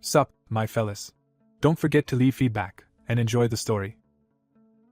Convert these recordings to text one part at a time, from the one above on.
Sup, my fellas. Don't forget to leave feedback, and enjoy the story.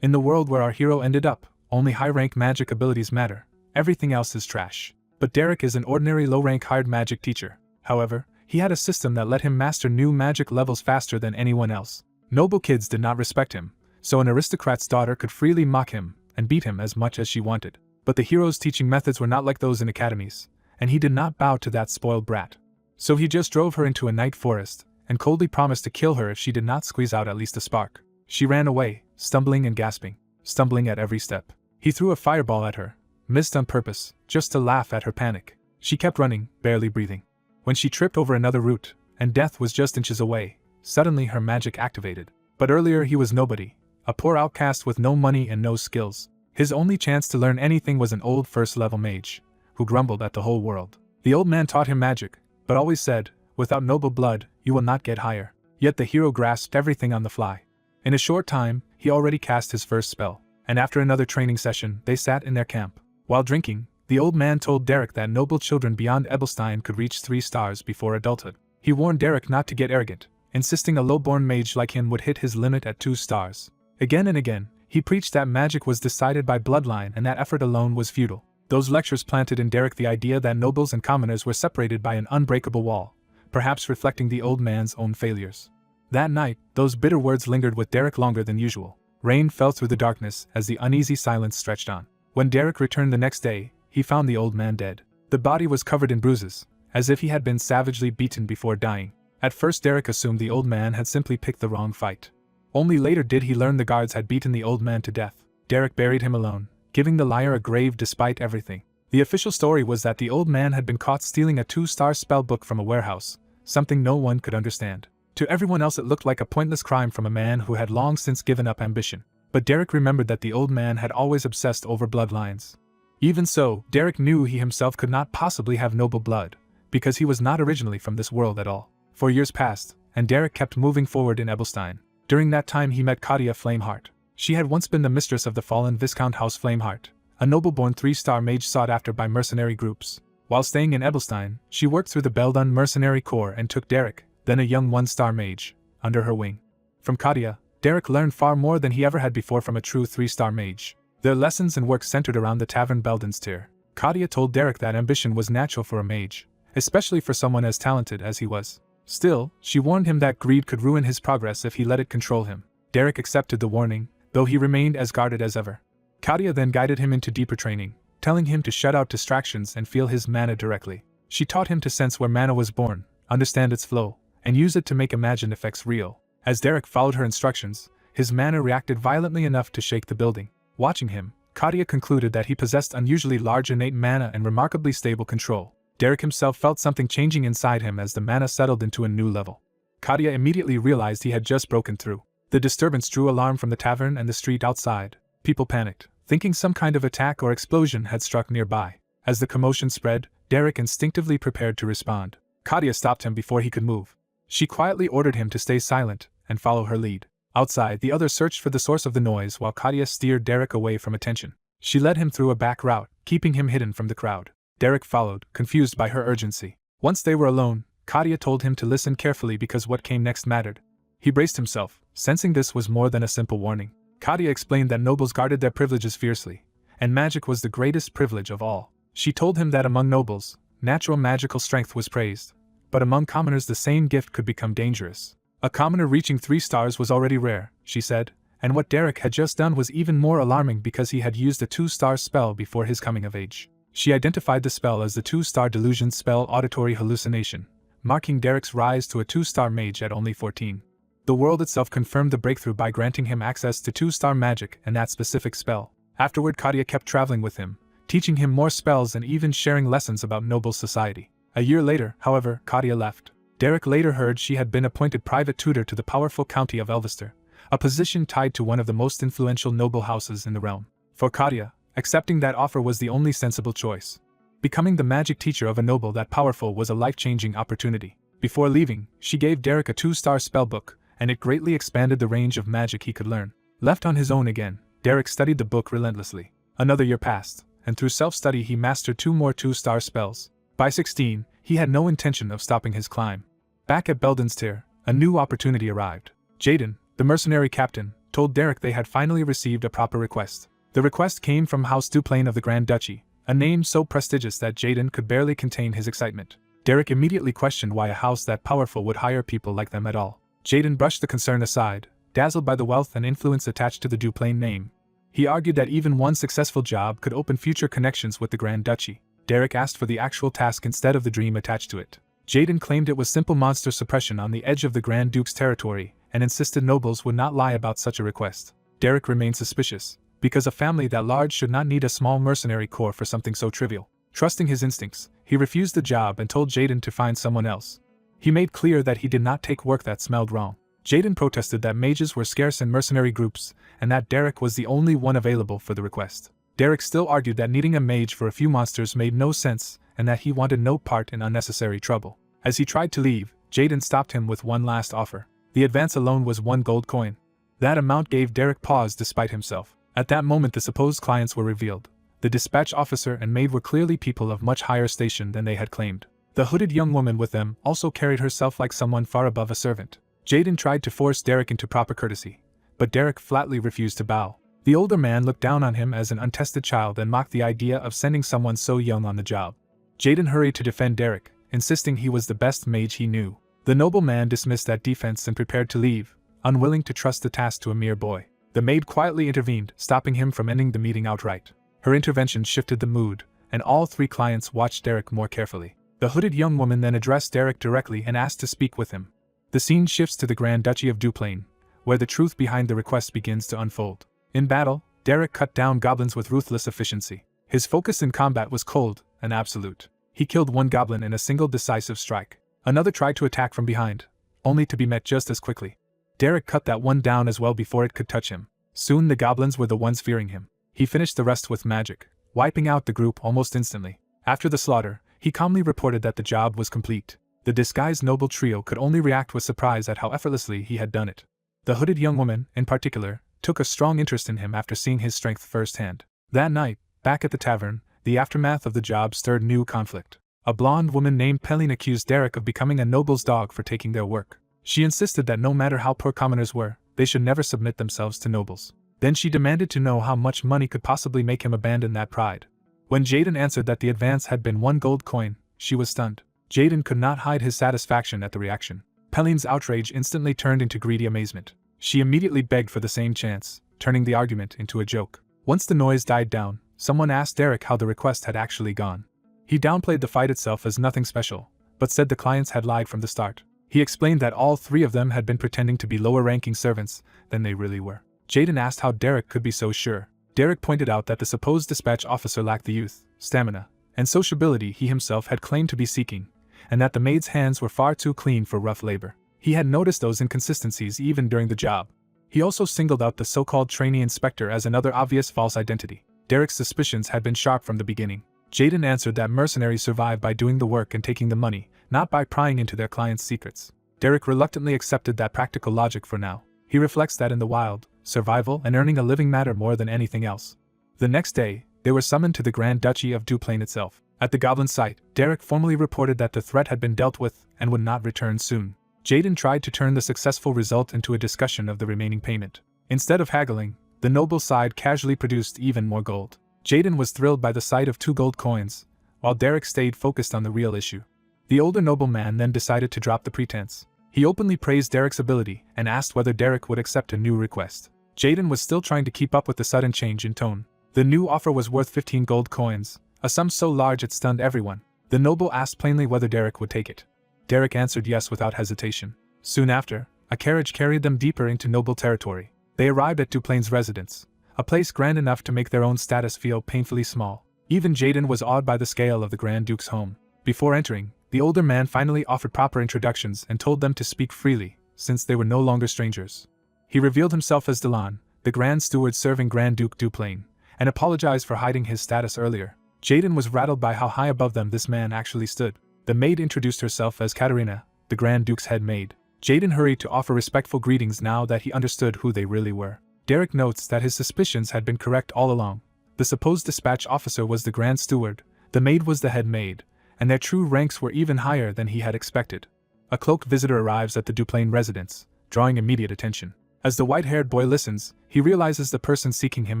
In the world where our hero ended up, only high-rank magic abilities matter, everything else is trash. But Derek is an ordinary low-rank hired magic teacher. However, he had a system that let him master new magic levels faster than anyone else. Noble kids did not respect him, so an aristocrat's daughter could freely mock him and beat him as much as she wanted. But the hero's teaching methods were not like those in academies, and he did not bow to that spoiled brat. So he just drove her into a night forest, and coldly promised to kill her if she did not squeeze out at least a spark. She ran away, stumbling and gasping, stumbling at every step. He threw a fireball at her, missed on purpose, just to laugh at her panic. She kept running, barely breathing. When she tripped over another root, and death was just inches away, suddenly her magic activated. But earlier he was nobody, a poor outcast with no money and no skills. His only chance to learn anything was an old first-level mage, who grumbled at the whole world. The old man taught him magic, but always said, "Without noble blood, you will not get higher." Yet the hero grasped everything on the fly. In a short time, he already cast his first spell, and after another training session, they sat in their camp. While drinking, the old man told Derek that noble children beyond Ebelstein could reach 3 stars before adulthood. He warned Derek not to get arrogant, insisting a low-born mage like him would hit his limit at 2 stars. Again and again, he preached that magic was decided by bloodline and that effort alone was futile. Those lectures planted in Derek the idea that nobles and commoners were separated by an unbreakable wall, perhaps reflecting the old man's own failures. That night, those bitter words lingered with Derek longer than usual. Rain fell through the darkness as the uneasy silence stretched on. When Derek returned the next day, he found the old man dead. The body was covered in bruises, as if he had been savagely beaten before dying. At first Derek assumed the old man had simply picked the wrong fight. Only later did he learn the guards had beaten the old man to death. Derek buried him alone, giving the liar a grave despite everything. The official story was that the old man had been caught stealing a 2-star spell book from a warehouse, something no one could understand. To everyone else it looked like a pointless crime from a man who had long since given up ambition. But Derek remembered that the old man had always obsessed over bloodlines. Even so, Derek knew he himself could not possibly have noble blood, because he was not originally from this world at all. 4 years passed, and Derek kept moving forward in Ebelstein. During that time he met Katia Flameheart. She had once been the mistress of the fallen Viscount House Flameheart, a noble-born 3-star mage sought after by mercenary groups. While staying in Ebelstein, she worked through the Beldun mercenary corps and took Derek, then a young 1-star mage, under her wing. From Katia, Derek learned far more than he ever had before from a true 3-star mage. Their lessons and work centered around the tavern Beldunstyr. Katia told Derek that ambition was natural for a mage, especially for someone as talented as he was. Still, she warned him that greed could ruin his progress if he let it control him. Derek accepted the warning, though he remained as guarded as ever. Katia then guided him into deeper training, telling him to shut out distractions and feel his mana directly. She taught him to sense where mana was born, understand its flow, and use it to make imagined effects real. As Derek followed her instructions, his mana reacted violently enough to shake the building. Watching him, Katia concluded that he possessed unusually large innate mana and remarkably stable control. Derek himself felt something changing inside him as the mana settled into a new level. Katia immediately realized he had just broken through. The disturbance drew alarm from the tavern and the street outside. People panicked, thinking some kind of attack or explosion had struck nearby. As the commotion spread, Derek instinctively prepared to respond. Katia stopped him before he could move. She quietly ordered him to stay silent and follow her lead. Outside, the others searched for the source of the noise while Katia steered Derek away from attention. She led him through a back route, keeping him hidden from the crowd. Derek followed, confused by her urgency. Once they were alone, Katia told him to listen carefully because what came next mattered. He braced himself, sensing this was more than a simple warning. Katia explained that nobles guarded their privileges fiercely, and magic was the greatest privilege of all. She told him that among nobles, natural magical strength was praised, but among commoners the same gift could become dangerous. A commoner reaching 3 stars was already rare, she said, and what Derek had just done was even more alarming because he had used a 2-star spell before his coming of age. She identified the spell as the 2-star delusion spell Auditory Hallucination, marking Derek's rise to a 2-star mage at only 14. The world itself confirmed the breakthrough by granting him access to 2-star magic and that specific spell. Afterward, Katia kept traveling with him, teaching him more spells and even sharing lessons about noble society. A year later, however, Katia left. Derek later heard she had been appointed private tutor to the powerful county of Elvester, a position tied to one of the most influential noble houses in the realm. For Katia, accepting that offer was the only sensible choice. Becoming the magic teacher of a noble that powerful was a life-changing opportunity. Before leaving, she gave Derek a 2-star spellbook, and it greatly expanded the range of magic he could learn. Left on his own again, Derek studied the book relentlessly. Another year passed, and through self-study he mastered 2 more 2-star spells. By 16, he had no intention of stopping his climb. Back at Beldunstyr, a new opportunity arrived. Jaden, the mercenary captain, told Derek they had finally received a proper request. The request came from House Duplain of the Grand Duchy, a name so prestigious that Jaden could barely contain his excitement. Derek immediately questioned why a house that powerful would hire people like them at all. Jaden brushed the concern aside, dazzled by the wealth and influence attached to the Duplain name. He argued that even one successful job could open future connections with the Grand Duchy. Derek asked for the actual task instead of the dream attached to it. Jaden claimed it was simple monster suppression on the edge of the Grand Duke's territory, and insisted nobles would not lie about such a request. Derek remained suspicious, because a family that large should not need a small mercenary corps for something so trivial. Trusting his instincts, he refused the job and told Jaden to find someone else. He made clear that he did not take work that smelled wrong. Jaden protested that mages were scarce in mercenary groups, and that Derek was the only one available for the request. Derek still argued that needing a mage for a few monsters made no sense, and that he wanted no part in unnecessary trouble. As he tried to leave, Jaden stopped him with one last offer. The advance alone was 1 gold coin. That amount gave Derek pause despite himself. At that moment the supposed clients were revealed. The dispatch officer and maid were clearly people of much higher station than they had claimed. The hooded young woman with them also carried herself like someone far above a servant. Jaden tried to force Derek into proper courtesy, but Derek flatly refused to bow. The older man looked down on him as an untested child and mocked the idea of sending someone so young on the job. Jaden hurried to defend Derek, insisting he was the best mage he knew. The noble man dismissed that defense and prepared to leave, unwilling to trust the task to a mere boy. The maid quietly intervened, stopping him from ending the meeting outright. Her intervention shifted the mood, and all 3 clients watched Derek more carefully. The hooded young woman then addressed Derek directly and asked to speak with him. The scene shifts to the Grand Duchy of Duplain, where the truth behind the request begins to unfold. In battle, Derek cut down goblins with ruthless efficiency. His focus in combat was cold and absolute. He killed 1 goblin in a single decisive strike. Another tried to attack from behind, only to be met just as quickly. Derek cut that one down as well before it could touch him. Soon the goblins were the ones fearing him. He finished the rest with magic, wiping out the group almost instantly. After the slaughter, he calmly reported that the job was complete. The disguised noble trio could only react with surprise at how effortlessly he had done it. The hooded young woman, in particular, took a strong interest in him after seeing his strength firsthand. That night, back at the tavern, the aftermath of the job stirred new conflict. A blonde woman named Pelline accused Derek of becoming a noble's dog for taking their work. She insisted that no matter how poor commoners were, they should never submit themselves to nobles. Then she demanded to know how much money could possibly make him abandon that pride. When Jaden answered that the advance had been 1 gold coin, she was stunned. Jaden could not hide his satisfaction at the reaction. Pelline's outrage instantly turned into greedy amazement. She immediately begged for the same chance, turning the argument into a joke. Once the noise died down, someone asked Derek how the request had actually gone. He downplayed the fight itself as nothing special, but said the clients had lied from the start. He explained that all 3 of them had been pretending to be lower-ranking servants than they really were. Jaden asked how Derek could be so sure. Derek pointed out that the supposed dispatch officer lacked the youth, stamina, and sociability he himself had claimed to be seeking, and that the maid's hands were far too clean for rough labor. He had noticed those inconsistencies even during the job. He also singled out the so-called trainee inspector as another obvious false identity. Derek's suspicions had been sharp from the beginning. Jaden answered that mercenaries survive by doing the work and taking the money, not by prying into their clients' secrets. Derek reluctantly accepted that practical logic for now. He reflects that in the wild, survival and earning a living matter more than anything else. The next day, they were summoned to the Grand Duchy of Duplain itself. At the goblin site, Derek formally reported that the threat had been dealt with and would not return soon. Jaden tried to turn the successful result into a discussion of the remaining payment. Instead of haggling, the noble side casually produced even more gold. Jaden was thrilled by the sight of 2 gold coins, while Derek stayed focused on the real issue. The older nobleman then decided to drop the pretense. He openly praised Derek's ability and asked whether Derek would accept a new request. Jaden was still trying to keep up with the sudden change in tone. The new offer was worth 15 gold coins, a sum so large it stunned everyone. The noble asked plainly whether Derek would take it. Derek answered yes without hesitation. Soon after, a carriage carried them deeper into noble territory. They arrived at Duplain's residence, a place grand enough to make their own status feel painfully small. Even Jaden was awed by the scale of the Grand Duke's home. Before entering, the older man finally offered proper introductions and told them to speak freely, since they were no longer strangers. He revealed himself as Delan, the Grand Steward serving Grand Duke Duplain, and apologized for hiding his status earlier. Jaden was rattled by how high above them this man actually stood. The maid introduced herself as Katerina, the Grand Duke's head maid. Jaden hurried to offer respectful greetings now that he understood who they really were. Derek notes that his suspicions had been correct all along. The supposed dispatch officer was the Grand Steward, the maid was the head maid, and their true ranks were even higher than he had expected. A cloaked visitor arrives at the Duplain residence, drawing immediate attention. As the white-haired boy listens, he realizes the person seeking him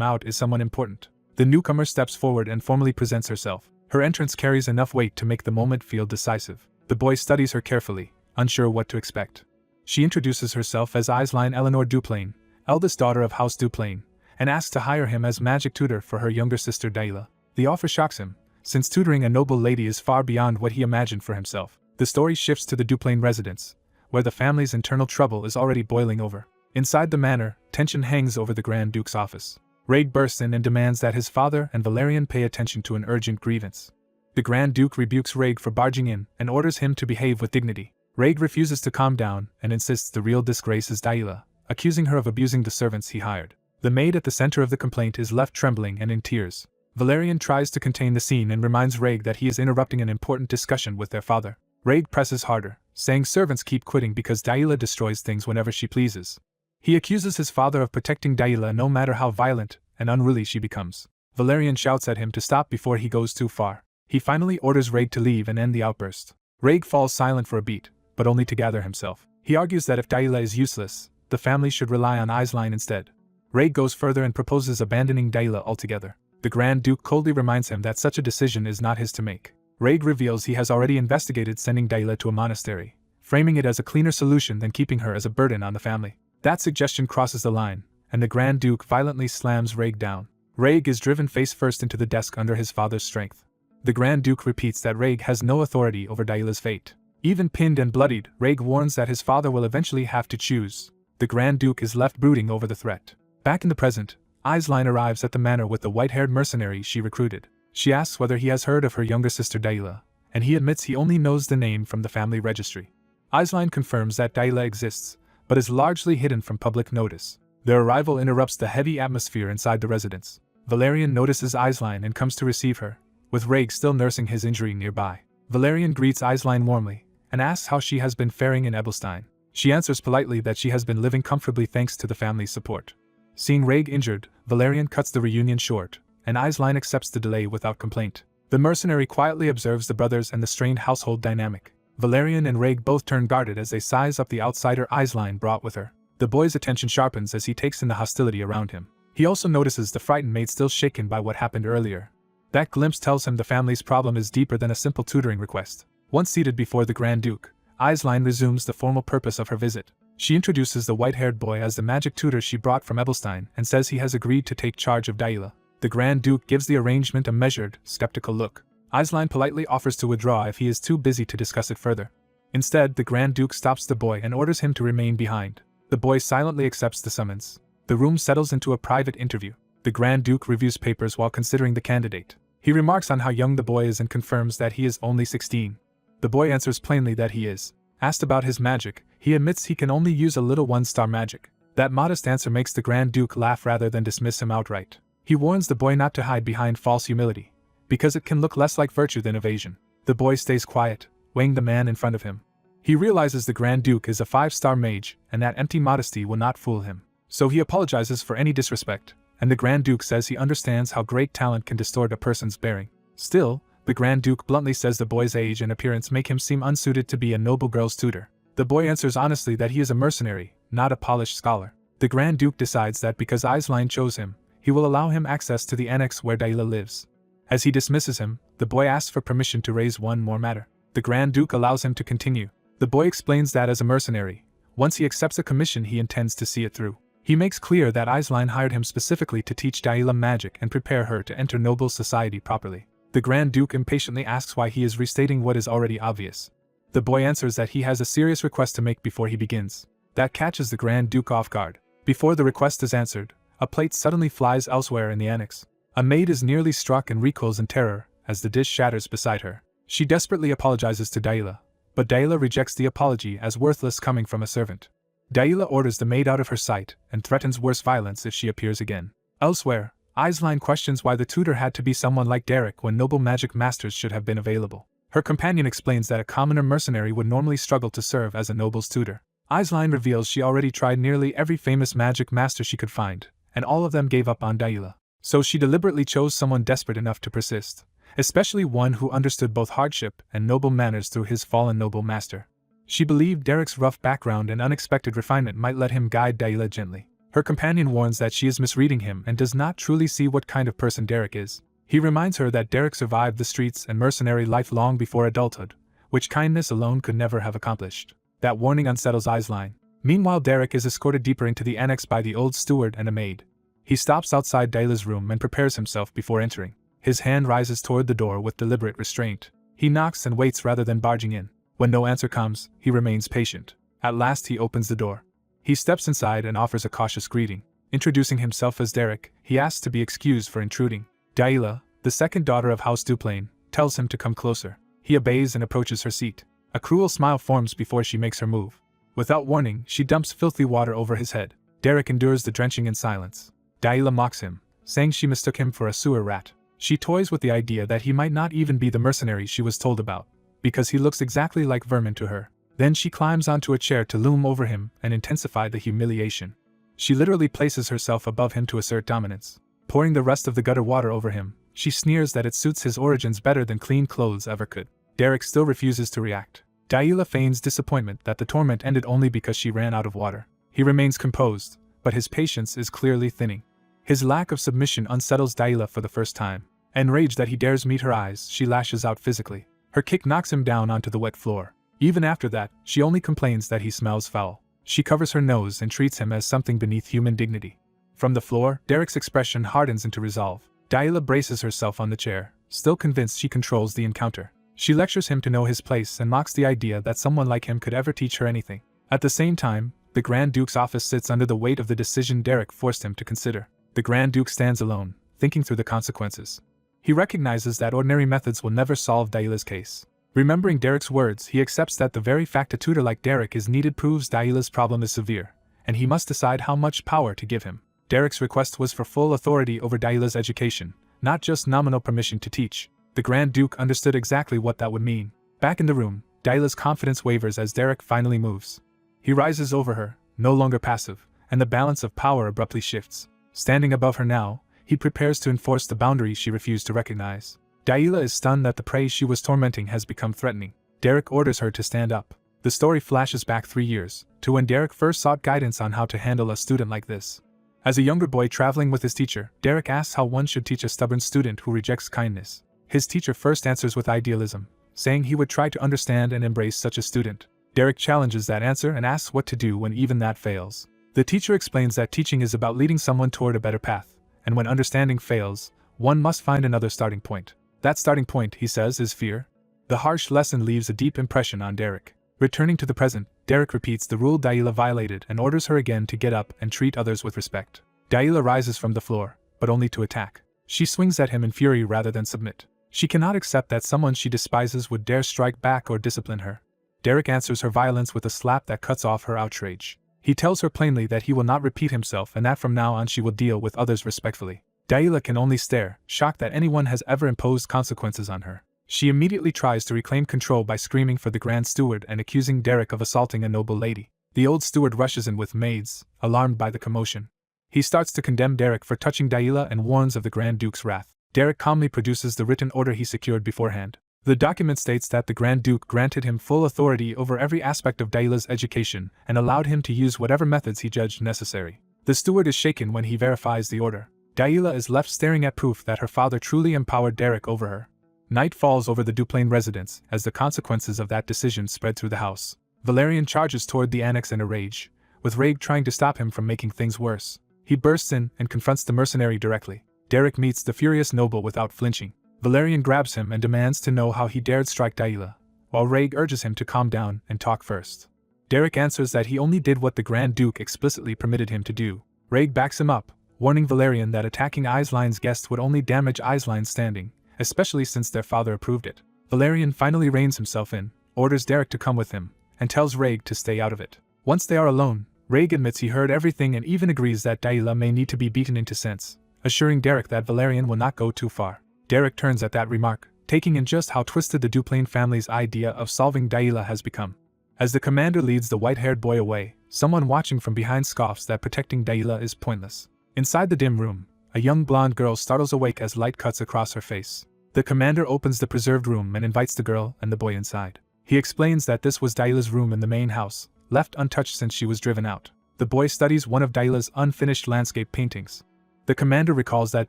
out is someone important. The newcomer steps forward and formally presents herself. Her entrance carries enough weight to make the moment feel decisive. The boy studies her carefully, unsure what to expect. She introduces herself as Isline Eleanor Duplain, eldest daughter of House Duplain, and asks to hire him as magic tutor for her younger sister Daila. The offer shocks him, since tutoring a noble lady is far beyond what he imagined for himself. The story shifts to the Duplain residence, where the family's internal trouble is already boiling over. Inside the manor, tension hangs over the Grand Duke's office. Raig bursts in and demands that his father and Valerian pay attention to an urgent grievance. The Grand Duke rebukes Raig for barging in and orders him to behave with dignity. Raig refuses to calm down and insists the real disgrace is Daila, accusing her of abusing the servants he hired. The maid at the center of the complaint is left trembling and in tears. Valerian tries to contain the scene and reminds Raig that he is interrupting an important discussion with their father. Raig presses harder, saying servants keep quitting because Daila destroys things whenever she pleases. He accuses his father of protecting Daila no matter how violent and unruly she becomes. Valerian shouts at him to stop before he goes too far. He finally orders Raig to leave and end the outburst. Raig falls silent for a beat, but only to gather himself. He argues that if Daila is useless, the family should rely on Isline instead. Raig goes further and proposes abandoning Daila altogether. The Grand Duke coldly reminds him that such a decision is not his to make. Raig reveals he has already investigated sending Daila to a monastery, framing it as a cleaner solution than keeping her as a burden on the family. That suggestion crosses the line, and the Grand Duke violently slams Raig down. Raig is driven face first into the desk under his father's strength. The Grand Duke repeats that Raig has no authority over Daila's fate. Even pinned and bloodied, Raig warns that his father will eventually have to choose. The Grand Duke is left brooding over the threat. Back in the present, Isline arrives at the manor with the white-haired mercenary she recruited. She asks whether he has heard of her younger sister Daila, and he admits he only knows the name from the family registry. Isline confirms that Daila exists, but is largely hidden from public notice. Their arrival interrupts the heavy atmosphere inside the residence. Valerian notices Isline and comes to receive her, with Raig still nursing his injury nearby. Valerian greets Isline warmly, and asks how she has been faring in Ebelstein. She answers politely that she has been living comfortably thanks to the family's support. Seeing Raig injured, Valerian cuts the reunion short, and Isline accepts the delay without complaint. The mercenary quietly observes the brothers and the strained household dynamic. Valerian and Raig both turn guarded as they size up the outsider Isline brought with her. The boy's attention sharpens as he takes in the hostility around him. He also notices the frightened maid still shaken by what happened earlier. That glimpse tells him the family's problem is deeper than a simple tutoring request. Once seated before the Grand Duke, Isline resumes the formal purpose of her visit. She introduces the white-haired boy as the magic tutor she brought from Ebelstein and says he has agreed to take charge of Daila. The Grand Duke gives the arrangement a measured, skeptical look. Isline politely offers to withdraw if he is too busy to discuss it further. Instead, the Grand Duke stops the boy and orders him to remain behind. The boy silently accepts the summons. The room settles into a private interview. The Grand Duke reviews papers while considering the candidate. He remarks on how young the boy is and confirms that he is only 16. The boy answers plainly that he is. Asked about his magic, he admits he can only use a little one-star magic. That modest answer makes the Grand Duke laugh rather than dismiss him outright. He warns the boy not to hide behind false humility, because it can look less like virtue than evasion. The boy stays quiet, weighing the man in front of him. He realizes the Grand Duke is a 5-star mage, and that empty modesty will not fool him. So he apologizes for any disrespect, and the Grand Duke says he understands how great talent can distort a person's bearing. Still, the Grand Duke bluntly says the boy's age and appearance make him seem unsuited to be a noble girl's tutor. The boy answers honestly that he is a mercenary, not a polished scholar. The Grand Duke decides that because Isline chose him, he will allow him access to the annex where Daila lives. As he dismisses him, the boy asks for permission to raise one more matter. The Grand Duke allows him to continue. The boy explains that as a mercenary, once he accepts a commission he intends to see it through. He makes clear that Isline hired him specifically to teach Daila magic and prepare her to enter noble society properly. The Grand Duke impatiently asks why he is restating what is already obvious. The boy answers that he has a serious request to make before he begins. That catches the Grand Duke off guard. Before the request is answered, a plate suddenly flies elsewhere in the annex. A maid is nearly struck and recoils in terror as the dish shatters beside her. She desperately apologizes to Daila, but Daila rejects the apology as worthless coming from a servant. Daila orders the maid out of her sight and threatens worse violence if she appears again. Elsewhere, Isline questions why the tutor had to be someone like Derek when noble magic masters should have been available. Her companion explains that a commoner mercenary would normally struggle to serve as a noble's tutor. Isline reveals she already tried nearly every famous magic master she could find, and all of them gave up on Daila. So she deliberately chose someone desperate enough to persist, especially one who understood both hardship and noble manners through his fallen noble master. She believed Derek's rough background and unexpected refinement might let him guide Dahlia gently. Her companion warns that she is misreading him and does not truly see what kind of person Derek is. He reminds her that Derek survived the streets and mercenary life long before adulthood, which kindness alone could never have accomplished. That warning unsettles Eyeline. Meanwhile, Derek is escorted deeper into the annex by the old steward and a maid. He stops outside Dahlia's room and prepares himself before entering. His hand rises toward the door with deliberate restraint. He knocks and waits rather than barging in. When no answer comes, he remains patient. At last he opens the door. He steps inside and offers a cautious greeting. Introducing himself as Derek, he asks to be excused for intruding. Dahlia, the second daughter of House Duplain, tells him to come closer. He obeys and approaches her seat. A cruel smile forms before she makes her move. Without warning, she dumps filthy water over his head. Derek endures the drenching in silence. Dahlia mocks him, saying she mistook him for a sewer rat. She toys with the idea that he might not even be the mercenary she was told about, because he looks exactly like vermin to her. Then she climbs onto a chair to loom over him and intensify the humiliation. She literally places herself above him to assert dominance. Pouring the rest of the gutter water over him, she sneers that it suits his origins better than clean clothes ever could. Derek still refuses to react. Dahlia feigns disappointment that the torment ended only because she ran out of water. He remains composed, but his patience is clearly thinning. His lack of submission unsettles Dahlia for the first time. Enraged that he dares meet her eyes, she lashes out physically. Her kick knocks him down onto the wet floor. Even after that, she only complains that he smells foul. She covers her nose and treats him as something beneath human dignity. From the floor, Derek's expression hardens into resolve. Dahlia braces herself on the chair, still convinced she controls the encounter. She lectures him to know his place and mocks the idea that someone like him could ever teach her anything. At the same time, the Grand Duke's office sits under the weight of the decision Derek forced him to consider. The Grand Duke stands alone, thinking through the consequences. He recognizes that ordinary methods will never solve Dahlia's case. Remembering Derek's words, he accepts that the very fact a tutor like Derek is needed proves Dahlia's problem is severe, and he must decide how much power to give him. Derek's request was for full authority over Dahlia's education, not just nominal permission to teach. The Grand Duke understood exactly what that would mean. Back in the room, Dahlia's confidence wavers as Derek finally moves. He rises over her, no longer passive, and the balance of power abruptly shifts. Standing above her now, he prepares to enforce the boundaries she refused to recognize. Dahlia is stunned that the prey she was tormenting has become threatening. Derek orders her to stand up. The story flashes back 3 years, to when Derek first sought guidance on how to handle a student like this. As a younger boy traveling with his teacher, Derek asks how one should teach a stubborn student who rejects kindness. His teacher first answers with idealism, saying he would try to understand and embrace such a student. Derek challenges that answer and asks what to do when even that fails. The teacher explains that teaching is about leading someone toward a better path, and when understanding fails, one must find another starting point. That starting point, he says, is fear. The harsh lesson leaves a deep impression on Derek. Returning to the present, Derek repeats the rule Dahlia violated and orders her again to get up and treat others with respect. Dahlia rises from the floor, but only to attack. She swings at him in fury rather than submit. She cannot accept that someone she despises would dare strike back or discipline her. Derek answers her violence with a slap that cuts off her outrage. He tells her plainly that he will not repeat himself and that from now on she will deal with others respectfully. Dahlia can only stare, shocked that anyone has ever imposed consequences on her. She immediately tries to reclaim control by screaming for the Grand Steward and accusing Derek of assaulting a noble lady. The old steward rushes in with maids, alarmed by the commotion. He starts to condemn Derek for touching Dahlia and warns of the Grand Duke's wrath. Derek calmly produces the written order he secured beforehand. The document states that the Grand Duke granted him full authority over every aspect of Dahlia's education and allowed him to use whatever methods he judged necessary. The steward is shaken when he verifies the order. Dahlia is left staring at proof that her father truly empowered Derek over her. Night falls over the Duplain residence as the consequences of that decision spread through the house. Valerian charges toward the annex in a rage, with Raig trying to stop him from making things worse. He bursts in and confronts the mercenary directly. Derek meets the furious noble without flinching. Valerian grabs him and demands to know how he dared strike Dahlia, while Raig urges him to calm down and talk first. Derek answers that he only did what the Grand Duke explicitly permitted him to do. Raig backs him up, warning Valerian that attacking Eiseline's guests would only damage Eiseline's standing, especially since their father approved it. Valerian finally reins himself in, orders Derek to come with him, and tells Raig to stay out of it. Once they are alone, Raig admits he heard everything and even agrees that Dahlia may need to be beaten into sense, assuring Derek that Valerian will not go too far. Derek turns at that remark, taking in just how twisted the Duplain family's idea of solving Dahlia has become. As the commander leads the white-haired boy away, someone watching from behind scoffs that protecting Dahlia is pointless. Inside the dim room, a young blonde girl startles awake as light cuts across her face. The commander opens the preserved room and invites the girl and the boy inside. He explains that this was Daila's room in the main house, left untouched since she was driven out. The boy studies one of Daila's unfinished landscape paintings. The commander recalls that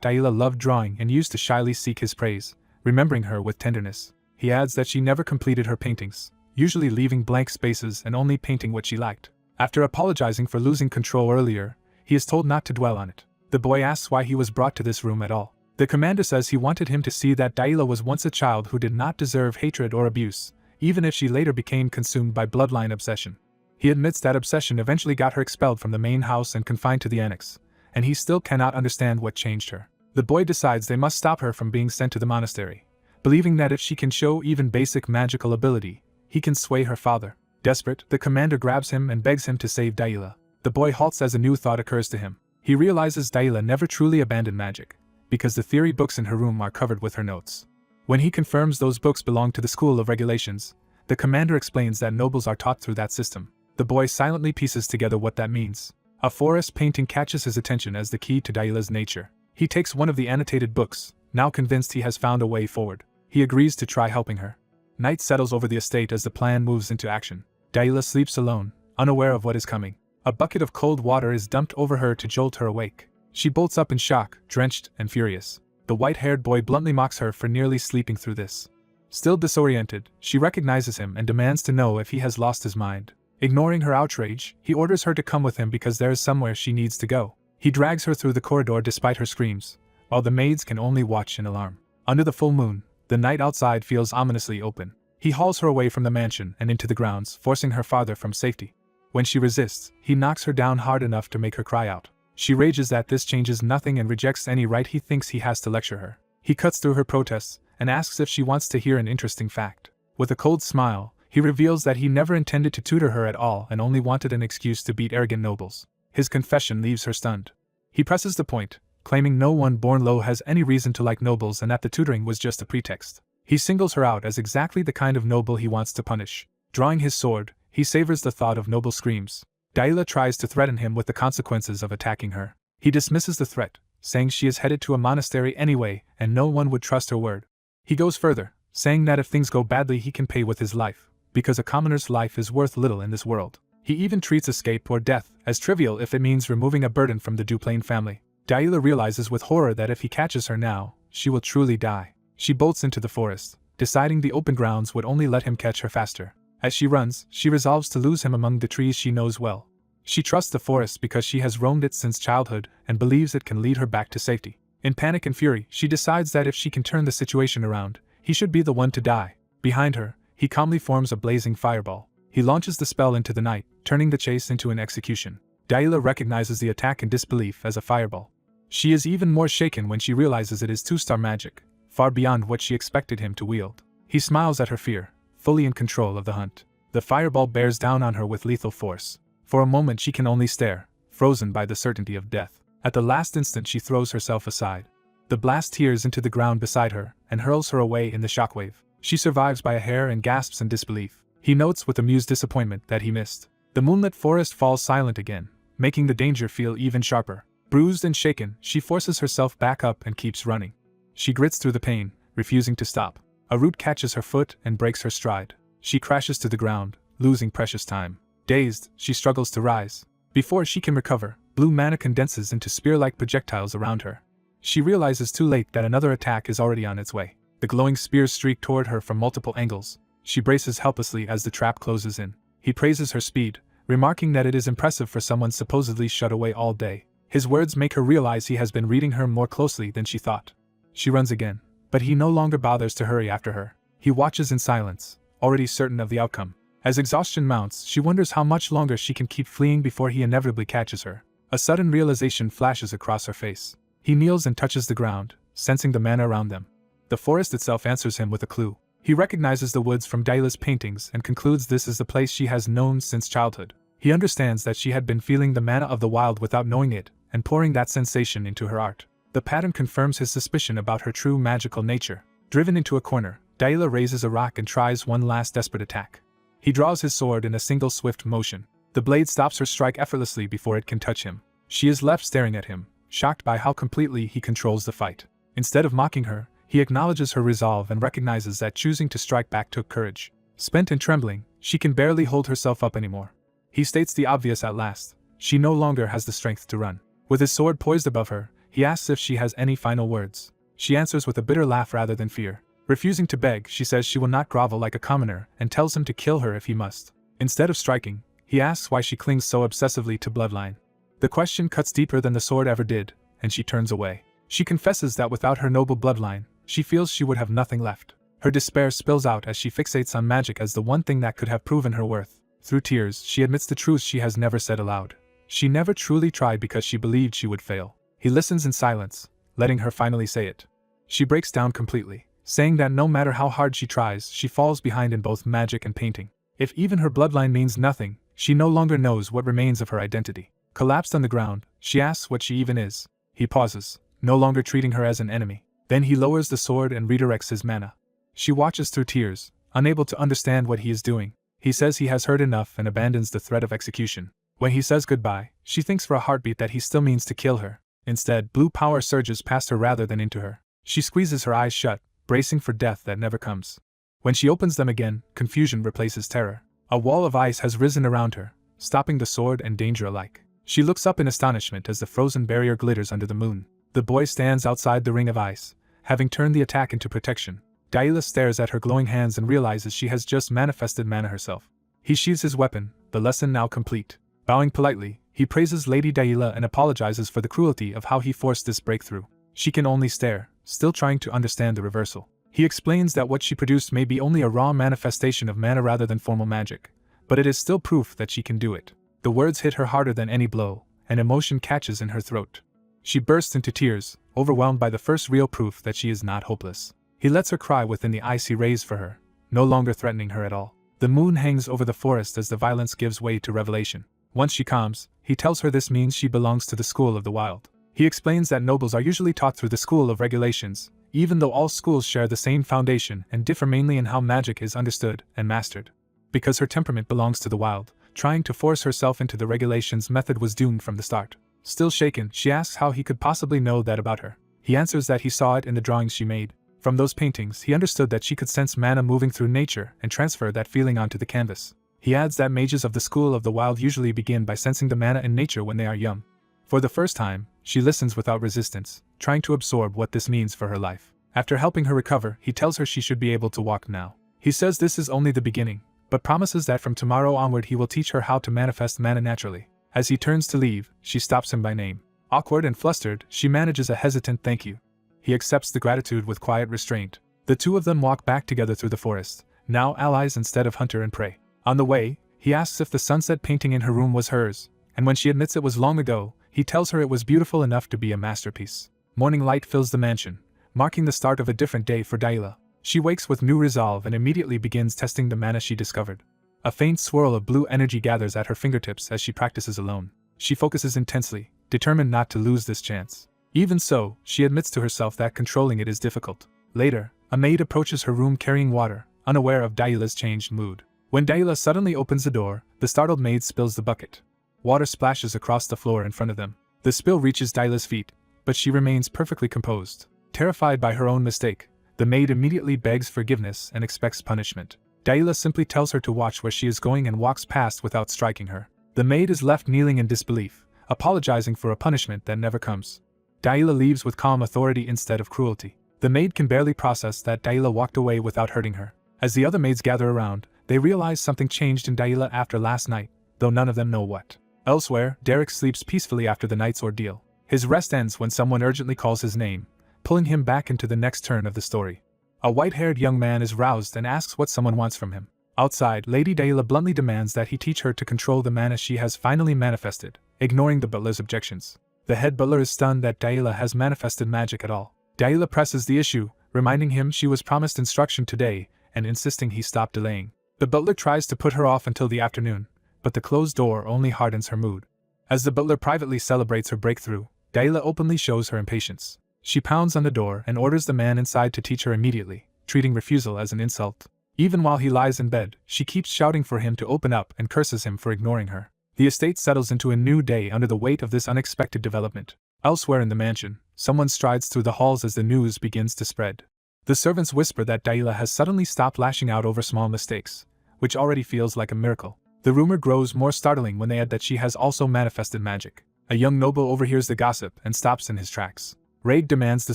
Daila loved drawing and used to shyly seek his praise, remembering her with tenderness. He adds that she never completed her paintings, usually leaving blank spaces and only painting what she liked. After apologizing for losing control earlier, he is told not to dwell on it. The boy asks why he was brought to this room at all. The commander says he wanted him to see that Daila was once a child who did not deserve hatred or abuse, even if she later became consumed by bloodline obsession. He admits that obsession eventually got her expelled from the main house and confined to the annex, and he still cannot understand what changed her. The boy decides they must stop her from being sent to the monastery, believing that if she can show even basic magical ability, he can sway her father. Desperate, the commander grabs him and begs him to save Daila. The boy halts as a new thought occurs to him. He realizes Daila never truly abandoned magic, because the theory books in her room are covered with her notes. When he confirms those books belong to the School of Regulations, the commander explains that nobles are taught through that system. The boy silently pieces together what that means. A forest painting catches his attention as the key to Daila's nature. He takes one of the annotated books, now convinced he has found a way forward. He agrees to try helping her. Night settles over the estate as the plan moves into action. Daila sleeps alone, unaware of what is coming. A bucket of cold water is dumped over her to jolt her awake. She bolts up in shock, drenched and furious. The white-haired boy bluntly mocks her for nearly sleeping through this. Still disoriented, she recognizes him and demands to know if he has lost his mind. Ignoring her outrage, he orders her to come with him because there is somewhere she needs to go. He drags her through the corridor despite her screams, while the maids can only watch in alarm. Under the full moon, the night outside feels ominously open. He hauls her away from the mansion and into the grounds, forcing her farther from safety. When she resists, he knocks her down hard enough to make her cry out. She rages that this changes nothing and rejects any right he thinks he has to lecture her. He cuts through her protests and asks if she wants to hear an interesting fact. With a cold smile, he reveals that he never intended to tutor her at all and only wanted an excuse to beat arrogant nobles. His confession leaves her stunned. He presses the point, claiming no one born low has any reason to like nobles and that the tutoring was just a pretext. He singles her out as exactly the kind of noble he wants to punish. Drawing his sword, he savors the thought of noble screams. Daila tries to threaten him with the consequences of attacking her. He dismisses the threat, saying she is headed to a monastery anyway and no one would trust her word. He goes further, saying that if things go badly he can pay with his life, because a commoner's life is worth little in this world. He even treats escape or death as trivial if it means removing a burden from the Duplain family. Daila realizes with horror that if he catches her now, she will truly die. She bolts into the forest, deciding the open grounds would only let him catch her faster. As she runs, she resolves to lose him among the trees she knows well. She trusts the forest because she has roamed it since childhood and believes it can lead her back to safety. In panic and fury, she decides that if she can turn the situation around, he should be the one to die. Behind her, he calmly forms a blazing fireball. He launches the spell into the night, turning the chase into an execution. Daila recognizes the attack in disbelief as a fireball. She is even more shaken when she realizes it is two-star magic, far beyond what she expected him to wield. He smiles at her fear, fully in control of the hunt. The fireball bears down on her with lethal force. For a moment she can only stare, frozen by the certainty of death. At the last instant she throws herself aside. The blast tears into the ground beside her and hurls her away in the shockwave. She survives by a hair and gasps in disbelief. He notes with amused disappointment that he missed. The moonlit forest falls silent again, making the danger feel even sharper. Bruised and shaken, she forces herself back up and keeps running. She grits through the pain, refusing to stop. A root catches her foot and breaks her stride. She crashes to the ground, losing precious time. Dazed, she struggles to rise. Before she can recover, blue mana condenses into spear-like projectiles around her. She realizes too late that another attack is already on its way. The glowing spears streak toward her from multiple angles. She braces helplessly as the trap closes in. He praises her speed, remarking that it is impressive for someone supposedly shut away all day. His words make her realize he has been reading her more closely than she thought. She runs again, but he no longer bothers to hurry after her. He watches in silence, already certain of the outcome. As exhaustion mounts, she wonders how much longer she can keep fleeing before he inevitably catches her. A sudden realization flashes across her face. He kneels and touches the ground, sensing the mana around them. The forest itself answers him with a clue. He recognizes the woods from Daila's paintings and concludes this is the place she has known since childhood. He understands that she had been feeling the mana of the wild without knowing it, and pouring that sensation into her art. The pattern confirms his suspicion about her true magical nature. Driven into a corner, Daila raises a rock and tries one last desperate attack. He draws his sword in a single swift motion. The blade stops her strike effortlessly before it can touch him. She is left staring at him, shocked by how completely he controls the fight. Instead of mocking her, he acknowledges her resolve and recognizes that choosing to strike back took courage. Spent and trembling, she can barely hold herself up anymore. He states the obvious at last. She no longer has the strength to run. With his sword poised above her, he asks if she has any final words. She answers with a bitter laugh rather than fear. Refusing to beg, she says she will not grovel like a commoner and tells him to kill her if he must. Instead of striking, he asks why she clings so obsessively to bloodline. The question cuts deeper than the sword ever did, and she turns away. She confesses that without her noble bloodline, she feels she would have nothing left. Her despair spills out as she fixates on magic as the one thing that could have proven her worth. Through tears, she admits the truth she has never said aloud. She never truly tried because she believed she would fail. He listens in silence, letting her finally say it. She breaks down completely, saying that no matter how hard she tries, she falls behind in both magic and painting. If even her bloodline means nothing, she no longer knows what remains of her identity. Collapsed on the ground, she asks what she even is. He pauses, no longer treating her as an enemy. Then he lowers the sword and redirects his mana. She watches through tears, unable to understand what he is doing. He says he has heard enough and abandons the threat of execution. When he says goodbye, she thinks for a heartbeat that he still means to kill her. Instead, blue power surges past her rather than into her. She squeezes her eyes shut, bracing for death that never comes. When she opens them again, confusion replaces terror. A wall of ice has risen around her, stopping the sword and danger alike. She looks up in astonishment as the frozen barrier glitters under the moon. The boy stands outside the ring of ice, having turned the attack into protection. Yahello stares at her glowing hands and realizes she has just manifested mana herself. He sheathes his weapon, the lesson now complete. Bowing politely, he praises Lady Yahello and apologizes for the cruelty of how he forced this breakthrough. She can only stare, still trying to understand the reversal. He explains that what she produced may be only a raw manifestation of mana rather than formal magic, but it is still proof that she can do it. The words hit her harder than any blow, and emotion catches in her throat. She bursts into tears, overwhelmed by the first real proof that she is not hopeless. He lets her cry within the ice he raised for her, no longer threatening her at all. The moon hangs over the forest as the violence gives way to revelation. Once she calms, he tells her this means she belongs to the school of the wild. He explains that nobles are usually taught through the school of regulations, even though all schools share the same foundation and differ mainly in how magic is understood and mastered. Because her temperament belongs to the wild, trying to force herself into the regulations method was doomed from the start. Still shaken, she asks how he could possibly know that about her. He answers that he saw it in the drawings she made. From those paintings, he understood that she could sense mana moving through nature and transfer that feeling onto the canvas. He adds that mages of the school of the wild usually begin by sensing the mana in nature when they are young. For the first time, she listens without resistance, trying to absorb what this means for her life. After helping her recover, he tells her she should be able to walk now. He says this is only the beginning, but promises that from tomorrow onward he will teach her how to manifest mana naturally. As he turns to leave, she stops him by name. Awkward and flustered, she manages a hesitant thank you. He accepts the gratitude with quiet restraint. The two of them walk back together through the forest, now allies instead of hunter and prey. On the way, he asks if the sunset painting in her room was hers, and when she admits it was long ago, he tells her it was beautiful enough to be a masterpiece. Morning light fills the mansion, marking the start of a different day for Yahello. She wakes with new resolve and immediately begins testing the mana she discovered. A faint swirl of blue energy gathers at her fingertips as she practices alone. She focuses intensely, determined not to lose this chance. Even so, she admits to herself that controlling it is difficult. Later, a maid approaches her room carrying water, unaware of Yahello's changed mood. When Yahello suddenly opens the door, the startled maid spills the bucket. Water splashes across the floor in front of them. The spill reaches Yahello's feet, but she remains perfectly composed. Terrified by her own mistake, the maid immediately begs forgiveness and expects punishment. Yahello simply tells her to watch where she is going and walks past without striking her. The maid is left kneeling in disbelief, apologizing for a punishment that never comes. Yahello leaves with calm authority instead of cruelty. The maid can barely process that Yahello walked away without hurting her. As the other maids gather around, they realize something changed in Yahello after last night, though none of them know what. Elsewhere, Derek sleeps peacefully after the night's ordeal. His rest ends when someone urgently calls his name, pulling him back into the next turn of the story. A white-haired young man is roused and asks what someone wants from him. Outside, Lady Yahello bluntly demands that he teach her to control the mana she has finally manifested, ignoring the butler's objections. The head butler is stunned that Yahello has manifested magic at all. Yahello presses the issue, reminding him she was promised instruction today and insisting he stop delaying. The butler tries to put her off until the afternoon, but the closed door only hardens her mood. As the butler privately celebrates her breakthrough, Yahello openly shows her impatience. She pounds on the door and orders the man inside to teach her immediately, treating refusal as an insult. Even while he lies in bed, she keeps shouting for him to open up and curses him for ignoring her. The estate settles into a new day under the weight of this unexpected development. Elsewhere in the mansion, someone strides through the halls as the news begins to spread. The servants whisper that Dahlia has suddenly stopped lashing out over small mistakes, which already feels like a miracle. The rumor grows more startling when they add that she has also manifested magic. A young noble overhears the gossip and stops in his tracks. Raig demands the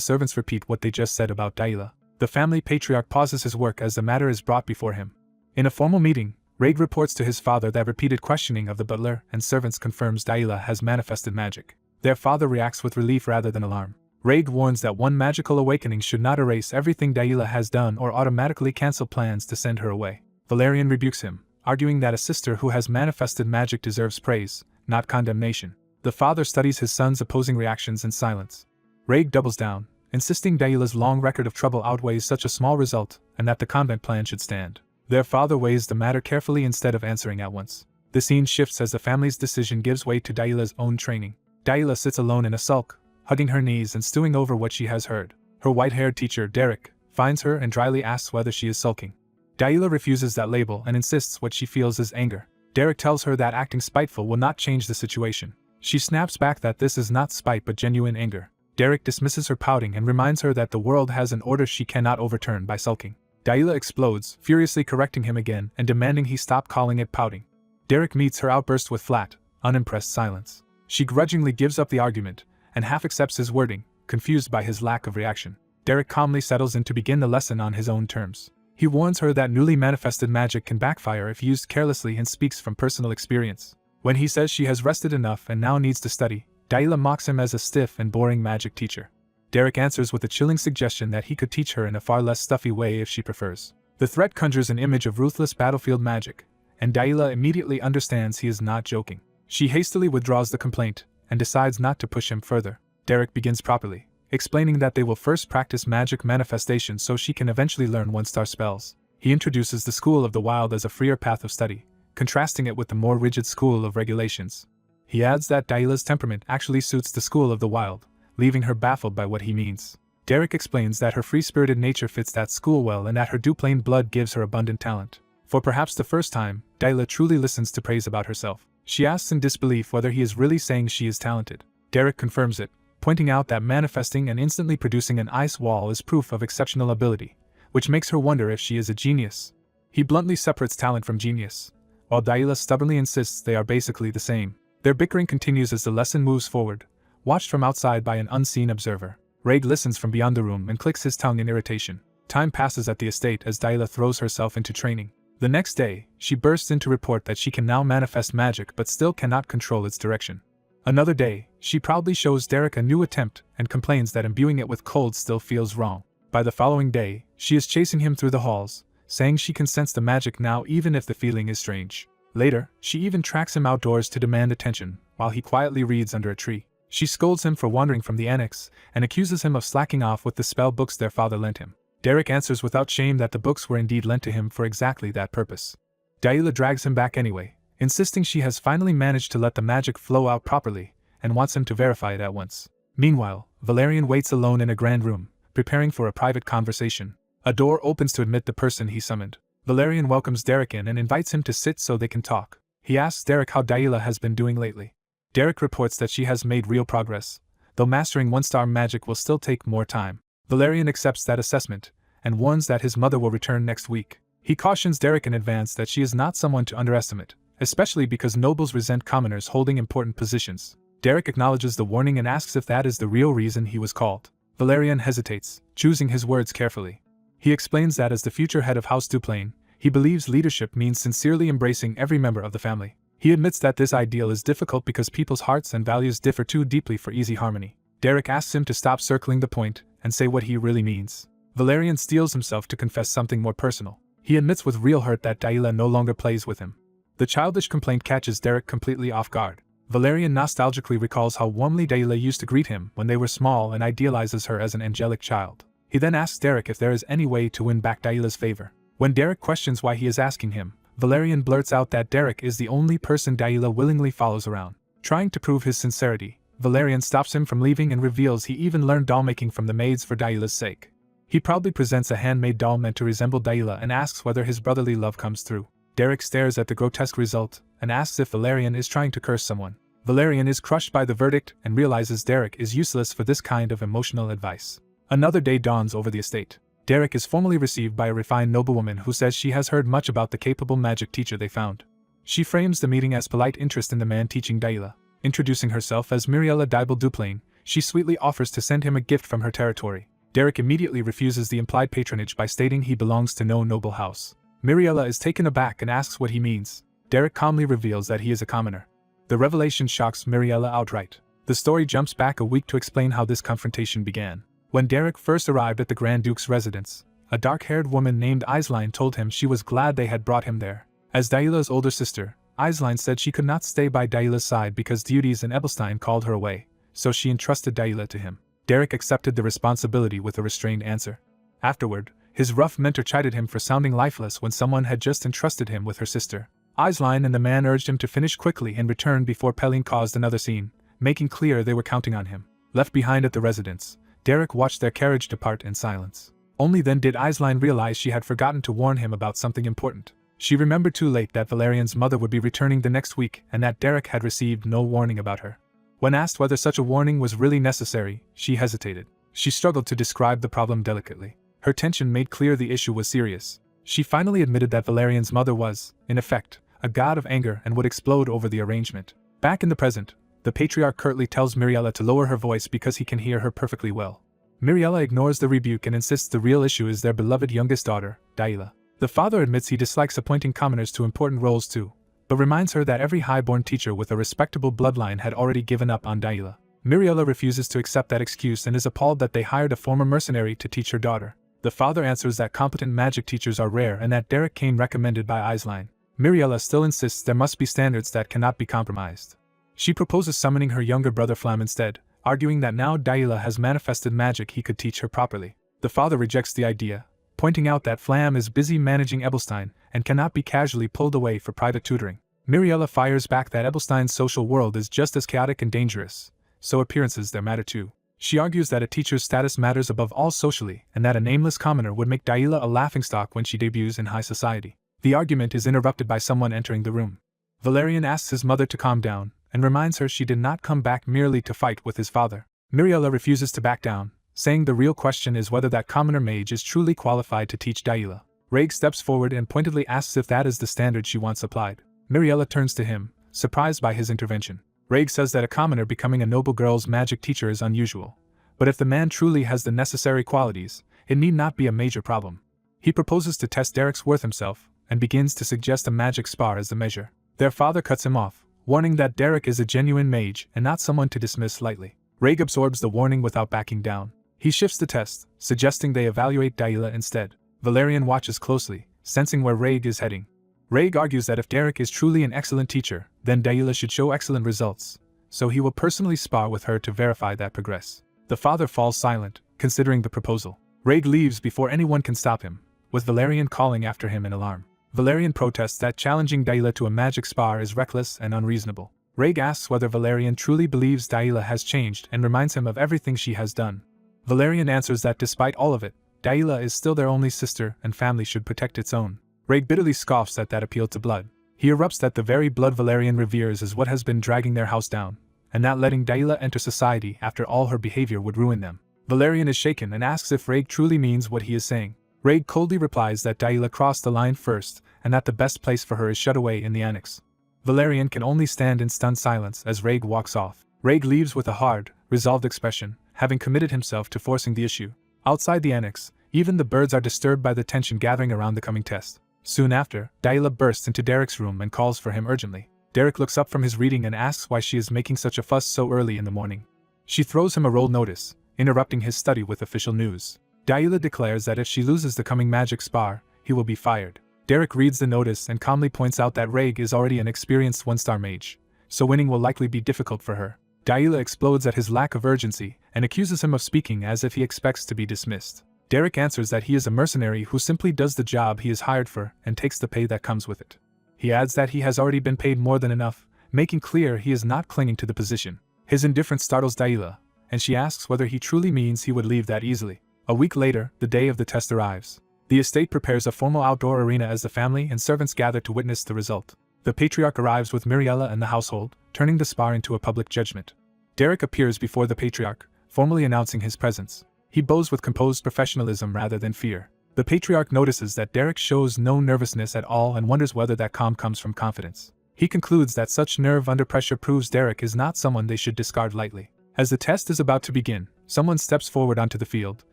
servants repeat what they just said about Dahlia. The family patriarch pauses his work as the matter is brought before him. In a formal meeting, Raig reports to his father that repeated questioning of the butler and servants confirms Dahlia has manifested magic. Their father reacts with relief rather than alarm. Raig warns that one magical awakening should not erase everything Dahlia has done or automatically cancel plans to send her away. Valerian rebukes him, arguing that a sister who has manifested magic deserves praise, not condemnation. The father studies his son's opposing reactions in silence. Raig doubles down, insisting Dahlia's long record of trouble outweighs such a small result and that the convent plan should stand. Their father weighs the matter carefully instead of answering at once. The scene shifts as the family's decision gives way to Dahlia's own training. Dahlia sits alone in a sulk, hugging her knees and stewing over what she has heard. Her white-haired teacher, Derek, finds her and dryly asks whether she is sulking. Dahlia refuses that label and insists what she feels is anger. Derek tells her that acting spiteful will not change the situation. She snaps back that this is not spite but genuine anger. Derek dismisses her pouting and reminds her that the world has an order she cannot overturn by sulking. Dahlia explodes, furiously correcting him again and demanding he stop calling it pouting. Derek meets her outburst with flat, unimpressed silence. She grudgingly gives up the argument and half accepts his wording, confused by his lack of reaction. Derek calmly settles in to begin the lesson on his own terms. He warns her that newly manifested magic can backfire if used carelessly and speaks from personal experience. When he says she has rested enough and now needs to study, Dahlia mocks him as a stiff and boring magic teacher. Derek answers with a chilling suggestion that he could teach her in a far less stuffy way if she prefers. The threat conjures an image of ruthless battlefield magic, and Dahlia immediately understands he is not joking. She hastily withdraws the complaint and decides not to push him further. Derek begins properly, explaining that they will first practice magic manifestation so she can eventually learn one-star spells. He introduces the School of the Wild as a freer path of study, contrasting it with the more rigid School of Regulations. He adds that Dahlia's temperament actually suits the School of the Wild, leaving her baffled by what he means. Derek explains that her free-spirited nature fits that school well and that her Duplain blood gives her abundant talent. For perhaps the first time, Dahlia truly listens to praise about herself. She asks in disbelief whether he is really saying she is talented. Derek confirms it, pointing out that manifesting and instantly producing an ice wall is proof of exceptional ability, which makes her wonder if she is a genius. He bluntly separates talent from genius, while Dahlia stubbornly insists they are basically the same. Their bickering continues as the lesson moves forward, watched from outside by an unseen observer. Raig listens from beyond the room and clicks his tongue in irritation. Time passes at the estate as Dahlia throws herself into training. The next day, she bursts in to report that she can now manifest magic but still cannot control its direction. Another day, she proudly shows Derek a new attempt and complains that imbuing it with cold still feels wrong. By the following day, she is chasing him through the halls, saying she can sense the magic now even if the feeling is strange. Later, she even tracks him outdoors to demand attention, while he quietly reads under a tree. She scolds him for wandering from the annex and accuses him of slacking off with the spell books their father lent him. Derek answers without shame that the books were indeed lent to him for exactly that purpose. Dahlia drags him back anyway, insisting she has finally managed to let the magic flow out properly, and wants him to verify it at once. Meanwhile, Valerian waits alone in a grand room, preparing for a private conversation. A door opens to admit the person he summoned. Valerian welcomes Derek in and invites him to sit so they can talk. He asks Derek how Dahlia has been doing lately. Derek reports that she has made real progress, though mastering one-star magic will still take more time. Valerian accepts that assessment, and warns that his mother will return next week. He cautions Derek in advance that she is not someone to underestimate, especially because nobles resent commoners holding important positions. Derek acknowledges the warning and asks if that is the real reason he was called. Valerian hesitates, choosing his words carefully. He explains that as the future head of House Duplain, he believes leadership means sincerely embracing every member of the family. He admits that this ideal is difficult because people's hearts and values differ too deeply for easy harmony. Derek asks him to stop circling the point and say what he really means. Valerian steels himself to confess something more personal. He admits with real hurt that Dahlia no longer plays with him. The childish complaint catches Derek completely off guard. Valerian nostalgically recalls how warmly Dahlia used to greet him when they were small and idealizes her as an angelic child. He then asks Derek if there is any way to win back Dahlia's favor. When Derek questions why he is asking him, Valerian blurts out that Derek is the only person Dahlia willingly follows around. Trying to prove his sincerity, Valerian stops him from leaving and reveals he even learned doll making from the maids for Dahlia's sake. He proudly presents a handmade doll meant to resemble Dahlia and asks whether his brotherly love comes through. Derek stares at the grotesque result and asks if Valerian is trying to curse someone. Valerian is crushed by the verdict and realizes Derek is useless for this kind of emotional advice. Another day dawns over the estate. Derek is formally received by a refined noblewoman who says she has heard much about the capable magic teacher they found. She frames the meeting as polite interest in the man teaching Daila. Introducing herself as Miriella Dibel Duplain, she sweetly offers to send him a gift from her territory. Derek immediately refuses the implied patronage by stating he belongs to no noble house. Miriella is taken aback and asks what he means. Derek calmly reveals that he is a commoner. The revelation shocks Miriella outright. The story jumps back a week to explain how this confrontation began. When Derek first arrived at the Grand Duke's residence, a dark-haired woman named Aisline told him she was glad they had brought him there. As Daila's older sister, Aisline said she could not stay by Daila's side because duties in Ebelstein called her away, so she entrusted Daila to him. Derek accepted the responsibility with a restrained answer. Afterward, his rough mentor chided him for sounding lifeless when someone had just entrusted him with her sister. Aisline and the man urged him to finish quickly and return before Pelling caused another scene, making clear they were counting on him. Left behind at the residence, Derek watched their carriage depart in silence. Only then did Aisline realize she had forgotten to warn him about something important. She remembered too late that Valerian's mother would be returning the next week and that Derek had received no warning about her. When asked whether such a warning was really necessary, she hesitated. She struggled to describe the problem delicately. Her tension made clear the issue was serious. She finally admitted that Valerian's mother was, in effect, a god of anger and would explode over the arrangement. Back in the present, the patriarch curtly tells Miriella to lower her voice because he can hear her perfectly well. Miriella ignores the rebuke and insists the real issue is their beloved youngest daughter, Daila. The father admits he dislikes appointing commoners to important roles too, but reminds her that every highborn teacher with a respectable bloodline had already given up on Daila. Miriella refuses to accept that excuse and is appalled that they hired a former mercenary to teach her daughter. The father answers that competent magic teachers are rare and that Derek came recommended by Aisline. Miriella still insists there must be standards that cannot be compromised. She proposes summoning her younger brother Flam instead, arguing that now Daila has manifested magic he could teach her properly. The father rejects the idea, pointing out that Flam is busy managing Ebelstein and cannot be casually pulled away for private tutoring. Miriella fires back that Ebelstein's social world is just as chaotic and dangerous, so appearances there matter too. She argues that a teacher's status matters above all socially and that a nameless commoner would make Daila a laughingstock when she debuts in high society. The argument is interrupted by someone entering the room. Valerian asks his mother to calm down and reminds her she did not come back merely to fight with his father. Miriella refuses to back down, saying the real question is whether that commoner mage is truly qualified to teach Daila. Raig steps forward and pointedly asks if that is the standard she wants applied. Miriella turns to him, surprised by his intervention. Raig says that a commoner becoming a noble girl's magic teacher is unusual, but if the man truly has the necessary qualities, it need not be a major problem. He proposes to test Derek's worth himself, and begins to suggest a magic spar as the measure. Their father cuts him off, warning that Derek is a genuine mage and not someone to dismiss lightly. Raig absorbs the warning without backing down. He shifts the test, suggesting they evaluate Daila instead. Valerian watches closely, sensing where Raig is heading. Raig argues that if Derek is truly an excellent teacher, then Daila should show excellent results, so he will personally spar with her to verify that progress. The father falls silent, considering the proposal. Raig leaves before anyone can stop him, with Valerian calling after him in alarm. Valerian protests that challenging Daila to a magic spar is reckless and unreasonable. Raig asks whether Valerian truly believes Daila has changed and reminds him of everything she has done. Valerian answers that despite all of it, Daila is still their only sister and family should protect its own. Raig bitterly scoffs at that appeal to blood. He erupts that the very blood Valerian reveres is what has been dragging their house down, and that letting Daila enter society after all her behavior would ruin them. Valerian is shaken and asks if Raig truly means what he is saying. Raig coldly replies that Daila crossed the line first and that the best place for her is shut away in the annex. Valerian can only stand in stunned silence as Raig walks off. Raig leaves with a hard, resolved expression, having committed himself to forcing the issue. Outside the annex, even the birds are disturbed by the tension gathering around the coming test. Soon after, Daila bursts into Derek's room and calls for him urgently. Derek looks up from his reading and asks why she is making such a fuss so early in the morning. She throws him a rolled notice, interrupting his study with official news. Daila declares that if she loses the coming magic spar, he will be fired. Derek reads the notice and calmly points out that Raig is already an experienced one-star mage, so winning will likely be difficult for her. Daila explodes at his lack of urgency and accuses him of speaking as if he expects to be dismissed. Derek answers that he is a mercenary who simply does the job he is hired for and takes the pay that comes with it. He adds that he has already been paid more than enough, making clear he is not clinging to the position. His indifference startles Daila, and she asks whether he truly means he would leave that easily. A week later, the day of the test arrives. The estate prepares a formal outdoor arena as the family and servants gather to witness the result. The patriarch arrives with Miriella and the household, turning the spar into a public judgment. Derek appears before the patriarch, formally announcing his presence. He bows with composed professionalism rather than fear. The patriarch notices that Derek shows no nervousness at all and wonders whether that calm comes from confidence. He concludes that such nerve under pressure proves Derek is not someone they should discard lightly. As the test is about to begin, someone steps forward onto the field,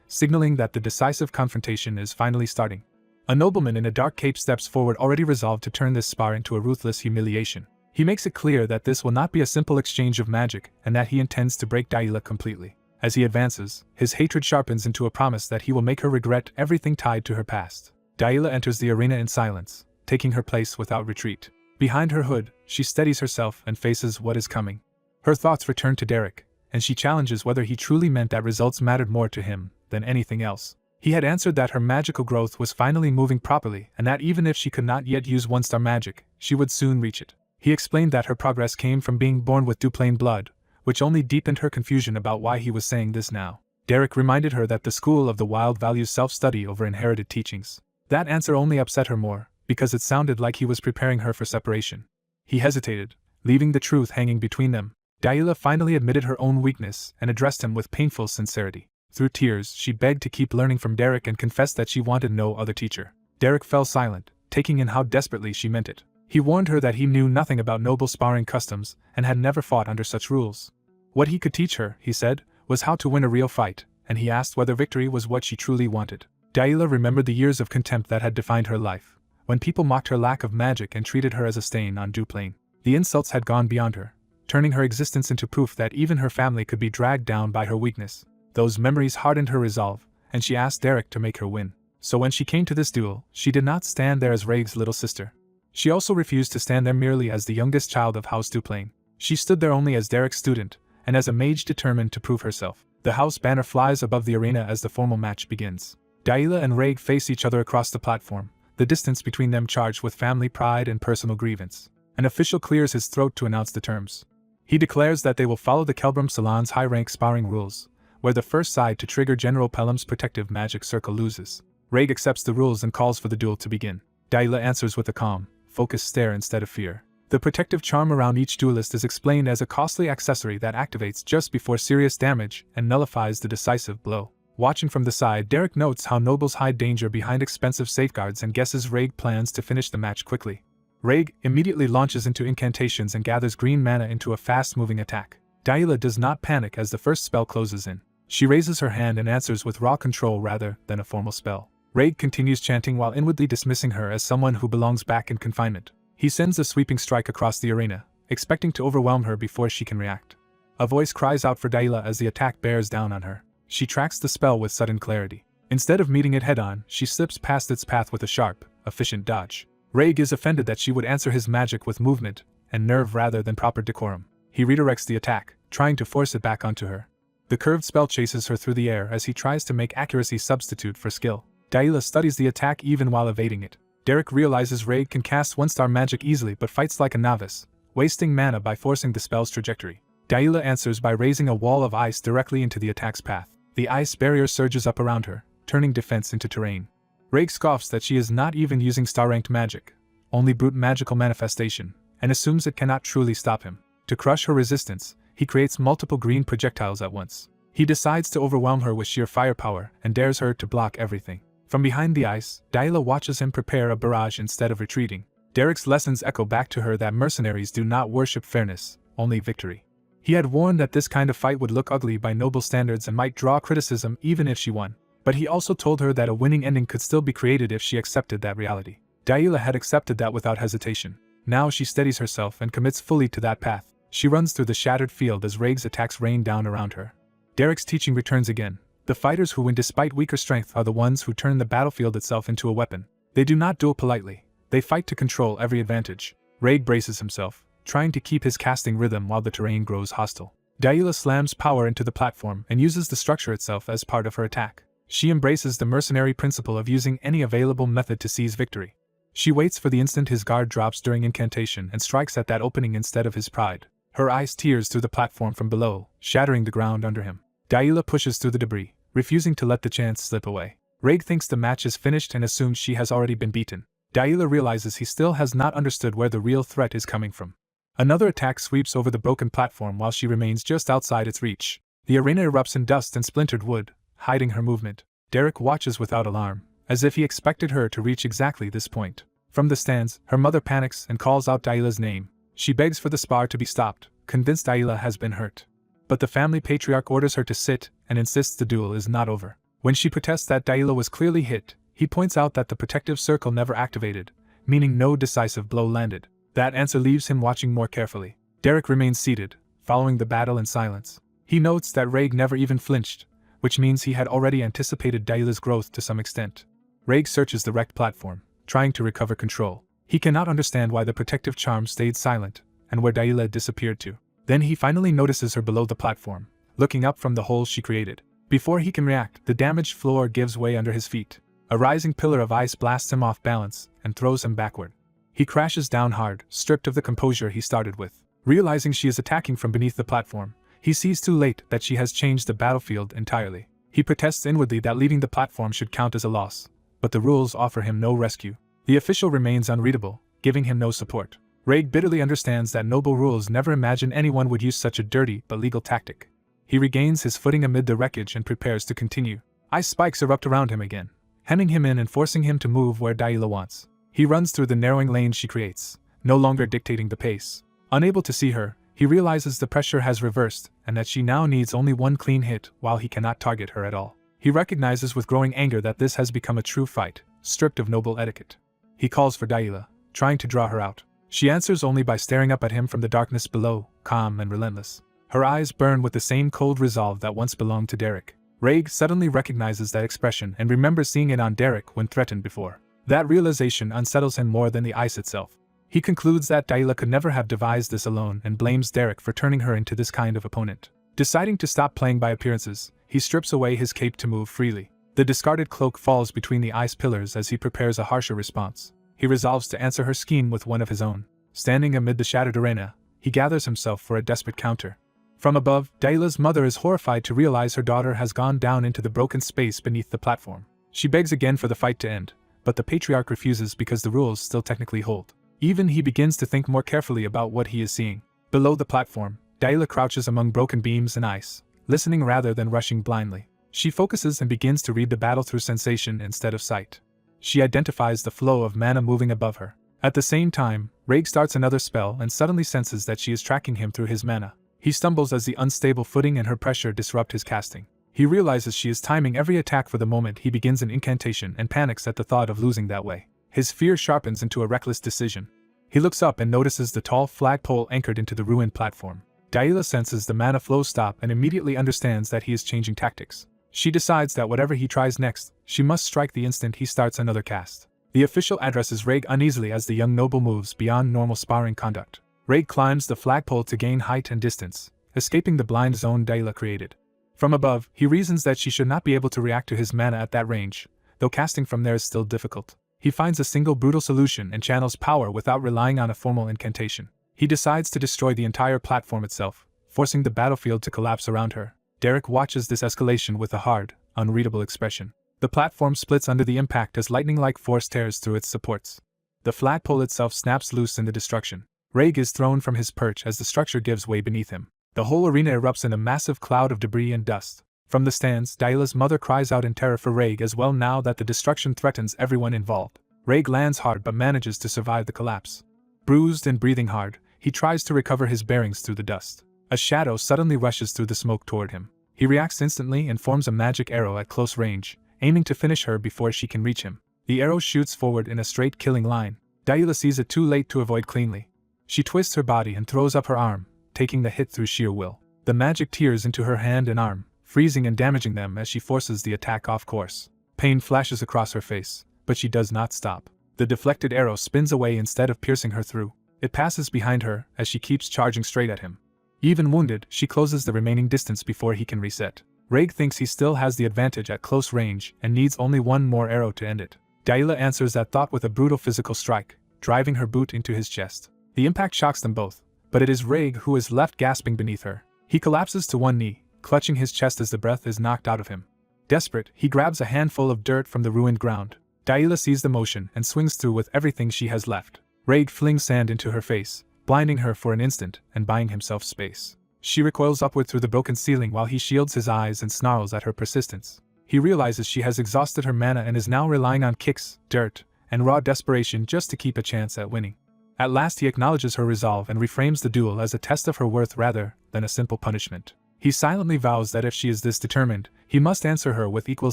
signaling that the decisive confrontation is finally starting. A nobleman in a dark cape steps forward, already resolved to turn this spar into a ruthless humiliation. He makes it clear that this will not be a simple exchange of magic and that he intends to break Yahello completely. As he advances, his hatred sharpens into a promise that he will make her regret everything tied to her past. Yahello enters the arena in silence, taking her place without retreat. Behind her hood, she steadies herself and faces what is coming. Her thoughts return to Derek, and she challenges whether he truly meant that results mattered more to him than anything else. He had answered that her magical growth was finally moving properly and that even if she could not yet use one-star magic, she would soon reach it. He explained that her progress came from being born with Duplain blood, which only deepened her confusion about why he was saying this now. Derek reminded her that the School of the Wild values self-study over inherited teachings. That answer only upset her more, because it sounded like he was preparing her for separation. He hesitated, leaving the truth hanging between them. Yahello finally admitted her own weakness and addressed him with painful sincerity. Through tears, she begged to keep learning from Derek and confessed that she wanted no other teacher. Derek fell silent, taking in how desperately she meant it. He warned her that he knew nothing about noble sparring customs and had never fought under such rules. What he could teach her, he said, was how to win a real fight, and he asked whether victory was what she truly wanted. Yahello remembered the years of contempt that had defined her life, when people mocked her lack of magic and treated her as a stain on Duplain. The insults had gone beyond her, turning her existence into proof that even her family could be dragged down by her weakness. Those memories hardened her resolve, and she asked Derek to make her win. So when she came to this duel, she did not stand there as Raig's little sister. She also refused to stand there merely as the youngest child of House Duplain. She stood there only as Derek's student, and as a mage determined to prove herself. The house banner flies above the arena as the formal match begins. Yahello and Raig face each other across the platform, the distance between them charged with family pride and personal grievance. An official clears his throat to announce the terms. He declares that they will follow the Kelbram Salon's high-rank sparring rules, where the first side to trigger General Pelham's protective magic circle loses. Raig accepts the rules and calls for the duel to begin. Yahello answers with a calm, focused stare instead of fear. The protective charm around each duelist is explained as a costly accessory that activates just before serious damage and nullifies the decisive blow. Watching from the side, Derek notes how nobles hide danger behind expensive safeguards and guesses Raig plans to finish the match quickly. Raig immediately launches into incantations and gathers green mana into a fast-moving attack. Yahello does not panic as the first spell closes in. She raises her hand and answers with raw control rather than a formal spell. Raig continues chanting while inwardly dismissing her as someone who belongs back in confinement. He sends a sweeping strike across the arena, expecting to overwhelm her before she can react. A voice cries out for Yahello as the attack bears down on her. She tracks the spell with sudden clarity. Instead of meeting it head-on, she slips past its path with a sharp, efficient dodge. Raig is offended that she would answer his magic with movement and nerve rather than proper decorum. He redirects the attack, trying to force it back onto her. The curved spell chases her through the air as he tries to make accuracy substitute for skill. Yahello studies the attack even while evading it. Derek realizes Raig can cast one-star magic easily but fights like a novice, wasting mana by forcing the spell's trajectory. Yahello answers by raising a wall of ice directly into the attack's path. The ice barrier surges up around her, turning defense into terrain. Raig scoffs that she is not even using star-ranked magic, only brute magical manifestation, and assumes it cannot truly stop him. To crush her resistance, he creates multiple green projectiles at once. He decides to overwhelm her with sheer firepower and dares her to block everything. From behind the ice, Yahello watches him prepare a barrage instead of retreating. Derek's lessons echo back to her that mercenaries do not worship fairness, only victory. He had warned that this kind of fight would look ugly by noble standards and might draw criticism even if she won. But he also told her that a winning ending could still be created if she accepted that reality. Yahello had accepted that without hesitation. Now she steadies herself and commits fully to that path. She runs through the shattered field as Raig's attacks rain down around her. Derek's teaching returns again. The fighters who win despite weaker strength are the ones who turn the battlefield itself into a weapon. They do not duel politely. They fight to control every advantage. Raig braces himself, trying to keep his casting rhythm while the terrain grows hostile. Yahello slams power into the platform and uses the structure itself as part of her attack. She embraces the mercenary principle of using any available method to seize victory. She waits for the instant his guard drops during incantation and strikes at that opening instead of his pride. Her ice tears through the platform from below, shattering the ground under him. Yahello pushes through the debris, refusing to let the chance slip away. Raig thinks the match is finished and assumes she has already been beaten. Yahello realizes he still has not understood where the real threat is coming from. Another attack sweeps over the broken platform while she remains just outside its reach. The arena erupts in dust and splintered wood, hiding her movement. Derek watches without alarm, as if he expected her to reach exactly this point. From the stands, her mother panics and calls out Daila's name. She begs for the spar to be stopped, convinced Daila has been hurt. But the family patriarch orders her to sit and insists the duel is not over. When she protests that Daila was clearly hit, he points out that the protective circle never activated, meaning no decisive blow landed. That answer leaves him watching more carefully. Derek remains seated, following the battle in silence. He notes that Raig never even flinched, which means he had already anticipated Daila's growth to some extent. Raig searches the wrecked platform, trying to recover control. He cannot understand why the protective charm stayed silent, and where Daila disappeared to. Then he finally notices her below the platform, looking up from the hole she created. Before he can react, the damaged floor gives way under his feet. A rising pillar of ice blasts him off balance and throws him backward. He crashes down hard, stripped of the composure he started with. Realizing she is attacking from beneath the platform, he sees too late that she has changed the battlefield entirely. He protests inwardly that leaving the platform should count as a loss, but the rules offer him no rescue. The official remains unreadable, giving him no support. Raig bitterly understands that noble rules never imagined anyone would use such a dirty but legal tactic. He regains his footing amid the wreckage and prepares to continue. Ice spikes erupt around him again, hemming him in and forcing him to move where Daila wants. He runs through the narrowing lane she creates, no longer dictating the pace. Unable to see her, he realizes the pressure has reversed and that she now needs only one clean hit while he cannot target her at all. He recognizes with growing anger that this has become a true fight, stripped of noble etiquette. He calls for Daila, trying to draw her out. She answers only by staring up at him from the darkness below, calm and relentless. Her eyes burn with the same cold resolve that once belonged to Derek. Raig suddenly recognizes that expression and remembers seeing it on Derek when threatened before. That realization unsettles him more than the ice itself. He concludes that Daila could never have devised this alone and blames Derek for turning her into this kind of opponent. Deciding to stop playing by appearances, he strips away his cape to move freely. The discarded cloak falls between the ice pillars as he prepares a harsher response. He resolves to answer her scheme with one of his own. Standing amid the shattered arena, he gathers himself for a desperate counter. From above, Daila's mother is horrified to realize her daughter has gone down into the broken space beneath the platform. She begs again for the fight to end, but the patriarch refuses because the rules still technically hold. Even he begins to think more carefully about what he is seeing. Below the platform, Daila crouches among broken beams and ice, listening rather than rushing blindly. She focuses and begins to read the battle through sensation instead of sight. She identifies the flow of mana moving above her. At the same time, Raig starts another spell and suddenly senses that she is tracking him through his mana. He stumbles as the unstable footing and her pressure disrupt his casting. He realizes she is timing every attack for the moment he begins an incantation and panics at the thought of losing that way. His fear sharpens into a reckless decision. He looks up and notices the tall flagpole anchored into the ruined platform. Daila senses the mana flow stop and immediately understands that he is changing tactics. She decides that whatever he tries next, she must strike the instant he starts another cast. The official addresses Raig uneasily as the young noble moves beyond normal sparring conduct. Raig climbs the flagpole to gain height and distance, escaping the blind zone Daila created. From above, he reasons that she should not be able to react to his mana at that range, though casting from there is still difficult. He finds a single brutal solution and channels power without relying on a formal incantation. He decides to destroy the entire platform itself, forcing the battlefield to collapse around her. Derek watches this escalation with a hard, unreadable expression. The platform splits under the impact as lightning-like force tears through its supports. The flagpole itself snaps loose in the destruction. Raig is thrown from his perch as the structure gives way beneath him. The whole arena erupts in a massive cloud of debris and dust. From the stands, Daila's mother cries out in terror for Raig as well now that the destruction threatens everyone involved. Raig lands hard but manages to survive the collapse. Bruised and breathing hard, he tries to recover his bearings through the dust. A shadow suddenly rushes through the smoke toward him. He reacts instantly and forms a magic arrow at close range, aiming to finish her before she can reach him. The arrow shoots forward in a straight killing line. Daila sees it too late to avoid cleanly. She twists her body and throws up her arm, taking the hit through sheer will. The magic tears into her hand and arm, freezing and damaging them as she forces the attack off course. Pain flashes across her face, but she does not stop. The deflected arrow spins away instead of piercing her through. It passes behind her as she keeps charging straight at him. Even wounded, she closes the remaining distance before he can reset. Raig thinks he still has the advantage at close range and needs only one more arrow to end it. Daila answers that thought with a brutal physical strike, driving her boot into his chest. The impact shocks them both, but it is Raig who is left gasping beneath her. He collapses to one knee, clutching his chest as the breath is knocked out of him. Desperate, he grabs a handful of dirt from the ruined ground. Daila sees the motion and swings through with everything she has left. Raig flings sand into her face, blinding her for an instant and buying himself space. She recoils upward through the broken ceiling while he shields his eyes and snarls at her persistence. he realizes she has exhausted her mana and is now relying on kicks, dirt, and raw desperation just to keep a chance at winning. At last he acknowledges her resolve and reframes the duel as a test of her worth rather than a simple punishment. He silently vows that if she is this determined, he must answer her with equal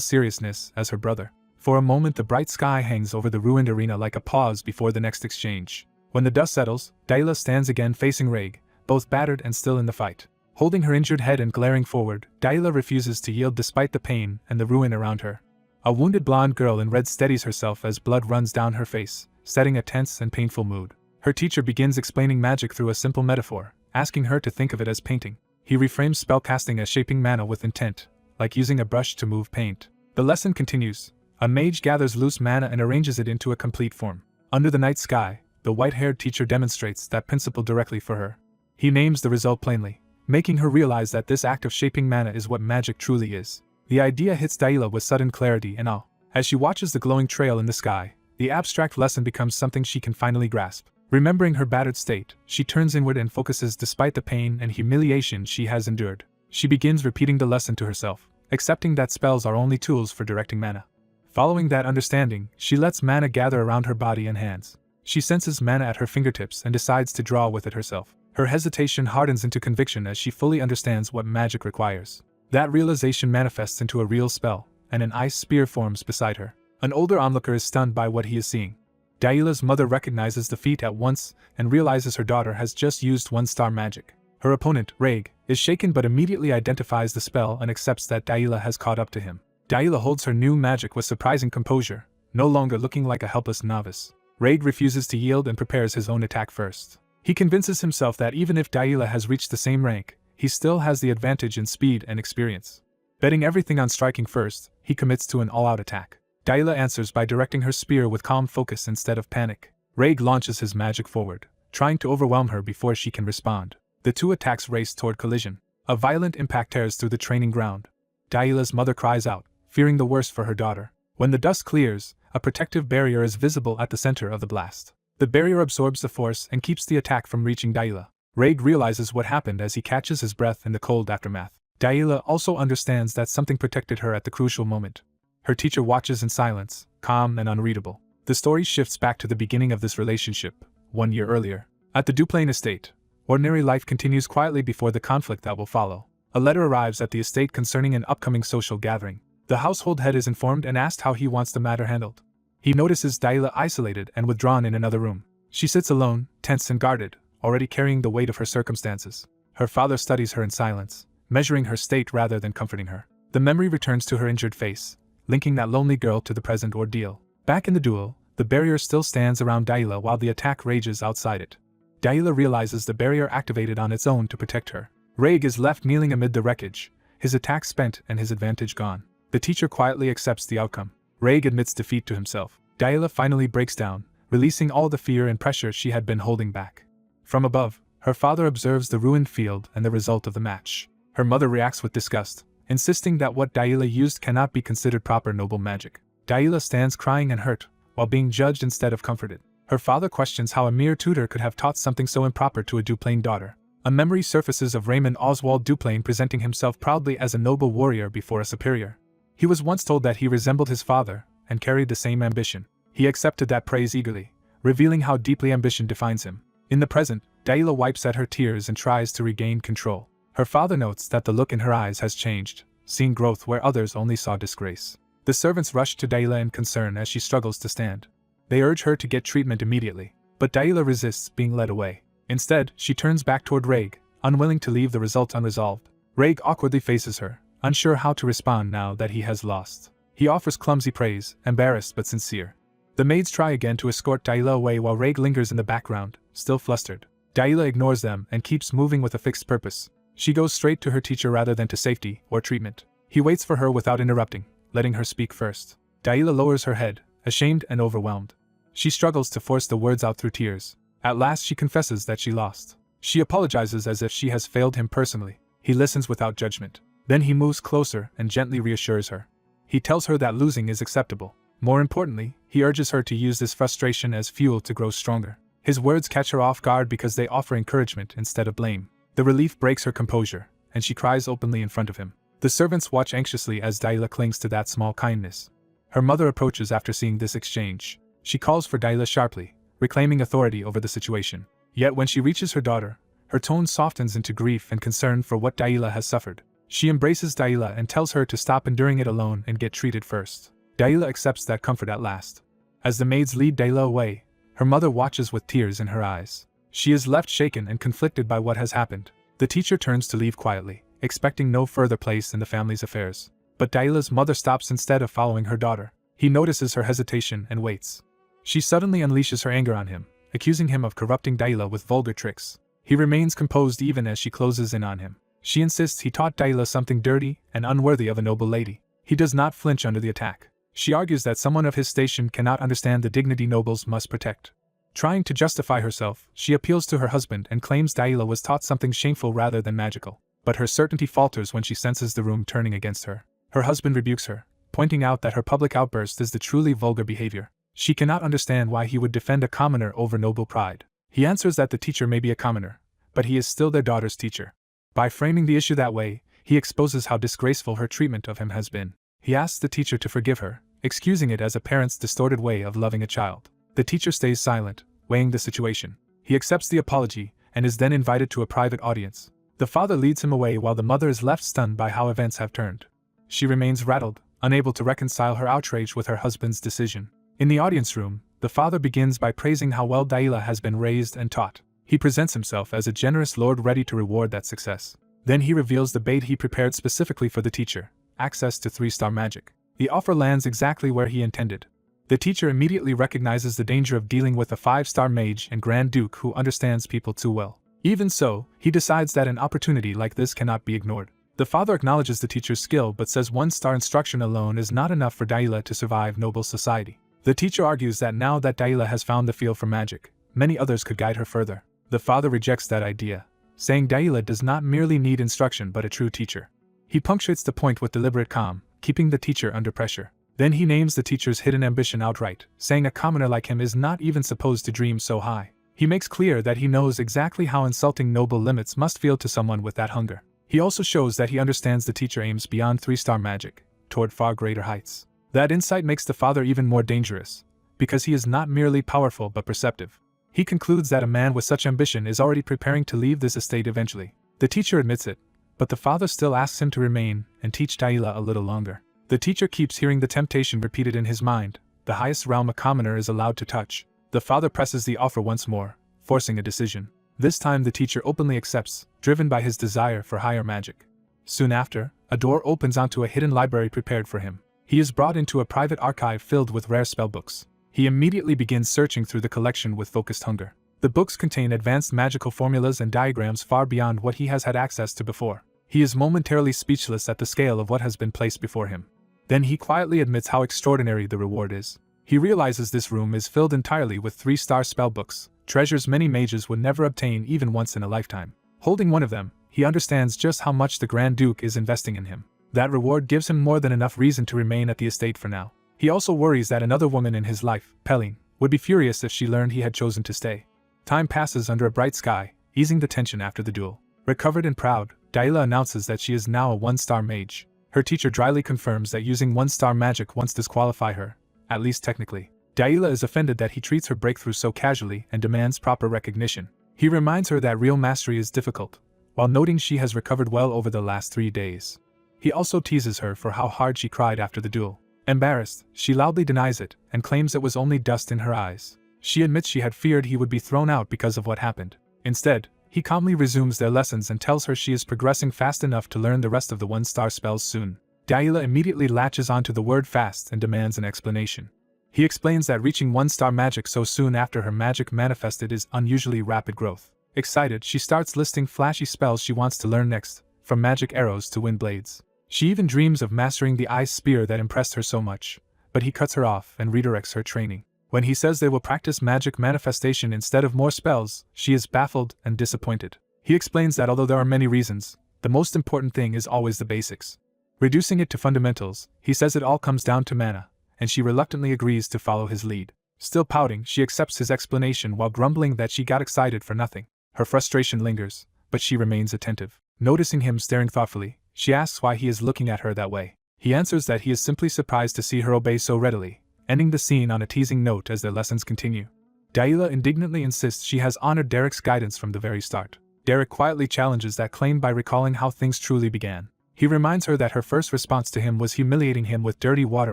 seriousness as her brother. For a moment the bright sky hangs over the ruined arena like a pause before the next exchange. When the dust settles, Dayla stands again facing Raig, both battered and still in the fight. Holding her injured head and glaring forward, Dayla refuses to yield despite the pain and the ruin around her. A wounded blonde girl in red steadies herself as blood runs down her face, setting a tense and painful mood. Her teacher begins explaining magic through a simple metaphor, asking her to think of it as painting. He reframes spellcasting as shaping mana with intent, like using a brush to move paint. The lesson continues. A mage gathers loose mana and arranges it into a complete form. Under the night sky, the white-haired teacher demonstrates that principle directly for her. He names the result plainly, making her realize that this act of shaping mana is what magic truly is. The idea hits Dayla with sudden clarity and awe. As she watches the glowing trail in the sky, the abstract lesson becomes something she can finally grasp. Remembering her battered state, she turns inward and focuses despite the pain and humiliation she has endured. She begins repeating the lesson to herself, accepting that spells are only tools for directing mana. Following that understanding, she lets mana gather around her body and hands. She senses mana at her fingertips and decides to draw with it herself. Her hesitation hardens into conviction as she fully understands what magic requires. That realization manifests into a real spell, and an ice spear forms beside her. An older onlooker is stunned by what he is seeing. Dayla's mother recognizes the feat at once and realizes her daughter has just used one-star magic. Her opponent, Raig, is shaken but immediately identifies the spell and accepts that Dayla has caught up to him. Dayla holds her new magic with surprising composure, no longer looking like a helpless novice. Raig refuses to yield and prepares his own attack first. He convinces himself that even if Dayla has reached the same rank, he still has the advantage in speed and experience. Betting everything on striking first, he commits to an all-out attack. Dayla answers by directing her spear with calm focus instead of panic. Raig launches his magic forward, trying to overwhelm her before she can respond. The two attacks race toward collision. A violent impact tears through the training ground. Dayla's mother cries out, fearing the worst for her daughter. When the dust clears, a protective barrier is visible at the center of the blast. The barrier absorbs the force and keeps the attack from reaching Dayla. Raig realizes what happened as he catches his breath in the cold aftermath. Dayla also understands that something protected her at the crucial moment. Her teacher watches in silence, calm and unreadable. The story shifts back to the beginning of this relationship, 1 year earlier. At the Duplain estate, ordinary life continues quietly before the conflict that will follow. A letter arrives at the estate concerning an upcoming social gathering. The household head is informed and asked how he wants the matter handled. He notices Dayla isolated and withdrawn in another room. She sits alone, tense and guarded, already carrying the weight of her circumstances. Her father studies her in silence, measuring her state rather than comforting her. The memory returns to her injured face, linking that lonely girl to the present ordeal. Back in the duel, the barrier still stands around Dayla while the attack rages outside it. Dayla realizes the barrier activated on its own to protect her. Raig is left kneeling amid the wreckage, his attack spent and his advantage gone. The teacher quietly accepts the outcome. Raig admits defeat to himself. Dayla finally breaks down, releasing all the fear and pressure she had been holding back. From above, her father observes the ruined field and the result of the match. Her mother reacts with disgust, insisting that what Dayla used cannot be considered proper noble magic. Dayla stands crying and hurt, while being judged instead of comforted. Her father questions how a mere tutor could have taught something so improper to a Duplain daughter. A memory surfaces of Raymond Oswald Duplain presenting himself proudly as a noble warrior before a superior. He was once told that he resembled his father, and carried the same ambition. He accepted that praise eagerly, revealing how deeply ambition defines him. In the present, Dayla wipes at her tears and tries to regain control. Her father notes that the look in her eyes has changed, seeing growth where others only saw disgrace. The servants rush to Dayla in concern as she struggles to stand. They urge her to get treatment immediately, but Dayla resists being led away. Instead, she turns back toward Raig, unwilling to leave the result unresolved. Raig awkwardly faces her, unsure how to respond now that he has lost. He offers clumsy praise, embarrassed but sincere. The maids try again to escort Dayla away while Raig lingers in the background, still flustered. Dayla ignores them and keeps moving with a fixed purpose. She goes straight to her teacher rather than to safety or treatment. He waits for her without interrupting, letting her speak first. Dayla lowers her head, ashamed and overwhelmed. She struggles to force the words out through tears. At last she confesses that she lost. She apologizes as if she has failed him personally. He listens without judgment. Then he moves closer and gently reassures her. He tells her that losing is acceptable. More importantly, he urges her to use this frustration as fuel to grow stronger. His words catch her off guard because they offer encouragement instead of blame. The relief breaks her composure, and she cries openly in front of him. The servants watch anxiously as Daila clings to that small kindness. Her mother approaches after seeing this exchange. She calls for Daila sharply, reclaiming authority over the situation. Yet when she reaches her daughter, her tone softens into grief and concern for what Daila has suffered. She embraces Daila and tells her to stop enduring it alone and get treated first. Daila accepts that comfort at last. As the maids lead Daila away, her mother watches with tears in her eyes. She is left shaken and conflicted by what has happened. The teacher turns to leave quietly, expecting no further place in the family's affairs. But Daila's mother stops instead of following her daughter. He notices her hesitation and waits. She suddenly unleashes her anger on him, accusing him of corrupting Daila with vulgar tricks. He remains composed even as she closes in on him. She insists he taught Daila something dirty and unworthy of a noble lady. He does not flinch under the attack. She argues that someone of his station cannot understand the dignity nobles must protect. Trying to justify herself, she appeals to her husband and claims Daila was taught something shameful rather than magical. But her certainty falters when she senses the room turning against her. Her husband rebukes her, pointing out that her public outburst is the truly vulgar behavior. She cannot understand why he would defend a commoner over noble pride. He answers that the teacher may be a commoner, but he is still their daughter's teacher. By framing the issue that way, he exposes how disgraceful her treatment of him has been. He asks the teacher to forgive her, excusing it as a parent's distorted way of loving a child. The teacher stays silent, weighing the situation. He accepts the apology, and is then invited to a private audience. The father leads him away while the mother is left stunned by how events have turned. She remains rattled, unable to reconcile her outrage with her husband's decision. In the audience room, the father begins by praising how well Daila has been raised and taught. He presents himself as a generous lord ready to reward that success. Then he reveals the bait he prepared specifically for the teacher: access to 3-star magic. The offer lands exactly where he intended. The teacher immediately recognizes the danger of dealing with a 5-star mage and Grand Duke who understands people too well. Even so, he decides that an opportunity like this cannot be ignored. The father acknowledges the teacher's skill but says 1-star instruction alone is not enough for Daila to survive noble society. The teacher argues that now that Daila has found the feel for magic, many others could guide her further. The father rejects that idea, saying Daila does not merely need instruction but a true teacher. He punctuates the point with deliberate calm, keeping the teacher under pressure. Then he names the teacher's hidden ambition outright, saying a commoner like him is not even supposed to dream so high. He makes clear that he knows exactly how insulting noble limits must feel to someone with that hunger. He also shows that he understands the teacher aims beyond 3-star magic, toward far greater heights. That insight makes the father even more dangerous, because he is not merely powerful but perceptive. He concludes that a man with such ambition is already preparing to leave this estate eventually. The teacher admits it, but the father still asks him to remain and teach Daila a little longer. The teacher keeps hearing the temptation repeated in his mind: the highest realm a commoner is allowed to touch. The father presses the offer once more, forcing a decision. This time the teacher openly accepts, driven by his desire for higher magic. Soon after, a door opens onto a hidden library prepared for him. He is brought into a private archive filled with rare spellbooks. He immediately begins searching through the collection with focused hunger. The books contain advanced magical formulas and diagrams far beyond what he has had access to before. He is momentarily speechless at the scale of what has been placed before him. Then he quietly admits how extraordinary the reward is. He realizes this room is filled entirely with 3-star spellbooks, treasures many mages would never obtain even once in a lifetime. Holding one of them, he understands just how much the Grand Duke is investing in him. That reward gives him more than enough reason to remain at the estate for now. He also worries that another woman in his life, Pelling, would be furious if she learned he had chosen to stay. Time passes under a bright sky, easing the tension after the duel. Recovered and proud, Daila announces that she is now a 1-star mage. Her teacher dryly confirms that using 1-star magic once disqualify her, at least technically. Daila is offended that he treats her breakthrough so casually and demands proper recognition. He reminds her that real mastery is difficult, while noting she has recovered well over the last 3 days. He also teases her for how hard she cried after the duel. Embarrassed, she loudly denies it and claims it was only dust in her eyes. She admits she had feared he would be thrown out because of what happened. Instead, he calmly resumes their lessons and tells her she is progressing fast enough to learn the rest of the 1-star spells soon. Daila immediately latches onto the word fast and demands an explanation. He explains that reaching 1-star magic so soon after her magic manifested is unusually rapid growth. Excited, she starts listing flashy spells she wants to learn next, from magic arrows to wind blades. She even dreams of mastering the ice spear that impressed her so much, but he cuts her off and redirects her training. When he says they will practice magic manifestation instead of more spells, she is baffled and disappointed. He explains that although there are many reasons, the most important thing is always the basics. Reducing it to fundamentals, he says it all comes down to mana, and she reluctantly agrees to follow his lead. Still pouting, she accepts his explanation while grumbling that she got excited for nothing. Her frustration lingers, but she remains attentive. Noticing him staring thoughtfully, She asks why he is looking at her that way. He answers that he is simply surprised to see her obey so readily, ending the scene on a teasing note as their lessons continue. Yahello indignantly insists she has honored Derek's guidance from the very start. Derek quietly challenges that claim by recalling how things truly began. He reminds her that her first response to him was humiliating him with dirty water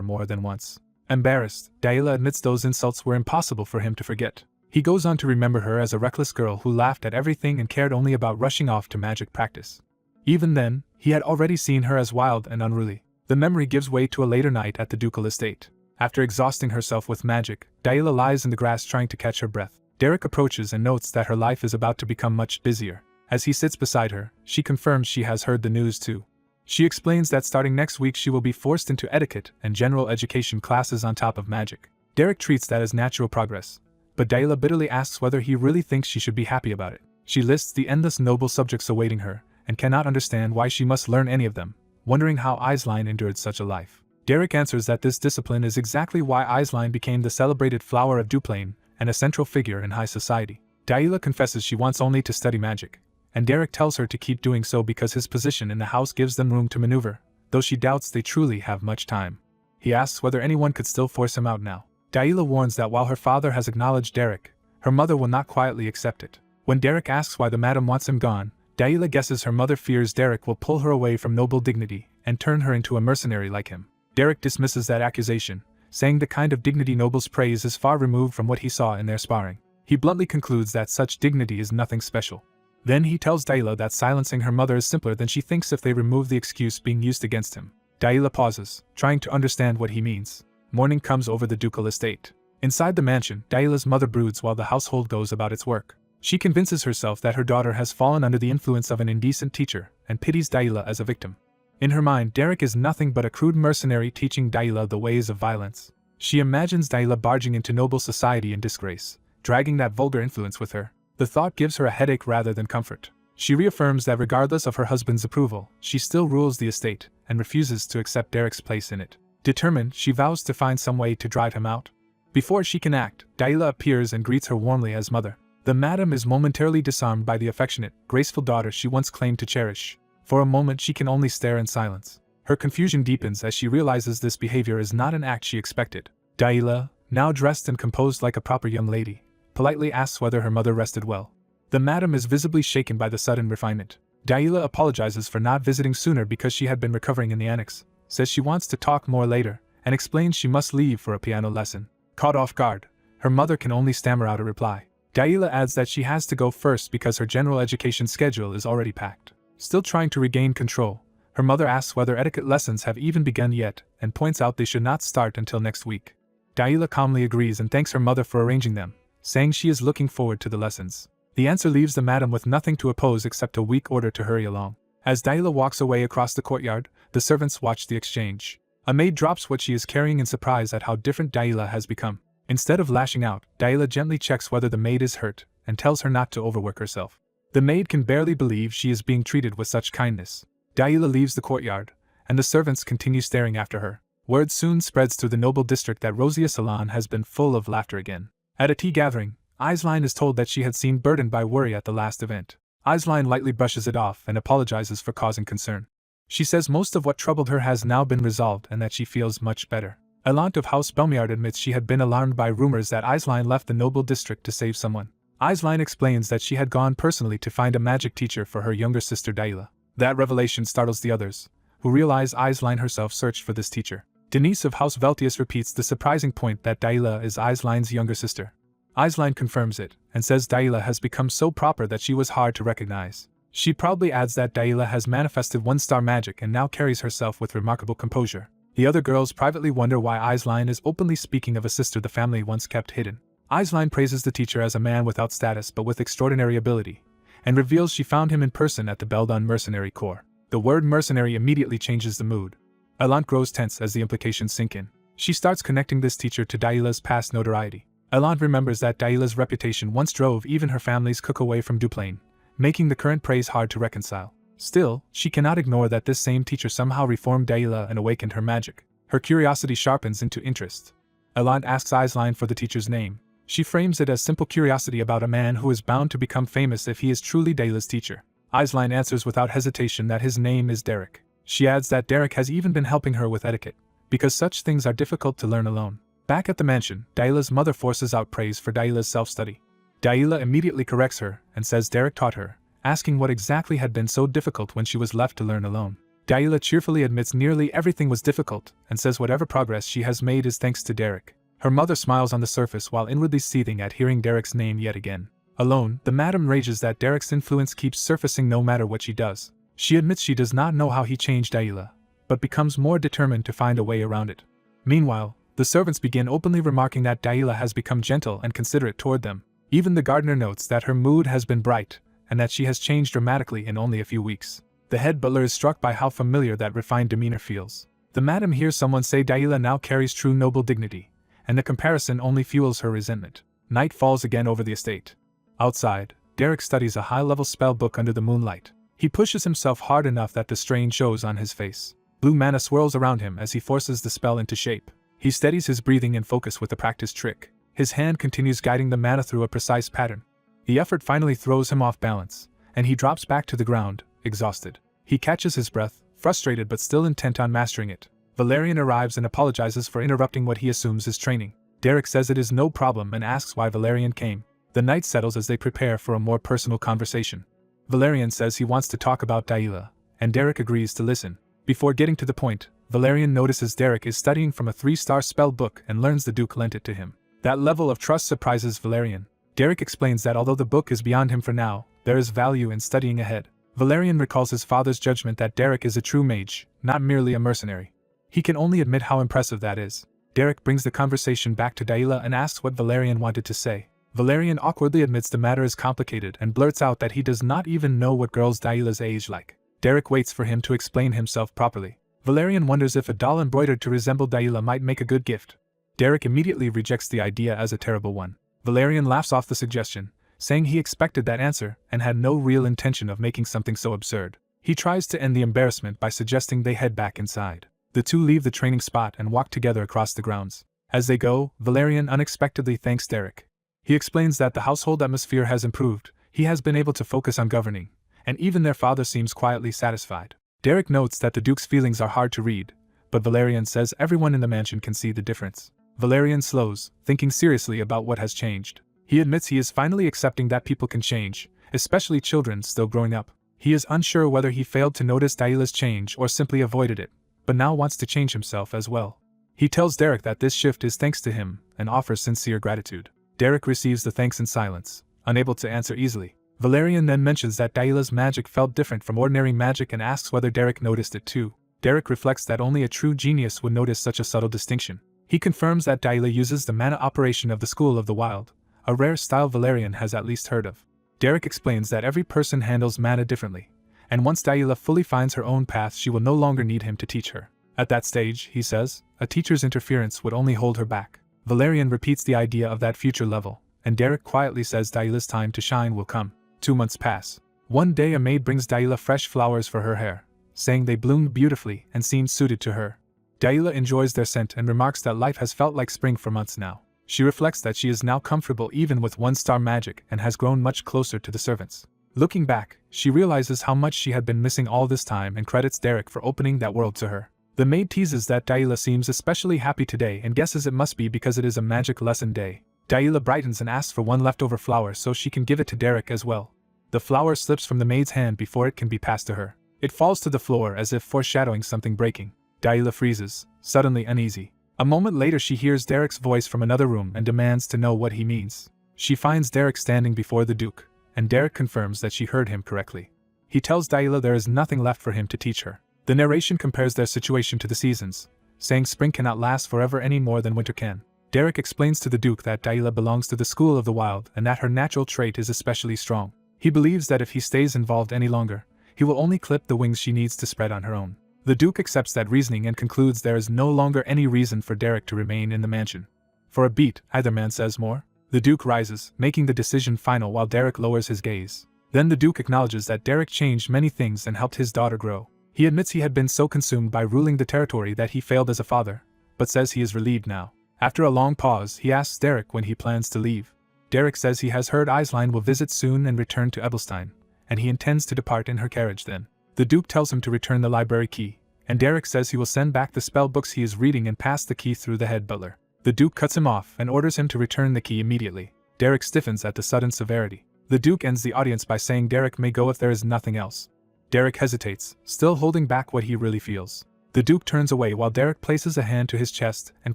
more than once. Embarrassed, Yahello admits those insults were impossible for him to forget. He goes on to remember her as a reckless girl who laughed at everything and cared only about rushing off to magic practice. Even then, he had already seen her as wild and unruly. The memory gives way to a later night at the ducal estate. After exhausting herself with magic, Yahello lies in the grass trying to catch her breath. Derek approaches and notes that her life is about to become much busier. As he sits beside her, she confirms she has heard the news too. She explains that starting next week she will be forced into etiquette and general education classes on top of magic. Derek treats that as natural progress, but Yahello bitterly asks whether he really thinks she should be happy about it. She lists the endless noble subjects awaiting her, and cannot understand why she must learn any of them, wondering how Aisline endured such a life. Derek answers that this discipline is exactly why Aisline became the celebrated flower of Duplain and a central figure in high society. Yahello confesses she wants only to study magic, and Derek tells her to keep doing so because his position in the house gives them room to maneuver, though she doubts they truly have much time. He asks whether anyone could still force him out now. Yahello warns that while her father has acknowledged Derek, her mother will not quietly accept it. When Derek asks why the madam wants him gone, Yahello guesses her mother fears Derek will pull her away from noble dignity and turn her into a mercenary like him. Derek dismisses that accusation, saying the kind of dignity nobles praise is far removed from what he saw in their sparring. He bluntly concludes that such dignity is nothing special. Then he tells Yahello that silencing her mother is simpler than she thinks if they remove the excuse being used against him. Yahello pauses, trying to understand what he means. Morning comes over the ducal estate. Inside the mansion, Yahello's mother broods while the household goes about its work. She convinces herself that her daughter has fallen under the influence of an indecent teacher and pities Yahello as a victim. In her mind, Derek is nothing but a crude mercenary teaching Yahello the ways of violence. She imagines Yahello barging into noble society in disgrace, dragging that vulgar influence with her. The thought gives her a headache rather than comfort. She reaffirms that regardless of her husband's approval, she still rules the estate and refuses to accept Derek's place in it. Determined, she vows to find some way to drive him out. Before she can act, Yahello appears and greets her warmly as mother. The madam is momentarily disarmed by the affectionate, graceful daughter she once claimed to cherish. For a moment she can only stare in silence. Her confusion deepens as she realizes this behavior is not an act she expected. Yahello, now dressed and composed like a proper young lady, politely asks whether her mother rested well. The madam is visibly shaken by the sudden refinement. Yahello apologizes for not visiting sooner because she had been recovering in the annex, says she wants to talk more later, and explains she must leave for a piano lesson. Caught off guard, her mother can only stammer out a reply. Yahello adds that she has to go first because her general education schedule is already packed. Still trying to regain control, her mother asks whether etiquette lessons have even begun yet and points out they should not start until next week. Yahello calmly agrees and thanks her mother for arranging them, saying she is looking forward to the lessons. The answer leaves the madam with nothing to oppose except a weak order to hurry along. As Yahello walks away across the courtyard, the servants watch the exchange. A maid drops what she is carrying in surprise at how different Yahello has become. Instead of lashing out, Yahello gently checks whether the maid is hurt and tells her not to overwork herself. The maid can barely believe she is being treated with such kindness. Yahello leaves the courtyard, and the servants continue staring after her. Word soon spreads through the noble district that Rosia's salon has been full of laughter again. At a tea gathering, Aisline is told that she had seemed burdened by worry at the last event. Aisline lightly brushes it off and apologizes for causing concern. She says most of what troubled her has now been resolved and that she feels much better. Elant of House Belmiard admits she had been alarmed by rumors that Aisline left the noble district to save someone. Aisline explains that she had gone personally to find a magic teacher for her younger sister Yahello. That revelation startles the others, who realize Aisline herself searched for this teacher. Denise of House Veltius repeats the surprising point that Yahello is Aisline's younger sister. Aisline confirms it, and says Yahello has become so proper that she was hard to recognize. She proudly adds that Yahello has manifested one-star magic and now carries herself with remarkable composure. The other girls privately wonder why Aisline is openly speaking of a sister the family once kept hidden. Aisline praises the teacher as a man without status but with extraordinary ability, and reveals she found him in person at the Beldon Mercenary Corps. The word mercenary immediately changes the mood. Elant grows tense as the implications sink in. She starts connecting this teacher to Yahello's past notoriety. Elant remembers that Yahello's reputation once drove even her family's cook away from Duplain, making the current praise hard to reconcile. Still, she cannot ignore that this same teacher somehow reformed Yahello and awakened her magic. Her curiosity sharpens into interest. Elant asks Aisline for the teacher's name. She frames it as simple curiosity about a man who is bound to become famous if he is truly Yahello's teacher. Aisline answers without hesitation that his name is Derek. She adds that Derek has even been helping her with etiquette, because such things are difficult to learn alone. Back at the mansion, Daila's mother forces out praise for Daila's self-study. Daila immediately corrects her and says Derek taught her, asking what exactly had been so difficult when she was left to learn alone. Daila cheerfully admits nearly everything was difficult and says whatever progress she has made is thanks to Derek. Her mother smiles on the surface while inwardly seething at hearing Derek's name yet again. Alone, the madam rages that Derek's influence keeps surfacing no matter what she does. She admits she does not know how he changed Daila, but becomes more determined to find a way around it. Meanwhile, the servants begin openly remarking that Daila has become gentle and considerate toward them. Even the gardener notes that her mood has been bright, and that she has changed dramatically in only a few weeks. The head butler is struck by how familiar that refined demeanor feels. The madam hears someone say Daila now carries true noble dignity, and the comparison only fuels her resentment. Night falls again over the estate. Outside, Derek studies a high-level spell book under the moonlight. He pushes himself hard enough that the strain shows on his face. Blue mana swirls around him as he forces the spell into shape. He steadies his breathing and focus with a practiced trick. His hand continues guiding the mana through a precise pattern. The effort finally throws him off balance, and he drops back to the ground, exhausted. He catches his breath, frustrated but still intent on mastering it. Valerian arrives and apologizes for interrupting what he assumes is training. Derek says it is no problem and asks why Valerian came. The night settles as they prepare for a more personal conversation. Valerian says he wants to talk about Daila, and Derek agrees to listen. Before getting to the point, Valerian notices Derek is studying from a 3-star spell book and learns the Duke lent it to him. That level of trust surprises Valerian. Derek explains that although the book is beyond him for now, there is value in studying ahead. Valerian recalls his father's judgment that Derek is a true mage, not merely a mercenary. He can only admit how impressive that is. Derek brings the conversation back to Daila and asks what Valerian wanted to say. Valerian awkwardly admits the matter is complicated and blurts out that he does not even know what girls Daila's age like. Derek waits for him to explain himself properly. Valerian wonders if a doll embroidered to resemble Daila might make a good gift. Derek immediately rejects the idea as a terrible one. Valerian laughs off the suggestion, saying he expected that answer and had no real intention of making something so absurd. He tries to end the embarrassment by suggesting they head back inside. The two leave the training spot and walk together across the grounds. As they go, Valerian unexpectedly thanks Derek. He explains that the household atmosphere has improved, he has been able to focus on governing, and even their father seems quietly satisfied. Derek notes that the Duke's feelings are hard to read, but Valerian says everyone in the mansion can see the difference. Valerian slows, thinking seriously about what has changed. He admits he is finally accepting that people can change, especially children still growing up. He is unsure whether he failed to notice Daila's change or simply avoided it, but now wants to change himself as well. He tells Derek that this shift is thanks to him and offers sincere gratitude. Derek receives the thanks in silence, unable to answer easily. Valerian then mentions that Daila's magic felt different from ordinary magic and asks whether Derek noticed it too. Derek reflects that only a true genius would notice such a subtle distinction. He confirms that Daila uses the mana operation of the School of the Wild, a rare style Valerian has at least heard of. Derek explains that every person handles mana differently, and once Daila fully finds her own path she will no longer need him to teach her. At that stage, he says, a teacher's interference would only hold her back. Valerian repeats the idea of that future level, and Derek quietly says Daila's time to shine will come. 2 months pass. One day a maid brings Daila fresh flowers for her hair, saying they bloomed beautifully and seemed suited to her. Daila enjoys their scent and remarks that life has felt like spring for months now. She reflects that she is now comfortable even with 1-star magic and has grown much closer to the servants. Looking back, she realizes how much she had been missing all this time and credits Derek for opening that world to her. The maid teases that Daila seems especially happy today and guesses it must be because it is a magic lesson day. Daila brightens and asks for one leftover flower so she can give it to Derek as well. The flower slips from the maid's hand before it can be passed to her. It falls to the floor as if foreshadowing something breaking. Daila freezes, suddenly uneasy. A moment later she hears Derek's voice from another room and demands to know what he means. She finds Derek standing before the Duke, and Derek confirms that she heard him correctly. He tells Daila there is nothing left for him to teach her. The narration compares their situation to the seasons, saying spring cannot last forever any more than winter can. Derek explains to the Duke that Daila belongs to the School of the Wild and that her natural trait is especially strong. He believes that if he stays involved any longer, he will only clip the wings she needs to spread on her own. The Duke accepts that reasoning and concludes there is no longer any reason for Derek to remain in the mansion. For a beat, either man says more. The Duke rises, making the decision final while Derek lowers his gaze. Then the Duke acknowledges that Derek changed many things and helped his daughter grow. He admits he had been so consumed by ruling the territory that he failed as a father, but says he is relieved now. After a long pause, he asks Derek when he plans to leave. Derek says he has heard Aisline will visit soon and return to Ebelstein, and he intends to depart in her carriage then. The Duke tells him to return the library key, and Derek says he will send back the spell books he is reading and pass the key through the head butler. The Duke cuts him off and orders him to return the key immediately. Derek stiffens at the sudden severity. The Duke ends the audience by saying Derek may go if there is nothing else. Derek hesitates, still holding back what he really feels. The Duke turns away while Derek places a hand to his chest and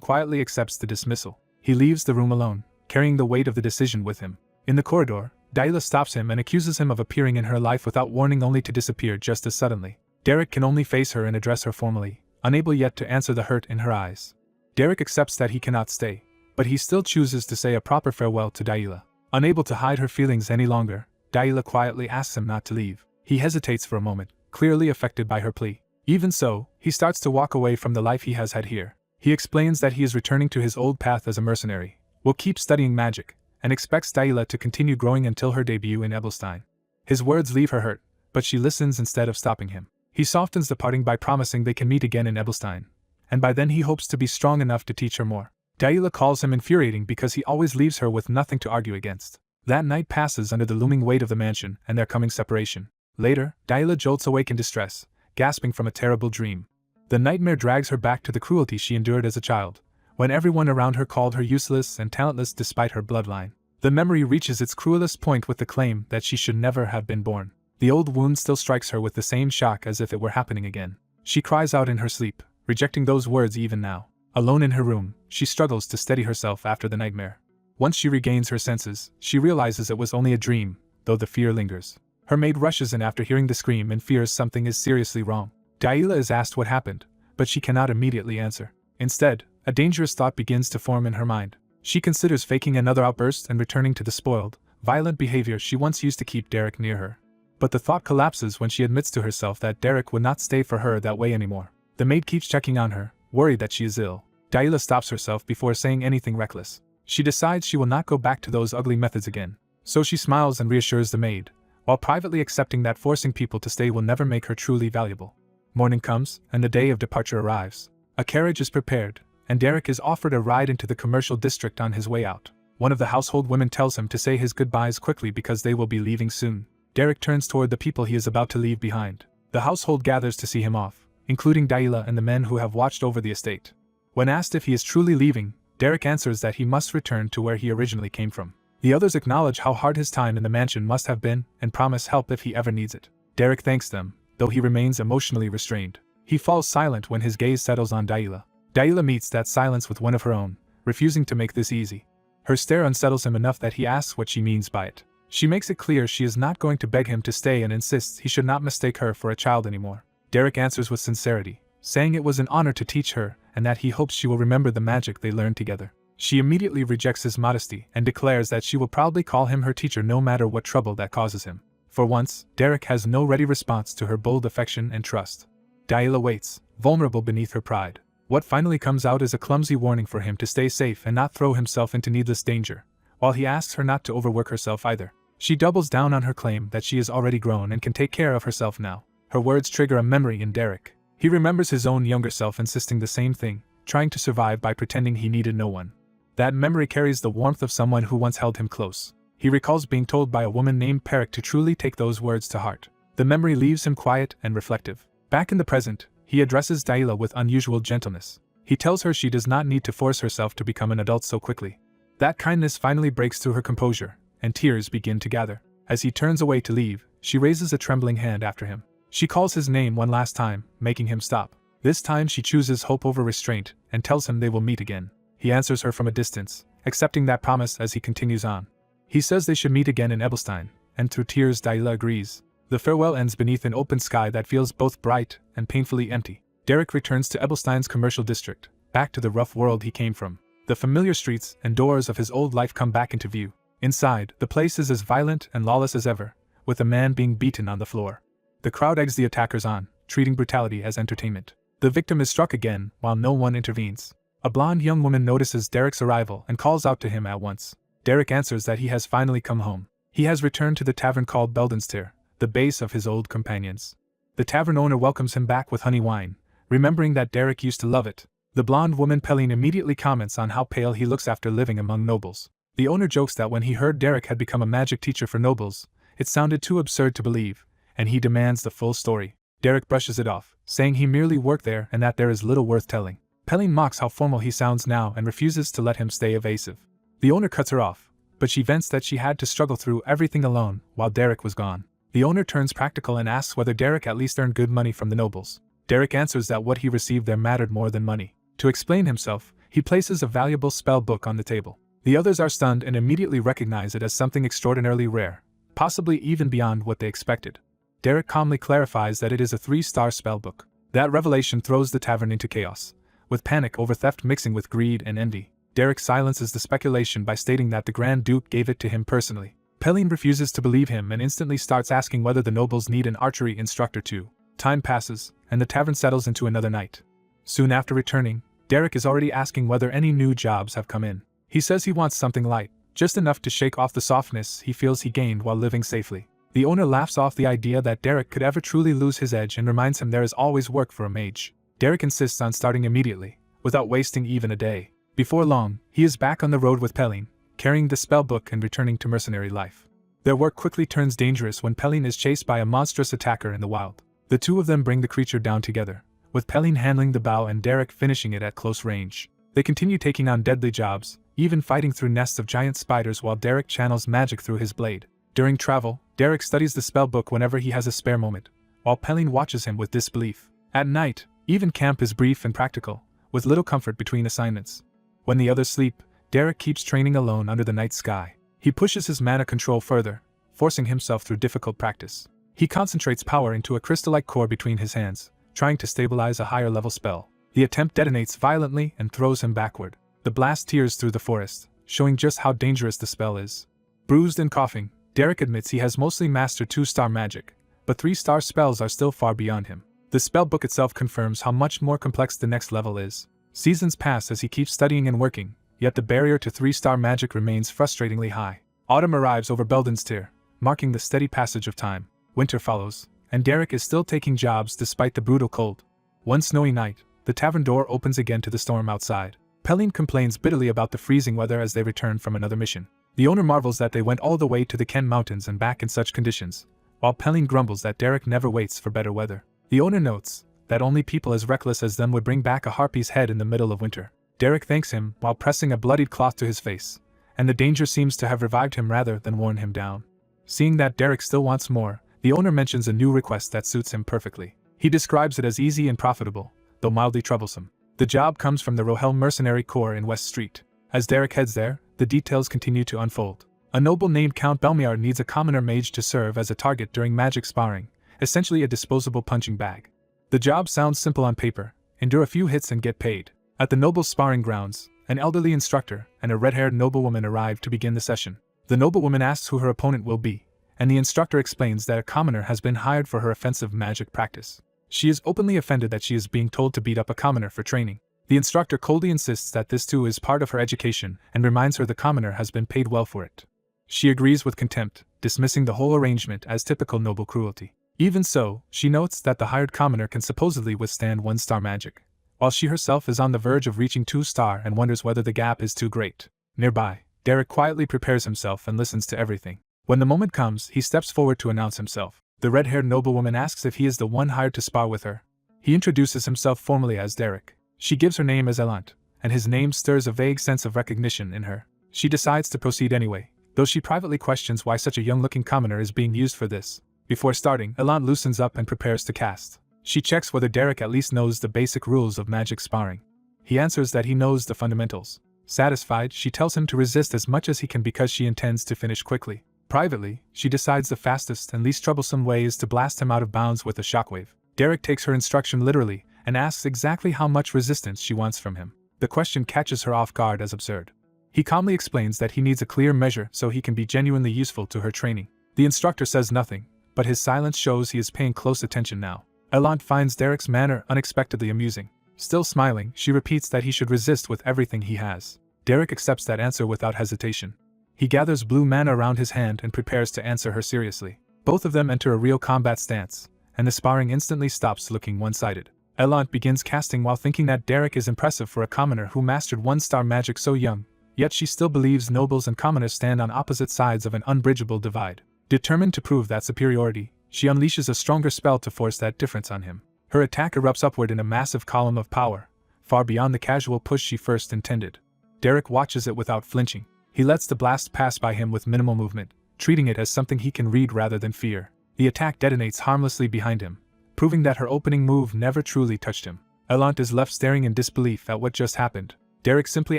quietly accepts the dismissal. He leaves the room alone, carrying the weight of the decision with him. In the corridor, Yahello stops him and accuses him of appearing in her life without warning, only to disappear just as suddenly. Derek can only face her and address her formally, unable yet to answer the hurt in her eyes. Derek accepts that he cannot stay, but he still chooses to say a proper farewell to Yahello. Unable to hide her feelings any longer, Yahello quietly asks him not to leave. He hesitates for a moment, clearly affected by her plea. Even so, he starts to walk away from the life he has had here. He explains that he is returning to his old path as a mercenary, will keep studying magic, and expects Yahello to continue growing until her debut in Ebelstein. His words leave her hurt, but she listens instead of stopping him. He softens the parting by promising they can meet again in Ebelstein, and by then he hopes to be strong enough to teach her more. Yahello calls him infuriating because he always leaves her with nothing to argue against. That night passes under the looming weight of the mansion and their coming separation. Later, Yahello jolts awake in distress, gasping from a terrible dream. The nightmare drags her back to the cruelty she endured as a child, when everyone around her called her useless and talentless despite her bloodline. The memory reaches its cruelest point with the claim that she should never have been born. The old wound still strikes her with the same shock as if it were happening again. She cries out in her sleep, rejecting those words even now. Alone in her room, she struggles to steady herself after the nightmare. Once she regains her senses, she realizes it was only a dream, though the fear lingers. Her maid rushes in after hearing the scream and fears something is seriously wrong. Yahello is asked what happened, but she cannot immediately answer. Instead, a dangerous thought begins to form in her mind. She considers faking another outburst and returning to the spoiled, violent behavior she once used to keep Derek near her. But the thought collapses when she admits to herself that Derek would not stay for her that way anymore. The maid keeps checking on her, worried that she is ill. Yahello stops herself before saying anything reckless. She decides she will not go back to those ugly methods again. So she smiles and reassures the maid, while privately accepting that forcing people to stay will never make her truly valuable. Morning comes, and the day of departure arrives. A carriage is prepared, and Derek is offered a ride into the commercial district on his way out. One of the household women tells him to say his goodbyes quickly because they will be leaving soon. Derek turns toward the people he is about to leave behind. The household gathers to see him off, including Yahello and the men who have watched over the estate. When asked if he is truly leaving, Derek answers that he must return to where he originally came from. The others acknowledge how hard his time in the mansion must have been and promise help if he ever needs it. Derek thanks them, though he remains emotionally restrained. He falls silent when his gaze settles on Yahello. Yahello meets that silence with one of her own, refusing to make this easy. Her stare unsettles him enough that he asks what she means by it. She makes it clear she is not going to beg him to stay and insists he should not mistake her for a child anymore. Derek answers with sincerity, saying it was an honor to teach her and that he hopes she will remember the magic they learned together. She immediately rejects his modesty and declares that she will proudly call him her teacher no matter what trouble that causes him. For once, Derek has no ready response to her bold affection and trust. Yahello waits, vulnerable beneath her pride. What finally comes out is a clumsy warning for him to stay safe and not throw himself into needless danger, while he asks her not to overwork herself either. She doubles down on her claim that she is already grown and can take care of herself now. Her words trigger a memory in Derek. He remembers his own younger self insisting the same thing, trying to survive by pretending he needed no one. That memory carries the warmth of someone who once held him close. He recalls being told by a woman named Perik to truly take those words to heart. The memory leaves him quiet and reflective. Back in the present, he addresses Yahello with unusual gentleness. He tells her she does not need to force herself to become an adult so quickly. That kindness finally breaks through her composure, and tears begin to gather. As he turns away to leave, she raises a trembling hand after him. She calls his name one last time, making him stop. This time she chooses hope over restraint, and tells him they will meet again. He answers her from a distance, accepting that promise as he continues on. He says they should meet again in Ebelstein, and through tears Yahello agrees. The farewell ends beneath an open sky that feels both bright and painfully empty. Derek returns to Ebelstein's commercial district, back to the rough world he came from. The familiar streets and doors of his old life come back into view. Inside, the place is as violent and lawless as ever, with a man being beaten on the floor. The crowd eggs the attackers on, treating brutality as entertainment. The victim is struck again, while no one intervenes. A blonde young woman notices Derek's arrival and calls out to him at once. Derek answers that he has finally come home. He has returned to the tavern called Beldenstyr, the base of his old companions. The tavern owner welcomes him back with honey wine, remembering that Derek used to love it. The blonde woman Pelline immediately comments on how pale he looks after living among nobles. The owner jokes that when he heard Derek had become a magic teacher for nobles, it sounded too absurd to believe, and he demands the full story. Derek brushes it off, saying he merely worked there and that there is little worth telling. Pelin mocks how formal he sounds now and refuses to let him stay evasive. The owner cuts her off, but she vents that she had to struggle through everything alone while Derek was gone. The owner turns practical and asks whether Derek at least earned good money from the nobles. Derek answers that what he received there mattered more than money. To explain himself, he places a valuable spell book on the table. The others are stunned and immediately recognize it as something extraordinarily rare, possibly even beyond what they expected. Derek calmly clarifies that it is a 3-star spellbook. That revelation throws the tavern into chaos, with panic over theft mixing with greed and envy. Derek silences the speculation by stating that the Grand Duke gave it to him personally. Pelin refuses to believe him and instantly starts asking whether the nobles need an archery instructor too. Time passes, and the tavern settles into another night. Soon after returning, Derek is already asking whether any new jobs have come in. He says he wants something light, just enough to shake off the softness he feels he gained while living safely. The owner laughs off the idea that Derek could ever truly lose his edge and reminds him there is always work for a mage. Derek insists on starting immediately, without wasting even a day. Before long, he is back on the road with Pelin, carrying the spellbook and returning to mercenary life. Their work quickly turns dangerous when Pelin is chased by a monstrous attacker in the wild. The two of them bring the creature down together, with Pelin handling the bow and Derek finishing it at close range. They continue taking on deadly jobs, even fighting through nests of giant spiders while Derek channels magic through his blade. During travel, Derek studies the spellbook whenever he has a spare moment, while Pelin watches him with disbelief. At night, even camp is brief and practical, with little comfort between assignments. When the others sleep, Derek keeps training alone under the night sky. He pushes his mana control further, forcing himself through difficult practice. He concentrates power into a crystal-like core between his hands, trying to stabilize a higher-level spell. The attempt detonates violently and throws him backward. The blast tears through the forest, showing just how dangerous the spell is. Bruised and coughing, Derek admits he has mostly mastered 2-star magic, but 3-star spells are still far beyond him. The spellbook itself confirms how much more complex the next level is. Seasons pass as he keeps studying and working, yet the barrier to 3-star magic remains frustratingly high. Autumn arrives over Beldenstyr, marking the steady passage of time. Winter follows, and Derek is still taking jobs despite the brutal cold. One snowy night, the tavern door opens again to the storm outside. Pelin complains bitterly about the freezing weather as they return from another mission. The owner marvels that they went all the way to the Ken Mountains and back in such conditions, while Pelin grumbles that Derek never waits for better weather. The owner notes that only people as reckless as them would bring back a harpy's head in the middle of winter. Derek thanks him while pressing a bloodied cloth to his face, and the danger seems to have revived him rather than worn him down. Seeing that Derek still wants more, the owner mentions a new request that suits him perfectly. He describes it as easy and profitable, though mildly troublesome. The job comes from the Rohel Mercenary Corps in West Street. As Derek heads there, the details continue to unfold. A noble named Count Belmiar needs a commoner mage to serve as a target during magic sparring, essentially a disposable punching bag. The job sounds simple on paper: endure a few hits and get paid. At the noble's sparring grounds, an elderly instructor and a red-haired noblewoman arrive to begin the session. The noblewoman asks who her opponent will be, and the instructor explains that a commoner has been hired for her offensive magic practice. She is openly offended that she is being told to beat up a commoner for training. The instructor coldly insists that this too is part of her education and reminds her the commoner has been paid well for it. She agrees with contempt, dismissing the whole arrangement as typical noble cruelty. Even so, she notes that the hired commoner can supposedly withstand 1-star magic, while she herself is on the verge of reaching 2-star and wonders whether the gap is too great. Nearby, Derek quietly prepares himself and listens to everything. When the moment comes, he steps forward to announce himself. The red-haired noblewoman asks if he is the one hired to spar with her. He introduces himself formally as Derek. She gives her name as Elant, and his name stirs a vague sense of recognition in her. She decides to proceed anyway, though she privately questions why such a young-looking commoner is being used for this. Before starting, Elant loosens up and prepares to cast. She checks whether Derek at least knows the basic rules of magic sparring. He answers that he knows the fundamentals. Satisfied, she tells him to resist as much as he can because she intends to finish quickly. Privately, she decides the fastest and least troublesome way is to blast him out of bounds with a shockwave. Derek takes her instruction literally and asks exactly how much resistance she wants from him. The question catches her off guard as absurd. He calmly explains that he needs a clear measure so he can be genuinely useful to her training. The instructor says nothing, but his silence shows he is paying close attention now. Elant finds Derek's manner unexpectedly amusing. Still smiling, she repeats that he should resist with everything he has. Derek accepts that answer without hesitation. He gathers blue mana around his hand and prepares to answer her seriously. Both of them enter a real combat stance, and the sparring instantly stops looking one-sided. Elant begins casting while thinking that Derek is impressive for a commoner who mastered 1-star magic so young, yet she still believes nobles and commoners stand on opposite sides of an unbridgeable divide. Determined to prove that superiority, she unleashes a stronger spell to force that difference on him. Her attack erupts upward in a massive column of power, far beyond the casual push she first intended. Derek watches it without flinching. He lets the blast pass by him with minimal movement, treating it as something he can read rather than fear. The attack detonates harmlessly behind him, proving that her opening move never truly touched him. Elant is left staring in disbelief at what just happened. Derek simply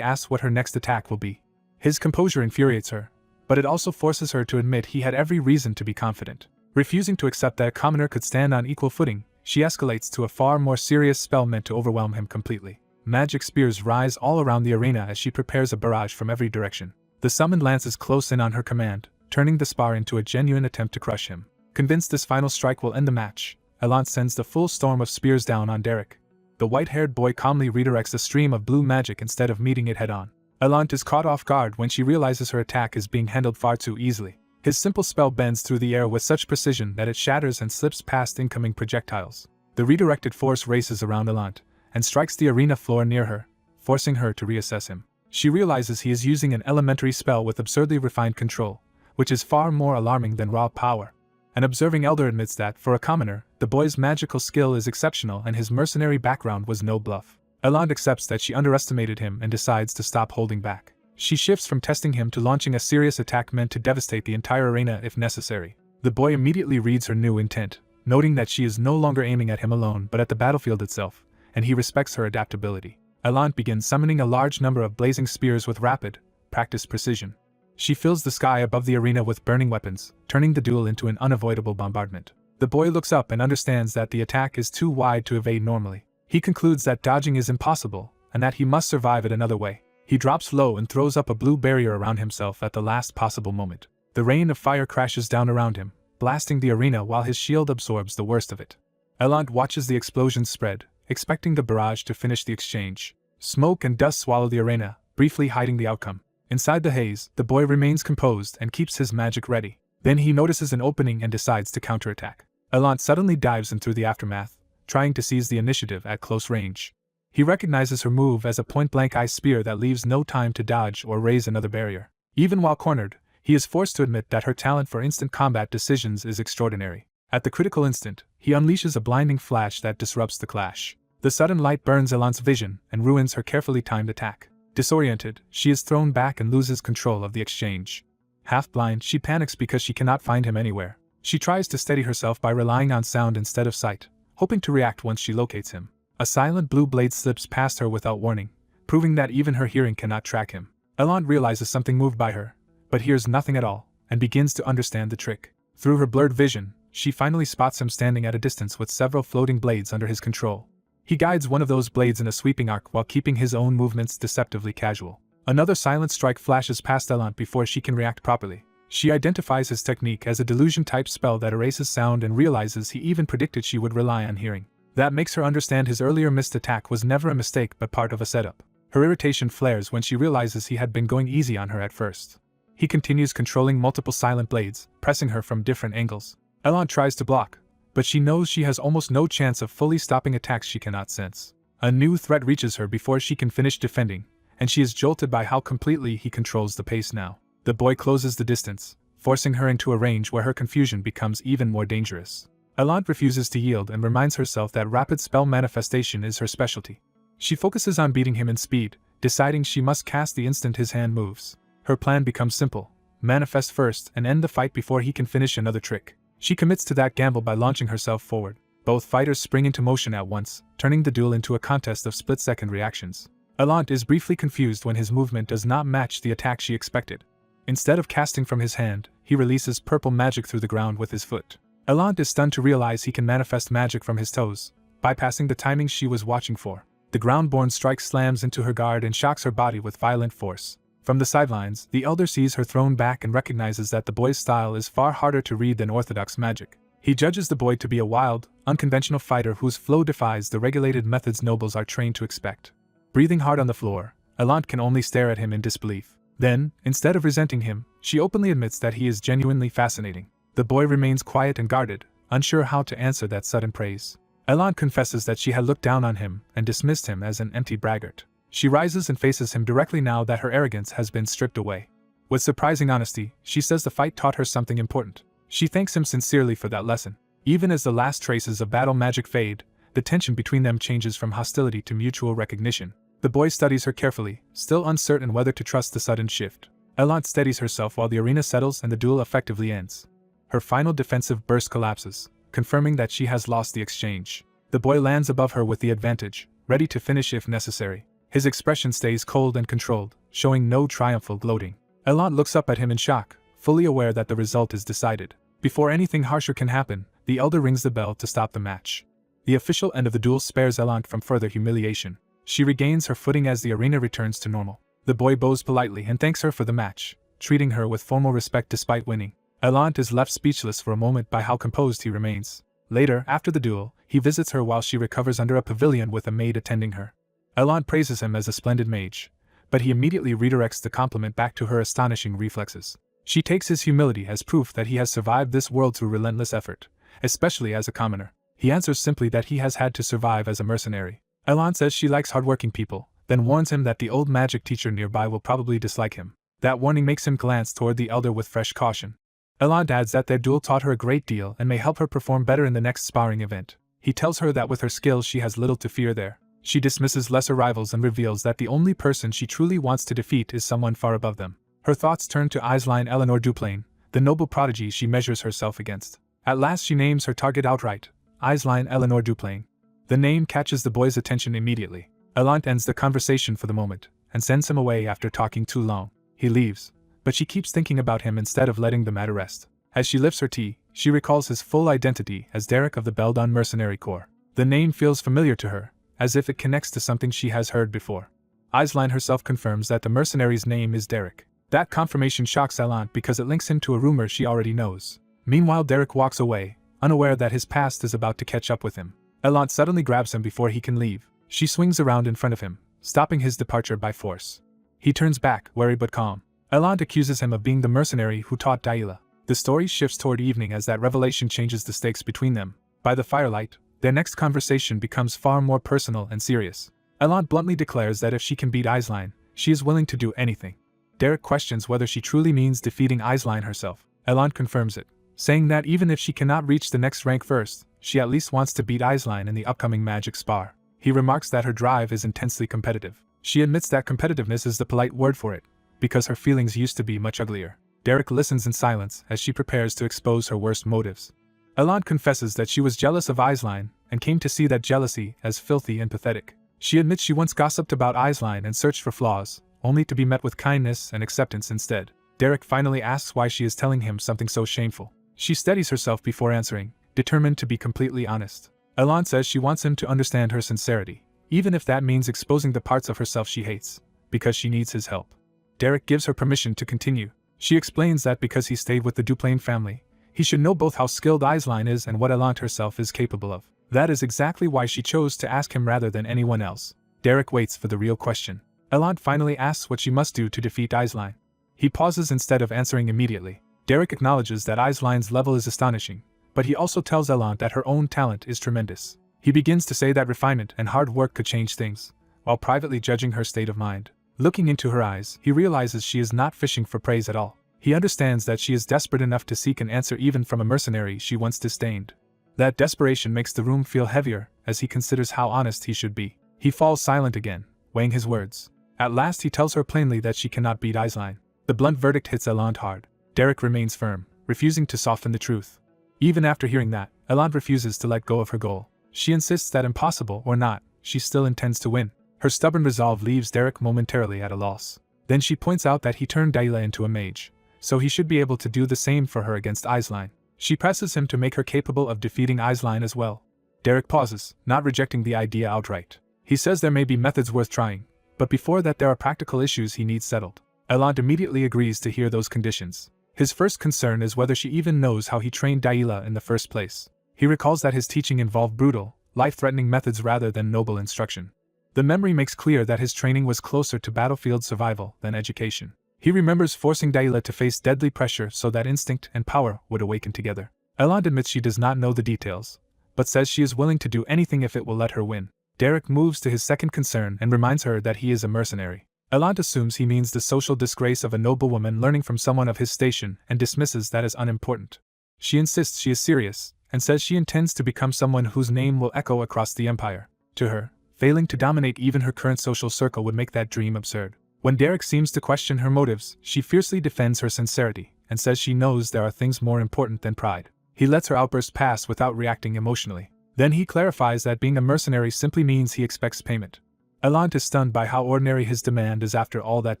asks what her next attack will be. His composure infuriates her, but it also forces her to admit he had every reason to be confident. Refusing to accept that a commoner could stand on equal footing, she escalates to a far more serious spell meant to overwhelm him completely. Magic spears rise all around the arena as she prepares a barrage from every direction. The summoned lances close in on her command, turning the spar into a genuine attempt to crush him. Convinced this final strike will end the match, Elant sends the full storm of spears down on Derek. The white-haired boy calmly redirects the stream of blue magic instead of meeting it head-on. Elant is caught off guard when she realizes her attack is being handled far too easily. His simple spell bends through the air with such precision that it shatters and slips past incoming projectiles. The redirected force races around Elant and strikes the arena floor near her, forcing her to reassess him. She realizes he is using an elementary spell with absurdly refined control, which is far more alarming than raw power. An observing elder admits that, for a commoner, the boy's magical skill is exceptional and his mercenary background was no bluff. Elant accepts that she underestimated him and decides to stop holding back. She shifts from testing him to launching a serious attack meant to devastate the entire arena if necessary. The boy immediately reads her new intent, noting that she is no longer aiming at him alone but at the battlefield itself, and he respects her adaptability. Elant begins summoning a large number of blazing spears with rapid, practiced precision. She fills the sky above the arena with burning weapons, turning the duel into an unavoidable bombardment. The boy looks up and understands that the attack is too wide to evade normally. He concludes that dodging is impossible, and that he must survive it another way. He drops low and throws up a blue barrier around himself at the last possible moment. The rain of fire crashes down around him, blasting the arena while his shield absorbs the worst of it. Elant watches the explosions spread, expecting the barrage to finish the exchange. Smoke and dust swallow the arena, briefly hiding the outcome. Inside the haze, the boy remains composed and keeps his magic ready. Then he notices an opening and decides to counterattack. Elant suddenly dives in through the aftermath, trying to seize the initiative at close range. He recognizes her move as a point-blank ice spear that leaves no time to dodge or raise another barrier. Even while cornered, he is forced to admit that her talent for instant combat decisions is extraordinary. At the critical instant, he unleashes a blinding flash that disrupts the clash. The sudden light burns Elant's vision and ruins her carefully timed attack. Disoriented, she is thrown back and loses control of the exchange. Half-blind, she panics because she cannot find him anywhere. She tries to steady herself by relying on sound instead of sight, hoping to react once she locates him. A silent blue blade slips past her without warning, proving that even her hearing cannot track him. Elant realizes something moved by her, but hears nothing at all, and begins to understand the trick. Through her blurred vision, she finally spots him standing at a distance with several floating blades under his control. He guides one of those blades in a sweeping arc while keeping his own movements deceptively casual. Another silent strike flashes past Elant before she can react properly. She identifies his technique as a delusion-type spell that erases sound and realizes he even predicted she would rely on hearing. That makes her understand his earlier missed attack was never a mistake but part of a setup. Her irritation flares when she realizes he had been going easy on her at first. He continues controlling multiple silent blades, pressing her from different angles. Elant tries to block, but she knows she has almost no chance of fully stopping attacks she cannot sense. A new threat reaches her before she can finish defending, and she is jolted by how completely he controls the pace now. The boy closes the distance, forcing her into a range where her confusion becomes even more dangerous. Elant refuses to yield and reminds herself that rapid spell manifestation is her specialty. She focuses on beating him in speed, deciding she must cast the instant his hand moves. Her plan becomes simple: manifest first and end the fight before he can finish another trick. She commits to that gamble by launching herself forward. Both fighters spring into motion at once, turning the duel into a contest of split-second reactions. Elant is briefly confused when his movement does not match the attack she expected. Instead of casting from his hand, he releases purple magic through the ground with his foot. Elant is stunned to realize he can manifest magic from his toes, bypassing the timing she was watching for. The ground-born strike slams into her guard and shocks her body with violent force. From the sidelines, the elder sees her thrown back and recognizes that the boy's style is far harder to read than orthodox magic. He judges the boy to be a wild, unconventional fighter whose flow defies the regulated methods nobles are trained to expect. Breathing hard on the floor, Elant can only stare at him in disbelief. Then, instead of resenting him, she openly admits that he is genuinely fascinating. The boy remains quiet and guarded, unsure how to answer that sudden praise. Elant confesses that she had looked down on him and dismissed him as an empty braggart. She rises and faces him directly now that her arrogance has been stripped away. With surprising honesty, she says the fight taught her something important. She thanks him sincerely for that lesson. Even as the last traces of battle magic fade, the tension between them changes from hostility to mutual recognition. The boy studies her carefully, still uncertain whether to trust the sudden shift. Elant steadies herself while the arena settles and the duel effectively ends. Her final defensive burst collapses, confirming that she has lost the exchange. The boy lands above her with the advantage, ready to finish if necessary. His expression stays cold and controlled, showing no triumphal gloating. Elant looks up at him in shock, fully aware that the result is decided. Before anything harsher can happen, the elder rings the bell to stop the match. The official end of the duel spares Elant from further humiliation. She regains her footing as the arena returns to normal. The boy bows politely and thanks her for the match, treating her with formal respect despite winning. Elant is left speechless for a moment by how composed he remains. Later, after the duel, he visits her while she recovers under a pavilion with a maid attending her. Elant praises him as a splendid mage, but he immediately redirects the compliment back to her astonishing reflexes. She takes his humility as proof that he has survived this world through relentless effort, especially as a commoner. He answers simply that he has had to survive as a mercenary. Elant says she likes hardworking people, then warns him that the old magic teacher nearby will probably dislike him. That warning makes him glance toward the elder with fresh caution. Elant adds that their duel taught her a great deal and may help her perform better in the next sparring event. He tells her that with her skills she has little to fear there. She dismisses lesser rivals and reveals that the only person she truly wants to defeat is someone far above them. Her thoughts turn to Aisline Eleanor Duplain, the noble prodigy she measures herself against. At last she names her target outright, Aisline Eleanor Duplain. The name catches the boy's attention immediately. Elant ends the conversation for the moment, and sends him away after talking too long. He leaves, but she keeps thinking about him instead of letting the matter rest. As she lifts her tea, she recalls his full identity as Derek of the Beldon Mercenary Corps. The name feels familiar to her, as if it connects to something she has heard before. Aisline herself confirms that the mercenary's name is Derek. That confirmation shocks Elant because it links him to a rumor she already knows. Meanwhile, Derek walks away, unaware that his past is about to catch up with him. Elant suddenly grabs him before he can leave. She swings around in front of him, stopping his departure by force. He turns back, wary but calm. Elant accuses him of being the mercenary who taught Daila. The story shifts toward evening as that revelation changes the stakes between them. By the firelight, their next conversation becomes far more personal and serious. Elant bluntly declares that if she can beat Aisline, she is willing to do anything. Derek questions whether she truly means defeating Aisline herself. Elant confirms it, saying that even if she cannot reach the next rank first, she at least wants to beat Aisline in the upcoming magic spar. He remarks that her drive is intensely competitive. She admits that competitiveness is the polite word for it, because her feelings used to be much uglier. Derek listens in silence as she prepares to expose her worst motives. Elant confesses that she was jealous of Aisline and came to see that jealousy as filthy and pathetic. She admits she once gossiped about Aisline and searched for flaws, only to be met with kindness and acceptance instead. Derek finally asks why she is telling him something so shameful. She steadies herself before answering, determined to be completely honest. Elant says she wants him to understand her sincerity, even if that means exposing the parts of herself she hates, because she needs his help. Derek gives her permission to continue. She explains that because he stayed with the Duplain family, he should know both how skilled Aisline is and what Elant herself is capable of. That is exactly why she chose to ask him rather than anyone else. Derek waits for the real question. Elant finally asks what she must do to defeat Aisline. He pauses instead of answering immediately. Derek acknowledges that Aisline's level is astonishing, but he also tells Elant that her own talent is tremendous. He begins to say that refinement and hard work could change things, while privately judging her state of mind. Looking into her eyes, he realizes she is not fishing for praise at all. He understands that she is desperate enough to seek an answer even from a mercenary she once disdained. That desperation makes the room feel heavier as he considers how honest he should be. He falls silent again, weighing his words. At last he tells her plainly that she cannot beat Aisline. The blunt verdict hits Elant hard. Derek remains firm, refusing to soften the truth. Even after hearing that, Elant refuses to let go of her goal. She insists that impossible or not, she still intends to win. Her stubborn resolve leaves Derek momentarily at a loss. Then she points out that he turned Daila into a mage, so he should be able to do the same for her against Aisline. She presses him to make her capable of defeating Aisline as well. Derek pauses, not rejecting the idea outright. He says there may be methods worth trying, but before that there are practical issues he needs settled. Elant immediately agrees to hear those conditions. His first concern is whether she even knows how he trained Daila in the first place. He recalls that his teaching involved brutal, life-threatening methods rather than noble instruction. The memory makes clear that his training was closer to battlefield survival than education. He remembers forcing Daila to face deadly pressure so that instinct and power would awaken together. Elant admits she does not know the details, but says she is willing to do anything if it will let her win. Derek moves to his second concern and reminds her that he is a mercenary. Elant assumes he means the social disgrace of a noblewoman learning from someone of his station and dismisses that as unimportant. She insists she is serious, and says she intends to become someone whose name will echo across the empire. To her, failing to dominate even her current social circle would make that dream absurd. When Derek seems to question her motives, she fiercely defends her sincerity, and says she knows there are things more important than pride. He lets her outburst pass without reacting emotionally. Then he clarifies that being a mercenary simply means he expects payment. Elant is stunned by how ordinary his demand is after all that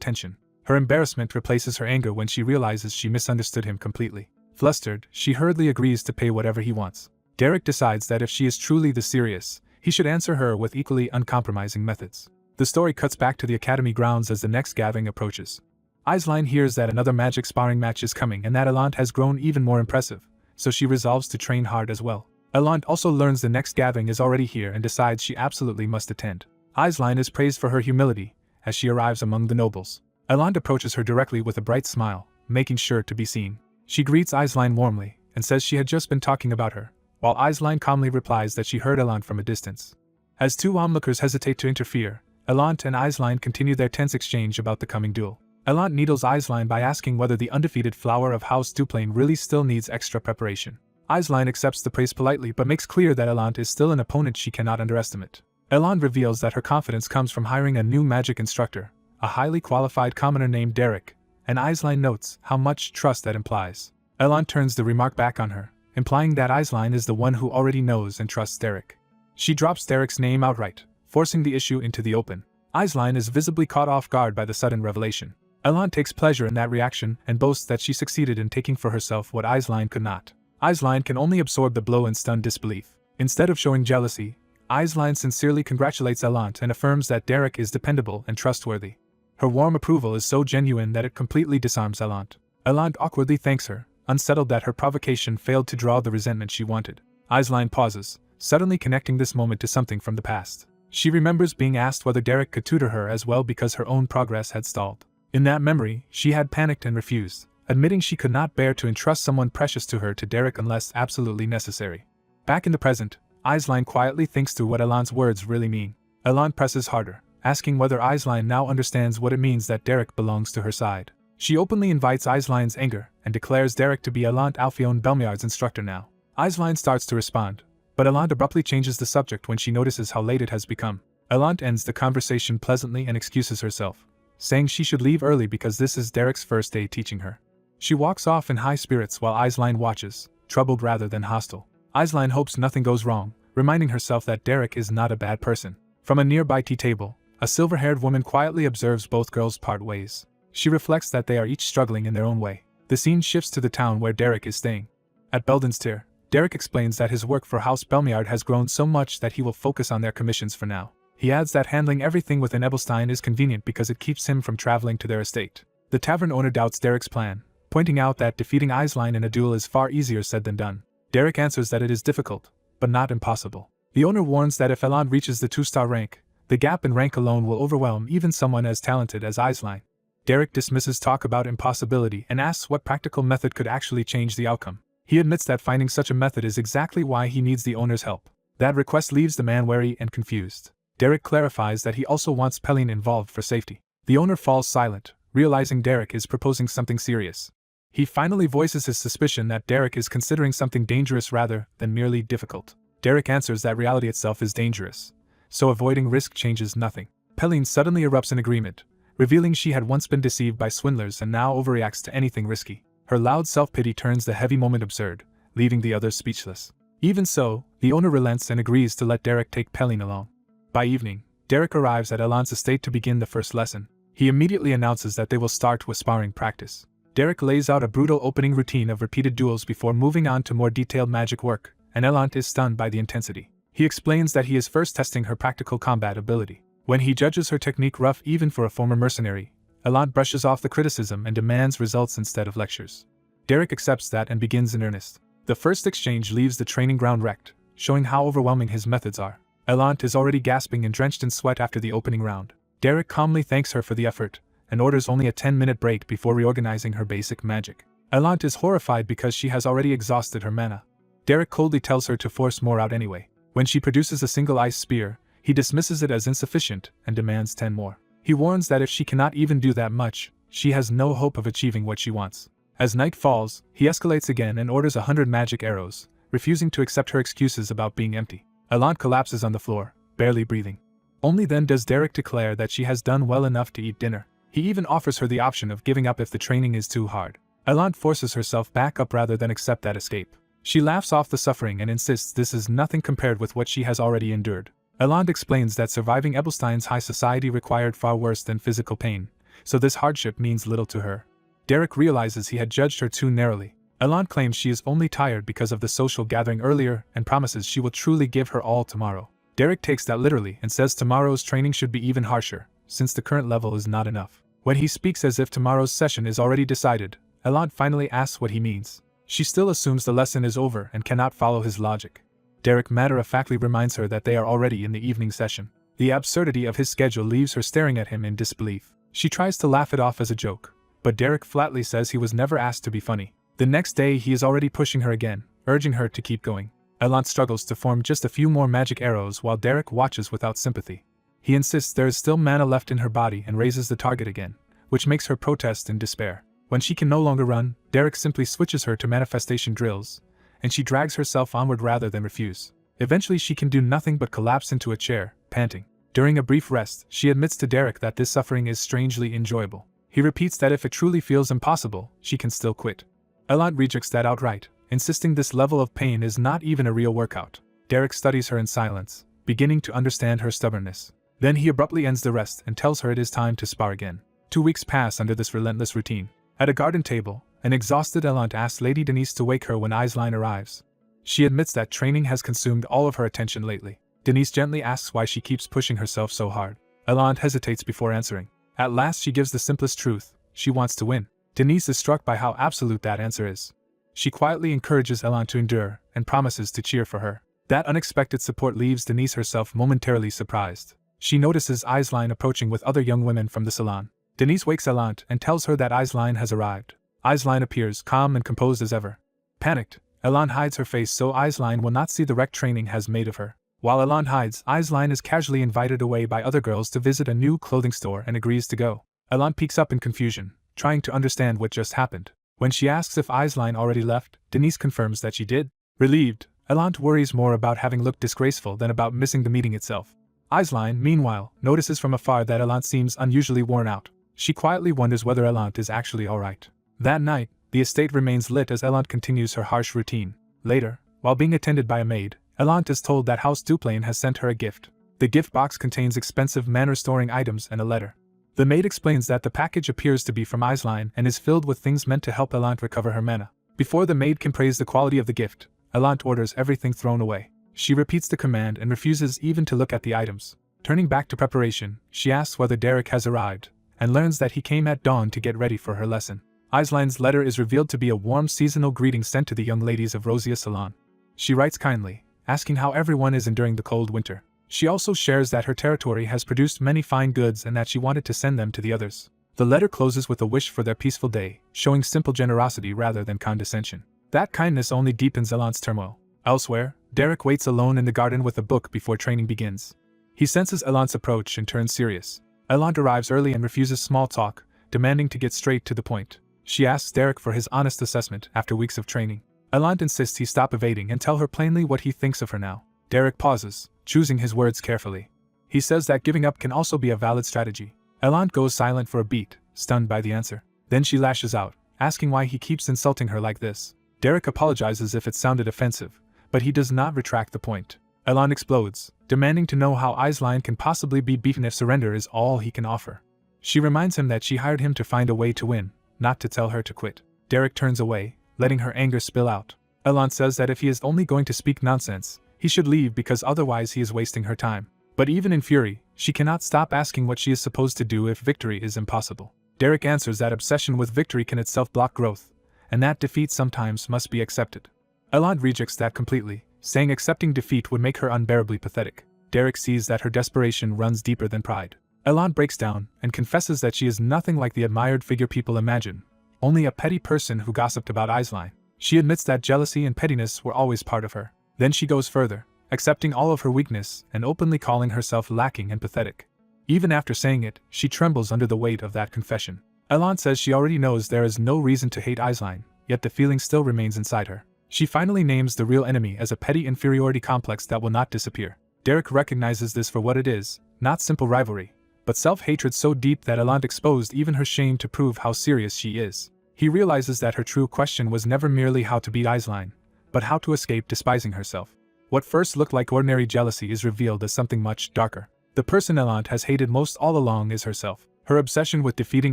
tension. Her embarrassment replaces her anger when she realizes she misunderstood him completely. Flustered, she hurriedly agrees to pay whatever he wants. Derek decides that if she is truly the serious, he should answer her with equally uncompromising methods. The story cuts back to the academy grounds as the next gathering approaches. Aisline hears that another magic sparring match is coming and that Elant has grown even more impressive, so she resolves to train hard as well. Elant also learns the next gathering is already here and decides she absolutely must attend. Aisline is praised for her humility as she arrives among the nobles. Elant approaches her directly with a bright smile, making sure to be seen. She greets Aisline warmly and says she had just been talking about her, while Aisline calmly replies that she heard Elant from a distance. As two onlookers hesitate to interfere, Elant and Aisline continue their tense exchange about the coming duel. Elant needles Aisline by asking whether the undefeated flower of House Duplain really still needs extra preparation. Aisline accepts the praise politely but makes clear that Elant is still an opponent she cannot underestimate. Elant reveals that her confidence comes from hiring a new magic instructor, a highly qualified commoner named Derek, and Aisline notes how much trust that implies. Elant turns the remark back on her, implying that Aisline is the one who already knows and trusts Derek. She drops Derek's name outright, forcing the issue into the open. Aisline is visibly caught off guard by the sudden revelation. Elant takes pleasure in that reaction and boasts that she succeeded in taking for herself what Aisline could not. Aisline can only absorb the blow in stunned disbelief. Instead of showing jealousy, Aisline sincerely congratulates Elant and affirms that Derek is dependable and trustworthy. Her warm approval is so genuine that it completely disarms Elant. Elant awkwardly thanks her, unsettled that her provocation failed to draw the resentment she wanted. Aisline pauses, suddenly connecting this moment to something from the past. She remembers being asked whether Derek could tutor her as well because her own progress had stalled. In that memory, she had panicked and refused, admitting she could not bear to entrust someone precious to her to Derek unless absolutely necessary. Back in the present, Aisline quietly thinks through what Elant's words really mean. Elant presses harder, asking whether Aisline now understands what it means that Derek belongs to her side. She openly invites Aisline's anger and declares Derek to be Elant Alphion Belmiard's instructor now. Aisline starts to respond, but Elant abruptly changes the subject when she notices how late it has become. Elant ends the conversation pleasantly and excuses herself, saying she should leave early because this is Derek's first day teaching her. She walks off in high spirits while Aisline watches, troubled rather than hostile. Aisline hopes nothing goes wrong, reminding herself that Derek is not a bad person. From a nearby tea table, a silver-haired woman quietly observes both girls part ways. She reflects that they are each struggling in their own way. The scene shifts to the town where Derek is staying. At Beldenstier, Derek explains that his work for House Belmiard has grown so much that he will focus on their commissions for now. He adds that handling everything within Ebelstein is convenient because it keeps him from traveling to their estate. The tavern owner doubts Derek's plan, pointing out that defeating Aisline in a duel is far easier said than done. Derek answers that it is difficult, but not impossible. The owner warns that if Elant reaches the 2-star rank, the gap in rank alone will overwhelm even someone as talented as Aisline. Derek dismisses talk about impossibility and asks what practical method could actually change the outcome. He admits that finding such a method is exactly why he needs the owner's help. That request leaves the man wary and confused. Derek clarifies that he also wants Pelline involved for safety. The owner falls silent, realizing Derek is proposing something serious. He finally voices his suspicion that Derek is considering something dangerous rather than merely difficult. Derek answers that reality itself is dangerous, so avoiding risk changes nothing. Pelline suddenly erupts in agreement, revealing she had once been deceived by swindlers and now overreacts to anything risky. Her loud self-pity turns the heavy moment absurd, leaving the others speechless. Even so, the owner relents and agrees to let Derek take Pelline along. By evening, Derek arrives at Elant's estate to begin the first lesson. He immediately announces that they will start with sparring practice. Derek lays out a brutal opening routine of repeated duels before moving on to more detailed magic work, and Elant is stunned by the intensity. He explains that he is first testing her practical combat ability. When he judges her technique rough even for a former mercenary, Elant brushes off the criticism and demands results instead of lectures. Derek accepts that and begins in earnest. The first exchange leaves the training ground wrecked, showing how overwhelming his methods are. Elant is already gasping and drenched in sweat after the opening round. Derek calmly thanks her for the effort, and orders only a 10-minute break before reorganizing her basic magic. Elant is horrified because she has already exhausted her mana. Derek coldly tells her to force more out anyway. When she produces a single ice spear, he dismisses it as insufficient and demands 10 more. He warns that if she cannot even do that much, she has no hope of achieving what she wants. As night falls, he escalates again and orders 100 magic arrows, refusing to accept her excuses about being empty. Elan collapses on the floor, barely breathing. Only then does Derek declare that she has done well enough to eat dinner. He even offers her the option of giving up if the training is too hard. Elan forces herself back up rather than accept that escape. She laughs off the suffering and insists this is nothing compared with what she has already endured. Elan explains that surviving Ebelstein's high society required far worse than physical pain, so this hardship means little to her. Derek realizes he had judged her too narrowly. Elan claims she is only tired because of the social gathering earlier and promises she will truly give her all tomorrow. Derek takes that literally and says tomorrow's training should be even harsher, since the current level is not enough. When he speaks as if tomorrow's session is already decided, Elan finally asks what he means. She still assumes the lesson is over and cannot follow his logic. Derek matter-of-factly reminds her that they are already in the evening session. The absurdity of his schedule leaves her staring at him in disbelief. She tries to laugh it off as a joke, but Derek flatly says he was never asked to be funny. The next day he is already pushing her again, urging her to keep going. Elan struggles to form just a few more magic arrows while Derek watches without sympathy. He insists there is still mana left in her body and raises the target again, which makes her protest in despair. When she can no longer run, Derek simply switches her to manifestation drills, and she drags herself onward rather than refuse. Eventually she can do nothing but collapse into a chair, panting. During a brief rest, she admits to Derek that this suffering is strangely enjoyable. He repeats that if it truly feels impossible, she can still quit. Elan rejects that outright, insisting this level of pain is not even a real workout. Derek studies her in silence, beginning to understand her stubbornness. Then he abruptly ends the rest and tells her it is time to spar again. 2 weeks pass under this relentless routine. At a garden table, an exhausted Elan asks Lady Denise to wake her when Aisline arrives. She admits that training has consumed all of her attention lately. Denise gently asks why she keeps pushing herself so hard. Elan hesitates before answering. At last she gives the simplest truth: she wants to win. Denise is struck by how absolute that answer is. She quietly encourages Elan to endure and promises to cheer for her. That unexpected support leaves Denise herself momentarily surprised. She notices Aisline approaching with other young women from the salon. Denise wakes Elan and tells her that Aisline has arrived. Aisline appears calm and composed as ever. Panicked, Elan hides her face so Aisline will not see the wreck training has made of her. While Elan hides, Aisline is casually invited away by other girls to visit a new clothing store and agrees to go. Elan peeks up in confusion, trying to understand what just happened. When she asks if Aisline already left, Denise confirms that she did. Relieved, Elan worries more about having looked disgraceful than about missing the meeting itself. Aisline, meanwhile, notices from afar that Elan seems unusually worn out. She quietly wonders whether Elan is actually alright. That night, the estate remains lit as Elan continues her harsh routine. Later, while being attended by a maid, Elan is told that House Duplain has sent her a gift. The gift box contains expensive mana-restoring items and a letter. The maid explains that the package appears to be from Aisline and is filled with things meant to help Elan recover her mana. Before the maid can praise the quality of the gift, Elan orders everything thrown away. She repeats the command and refuses even to look at the items. Turning back to preparation, she asks whether Derek has arrived, and learns that he came at dawn to get ready for her lesson. Aisline's letter is revealed to be a warm seasonal greeting sent to the young ladies of Rosia Salon. She writes kindly, asking how everyone is enduring the cold winter. She also shares that her territory has produced many fine goods and that she wanted to send them to the others. The letter closes with a wish for their peaceful day, showing simple generosity rather than condescension. That kindness only deepens Elan's turmoil. Elsewhere, Derek waits alone in the garden with a book before training begins. He senses Elan's approach and turns serious. Elan arrives early and refuses small talk, demanding to get straight to the point. She asks Derek for his honest assessment after weeks of training. Elan insists he stop evading and tell her plainly what he thinks of her now. Derek pauses, choosing his words carefully. He says that giving up can also be a valid strategy. Elan goes silent for a beat, stunned by the answer. Then she lashes out, asking why he keeps insulting her like this. Derek apologizes if it sounded offensive, but he does not retract the point. Elan explodes, demanding to know how Aisline can possibly be beaten if surrender is all he can offer. She reminds him that she hired him to find a way to win, not to tell her to quit. Derek turns away, letting her anger spill out. Elan says that if he is only going to speak nonsense, he should leave because otherwise he is wasting her time. But even in fury, she cannot stop asking what she is supposed to do if victory is impossible. Derek answers that obsession with victory can itself block growth, and that defeat sometimes must be accepted. Elan rejects that completely, saying accepting defeat would make her unbearably pathetic. Derek sees that her desperation runs deeper than pride. Elan breaks down and confesses that she is nothing like the admired figure people imagine, only a petty person who gossiped about Aisline. She admits that jealousy and pettiness were always part of her. Then she goes further, accepting all of her weakness and openly calling herself lacking and pathetic. Even after saying it, she trembles under the weight of that confession. Elan says she already knows there is no reason to hate Aisline, yet the feeling still remains inside her. She finally names the real enemy as a petty inferiority complex that will not disappear. Derek recognizes this for what it is, not simple rivalry, but self-hatred so deep that Elant exposed even her shame to prove how serious she is. He realizes that her true question was never merely how to beat Aisline, but how to escape despising herself. What first looked like ordinary jealousy is revealed as something much darker. The person Elant has hated most all along is herself. Her obsession with defeating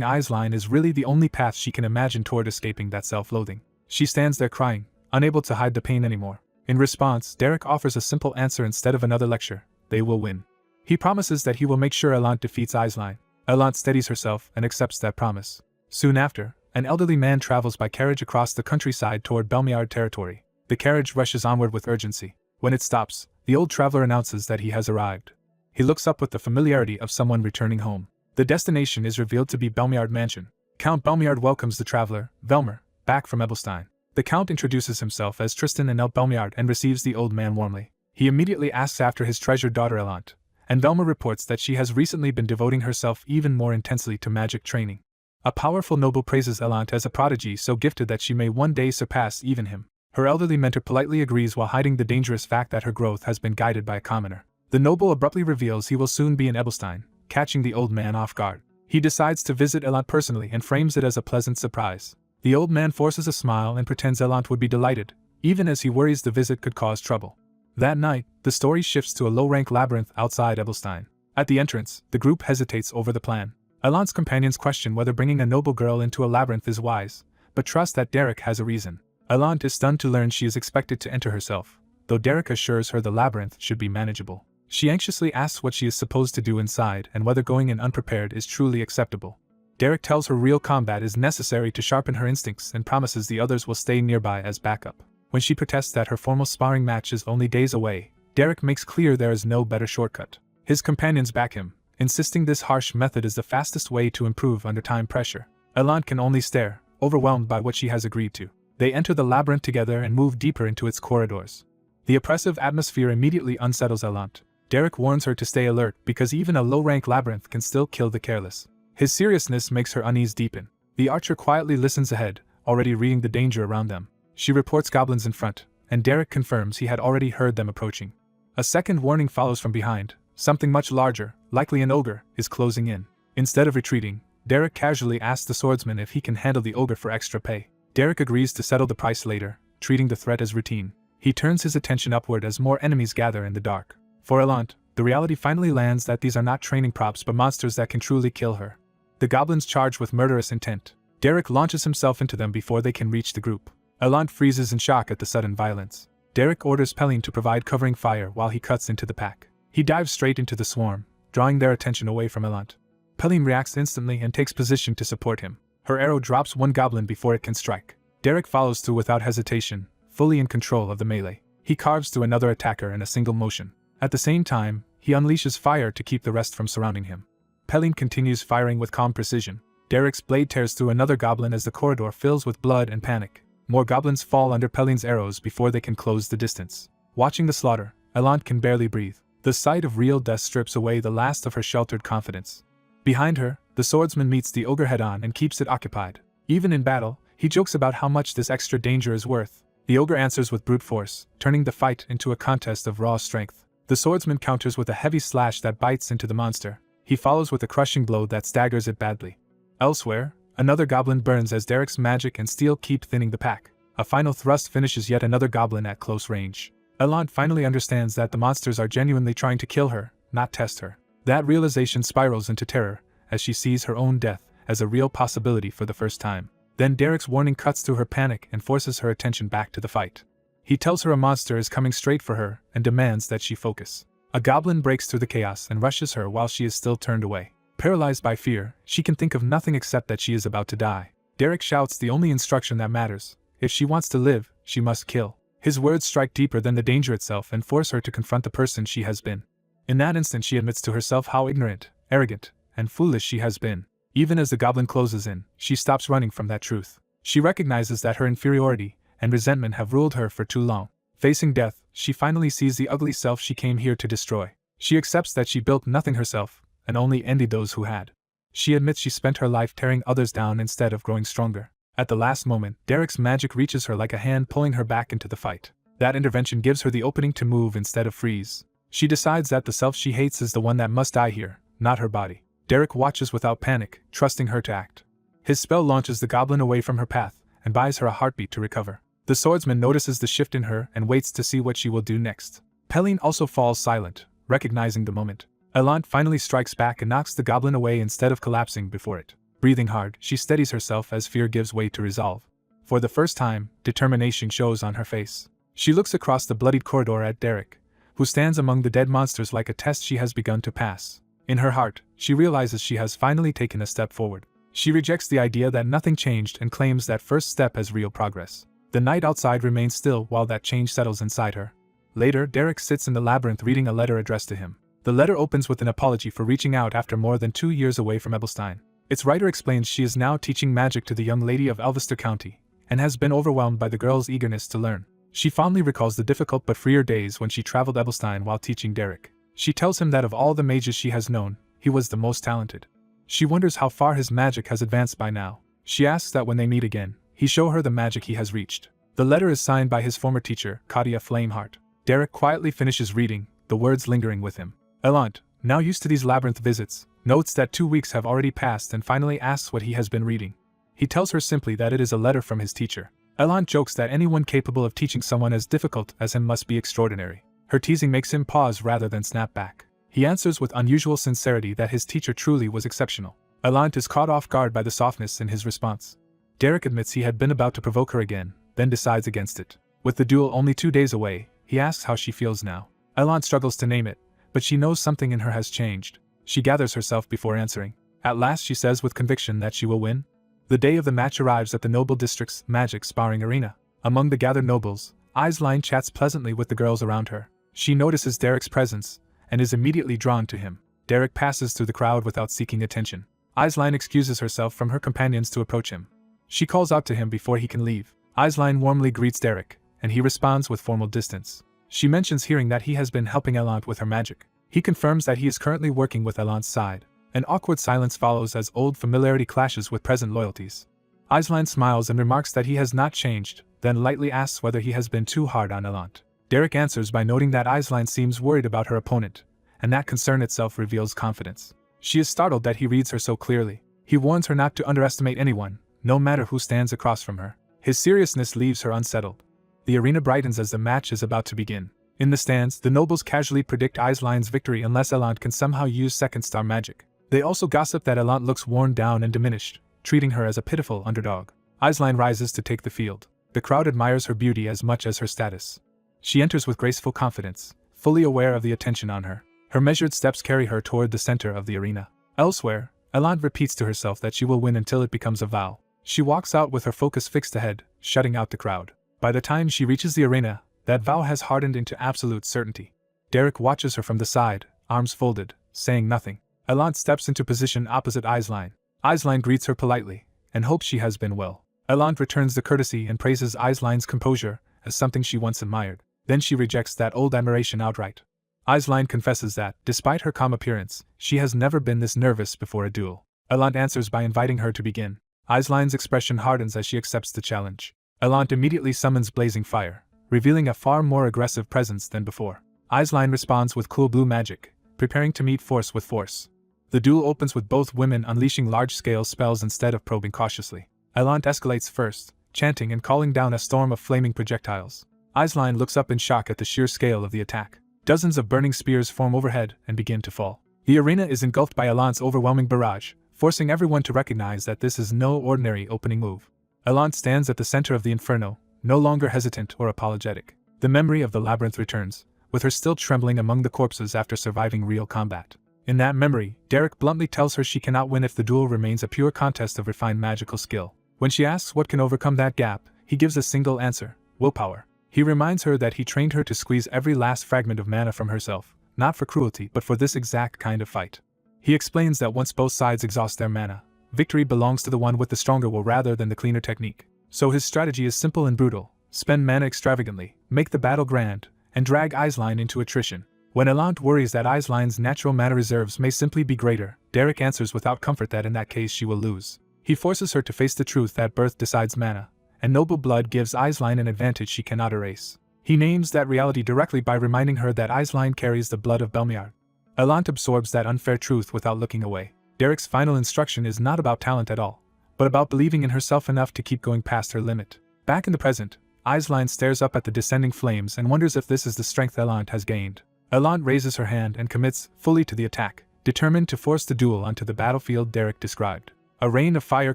Aisline is really the only path she can imagine toward escaping that self-loathing. She stands there crying, unable to hide the pain anymore. In response, Derek offers a simple answer instead of another lecture: they will win. He promises that he will make sure Elant defeats Aisline. Elant steadies herself and accepts that promise. Soon after, an elderly man travels by carriage across the countryside toward Belmiard territory. The carriage rushes onward with urgency. When it stops, the old traveler announces that he has arrived. He looks up with the familiarity of someone returning home. The destination is revealed to be Belmiard Mansion. Count Belmiard welcomes the traveler, Velmer, back from Ebelstein. The Count introduces himself as Tristan and El Belmiard and receives the old man warmly. He immediately asks after his treasured daughter Elant, and Velmer reports that she has recently been devoting herself even more intensely to magic training. A powerful noble praises Elant as a prodigy so gifted that she may one day surpass even him. Her elderly mentor politely agrees while hiding the dangerous fact that her growth has been guided by a commoner. The noble abruptly reveals he will soon be in Ebelstein, catching the old man off guard. He decides to visit Elant personally and frames it as a pleasant surprise. The old man forces a smile and pretends Elant would be delighted, even as he worries the visit could cause trouble. That night, the story shifts to a low-rank labyrinth outside Ebelstein. At the entrance, the group hesitates over the plan. Elant's companions question whether bringing a noble girl into a labyrinth is wise, but trust that Derek has a reason. Elant is stunned to learn she is expected to enter herself, though Derek assures her the labyrinth should be manageable. She anxiously asks what she is supposed to do inside and whether going in unprepared is truly acceptable. Derek tells her real combat is necessary to sharpen her instincts and promises the others will stay nearby as backup. When she protests that her formal sparring match is only days away, Derek makes clear there is no better shortcut. His companions back him, insisting this harsh method is the fastest way to improve under time pressure. Elant can only stare, overwhelmed by what she has agreed to. They enter the labyrinth together and move deeper into its corridors. The oppressive atmosphere immediately unsettles Elant. Derek warns her to stay alert because even a low-rank labyrinth can still kill the careless. His seriousness makes her unease deepen. The archer quietly listens ahead, already reading the danger around them. She reports goblins in front, and Derek confirms he had already heard them approaching. A second warning follows from behind. Something much larger, likely an ogre, is closing in. Instead of retreating, Derek casually asks the swordsman if he can handle the ogre for extra pay. Derek agrees to settle the price later, treating the threat as routine. He turns his attention upward as more enemies gather in the dark. For Elant, the reality finally lands that these are not training props but monsters that can truly kill her. The goblins charge with murderous intent. Derek launches himself into them before they can reach the group. Elant freezes in shock at the sudden violence. Derek orders Pelin to provide covering fire while he cuts into the pack. He dives straight into the swarm, drawing their attention away from Elant. Pelin reacts instantly and takes position to support him. Her arrow drops one goblin before it can strike. Derek follows through without hesitation, fully in control of the melee. He carves through another attacker in a single motion. At the same time, he unleashes fire to keep the rest from surrounding him. Pelin continues firing with calm precision. Derek's blade tears through another goblin as the corridor fills with blood and panic. More goblins fall under Pelin's arrows before they can close the distance. Watching the slaughter, Elant can barely breathe. The sight of real death strips away the last of her sheltered confidence. Behind her, the swordsman meets the ogre head-on and keeps it occupied. Even in battle, he jokes about how much this extra danger is worth. The ogre answers with brute force, turning the fight into a contest of raw strength. The swordsman counters with a heavy slash that bites into the monster. He follows with a crushing blow that staggers it badly. Elsewhere, another goblin burns as Derek's magic and steel keep thinning the pack. A final thrust finishes yet another goblin at close range. Elant finally understands that the monsters are genuinely trying to kill her, not test her. That realization spirals into terror, as she sees her own death as a real possibility for the first time. Then Derek's warning cuts through her panic and forces her attention back to the fight. He tells her a monster is coming straight for her and demands that she focus. A goblin breaks through the chaos and rushes her while she is still turned away. Paralyzed by fear, she can think of nothing except that she is about to die. Derek shouts the only instruction that matters: if she wants to live, she must kill. His words strike deeper than the danger itself and force her to confront the person she has been. In that instant she admits to herself how ignorant, arrogant, and foolish she has been. Even as the goblin closes in, she stops running from that truth. She recognizes that her inferiority and resentment have ruled her for too long. Facing death, she finally sees the ugly self she came here to destroy. She accepts that she built nothing herself, and only envied those who had. She admits she spent her life tearing others down instead of growing stronger. At the last moment, Derek's magic reaches her like a hand pulling her back into the fight. That intervention gives her the opening to move instead of freeze. She decides that the self she hates is the one that must die here, not her body. Derek watches without panic, trusting her to act. His spell launches the goblin away from her path, and buys her a heartbeat to recover. The swordsman notices the shift in her and waits to see what she will do next. Peline also falls silent, recognizing the moment. Elant finally strikes back and knocks the goblin away instead of collapsing before it. Breathing hard, she steadies herself as fear gives way to resolve. For the first time, determination shows on her face. She looks across the bloodied corridor at Derek, who stands among the dead monsters like a test she has begun to pass. In her heart, she realizes she has finally taken a step forward. She rejects the idea that nothing changed and claims that first step as real progress. The night outside remains still while that change settles inside her. Later, Derek sits in the labyrinth reading a letter addressed to him. The letter opens with an apology for reaching out after more than 2 years away from Ebelstein. Its writer explains she is now teaching magic to the young lady of Elvester County, and has been overwhelmed by the girl's eagerness to learn. She fondly recalls the difficult but freer days when she traveled Ebelstein while teaching Derek. She tells him that of all the mages she has known, he was the most talented. She wonders how far his magic has advanced by now. She asks that when they meet again, he show her the magic he has reached. The letter is signed by his former teacher, Katia Flameheart. Derek quietly finishes reading, the words lingering with him. Elant, now used to these labyrinth visits, notes that 2 weeks have already passed and finally asks what he has been reading. He tells her simply that it is a letter from his teacher. Elant jokes that anyone capable of teaching someone as difficult as him must be extraordinary. Her teasing makes him pause rather than snap back. He answers with unusual sincerity that his teacher truly was exceptional. Elant is caught off guard by the softness in his response. Derek admits he had been about to provoke her again, then decides against it. With the duel only 2 days away, he asks how she feels now. Elant struggles to name it, but she knows something in her has changed. She gathers herself before answering. At last she says with conviction that she will win. The day of the match arrives at the Noble District's magic sparring arena. Among the gathered nobles, Aisline chats pleasantly with the girls around her. She notices Derek's presence, and is immediately drawn to him. Derek passes through the crowd without seeking attention. Aisline excuses herself from her companions to approach him. She calls out to him before he can leave. Aisline warmly greets Derek, and he responds with formal distance. She mentions hearing that he has been helping Elant with her magic. He confirms that he is currently working with Elant's side. An awkward silence follows as old familiarity clashes with present loyalties. Aisline smiles and remarks that he has not changed, then lightly asks whether he has been too hard on Elant. Derek answers by noting that Aisline seems worried about her opponent, and that concern itself reveals confidence. She is startled that he reads her so clearly. He warns her not to underestimate anyone, no matter who stands across from her. His seriousness leaves her unsettled. The arena brightens as the match is about to begin. In the stands, the nobles casually predict Aisline's victory unless Elant can somehow use second star magic. They also gossip that Elant looks worn down and diminished, treating her as a pitiful underdog. Aisline rises to take the field. The crowd admires her beauty as much as her status. She enters with graceful confidence, fully aware of the attention on her. Her measured steps carry her toward the center of the arena. Elsewhere, Elant repeats to herself that she will win until it becomes a vow. She walks out with her focus fixed ahead, shutting out the crowd. By the time she reaches the arena, that vow has hardened into absolute certainty. Derek watches her from the side, arms folded, saying nothing. Elant steps into position opposite Aisline. Aisline greets her politely, and hopes she has been well. Elant returns the courtesy and praises Aisline's composure as something she once admired. Then she rejects that old admiration outright. Aisline confesses that, despite her calm appearance, she has never been this nervous before a duel. Elant answers by inviting her to begin. Aisline's expression hardens as she accepts the challenge. Elant immediately summons blazing fire, revealing a far more aggressive presence than before. Aisline responds with cool blue magic, preparing to meet force with force. The duel opens with both women unleashing large-scale spells instead of probing cautiously. Elant escalates first, chanting and calling down a storm of flaming projectiles. Aisline looks up in shock at the sheer scale of the attack. Dozens of burning spears form overhead and begin to fall. The arena is engulfed by Elant's overwhelming barrage, forcing everyone to recognize that this is no ordinary opening move. Elant stands at the center of the inferno, no longer hesitant or apologetic. The memory of the labyrinth returns, with her still trembling among the corpses after surviving real combat. In that memory, Derek bluntly tells her she cannot win if the duel remains a pure contest of refined magical skill. When she asks what can overcome that gap, he gives a single answer: willpower. He reminds her that he trained her to squeeze every last fragment of mana from herself, not for cruelty but for this exact kind of fight. He explains that once both sides exhaust their mana, victory belongs to the one with the stronger will rather than the cleaner technique. So his strategy is simple and brutal: spend mana extravagantly, make the battle grand, and drag Aisline into attrition. When Elant worries that Aisline's natural mana reserves may simply be greater, Derek answers without comfort that in that case she will lose. He forces her to face the truth that birth decides mana, and noble blood gives Aisline an advantage she cannot erase. He names that reality directly by reminding her that Aisline carries the blood of Belmiard. Elant absorbs that unfair truth without looking away. Derek's final instruction is not about talent at all, but about believing in herself enough to keep going past her limit. Back in the present, Aisline stares up at the descending flames and wonders if this is the strength Elant has gained. Elant raises her hand and commits fully to the attack, determined to force the duel onto the battlefield Derek described. A rain of fire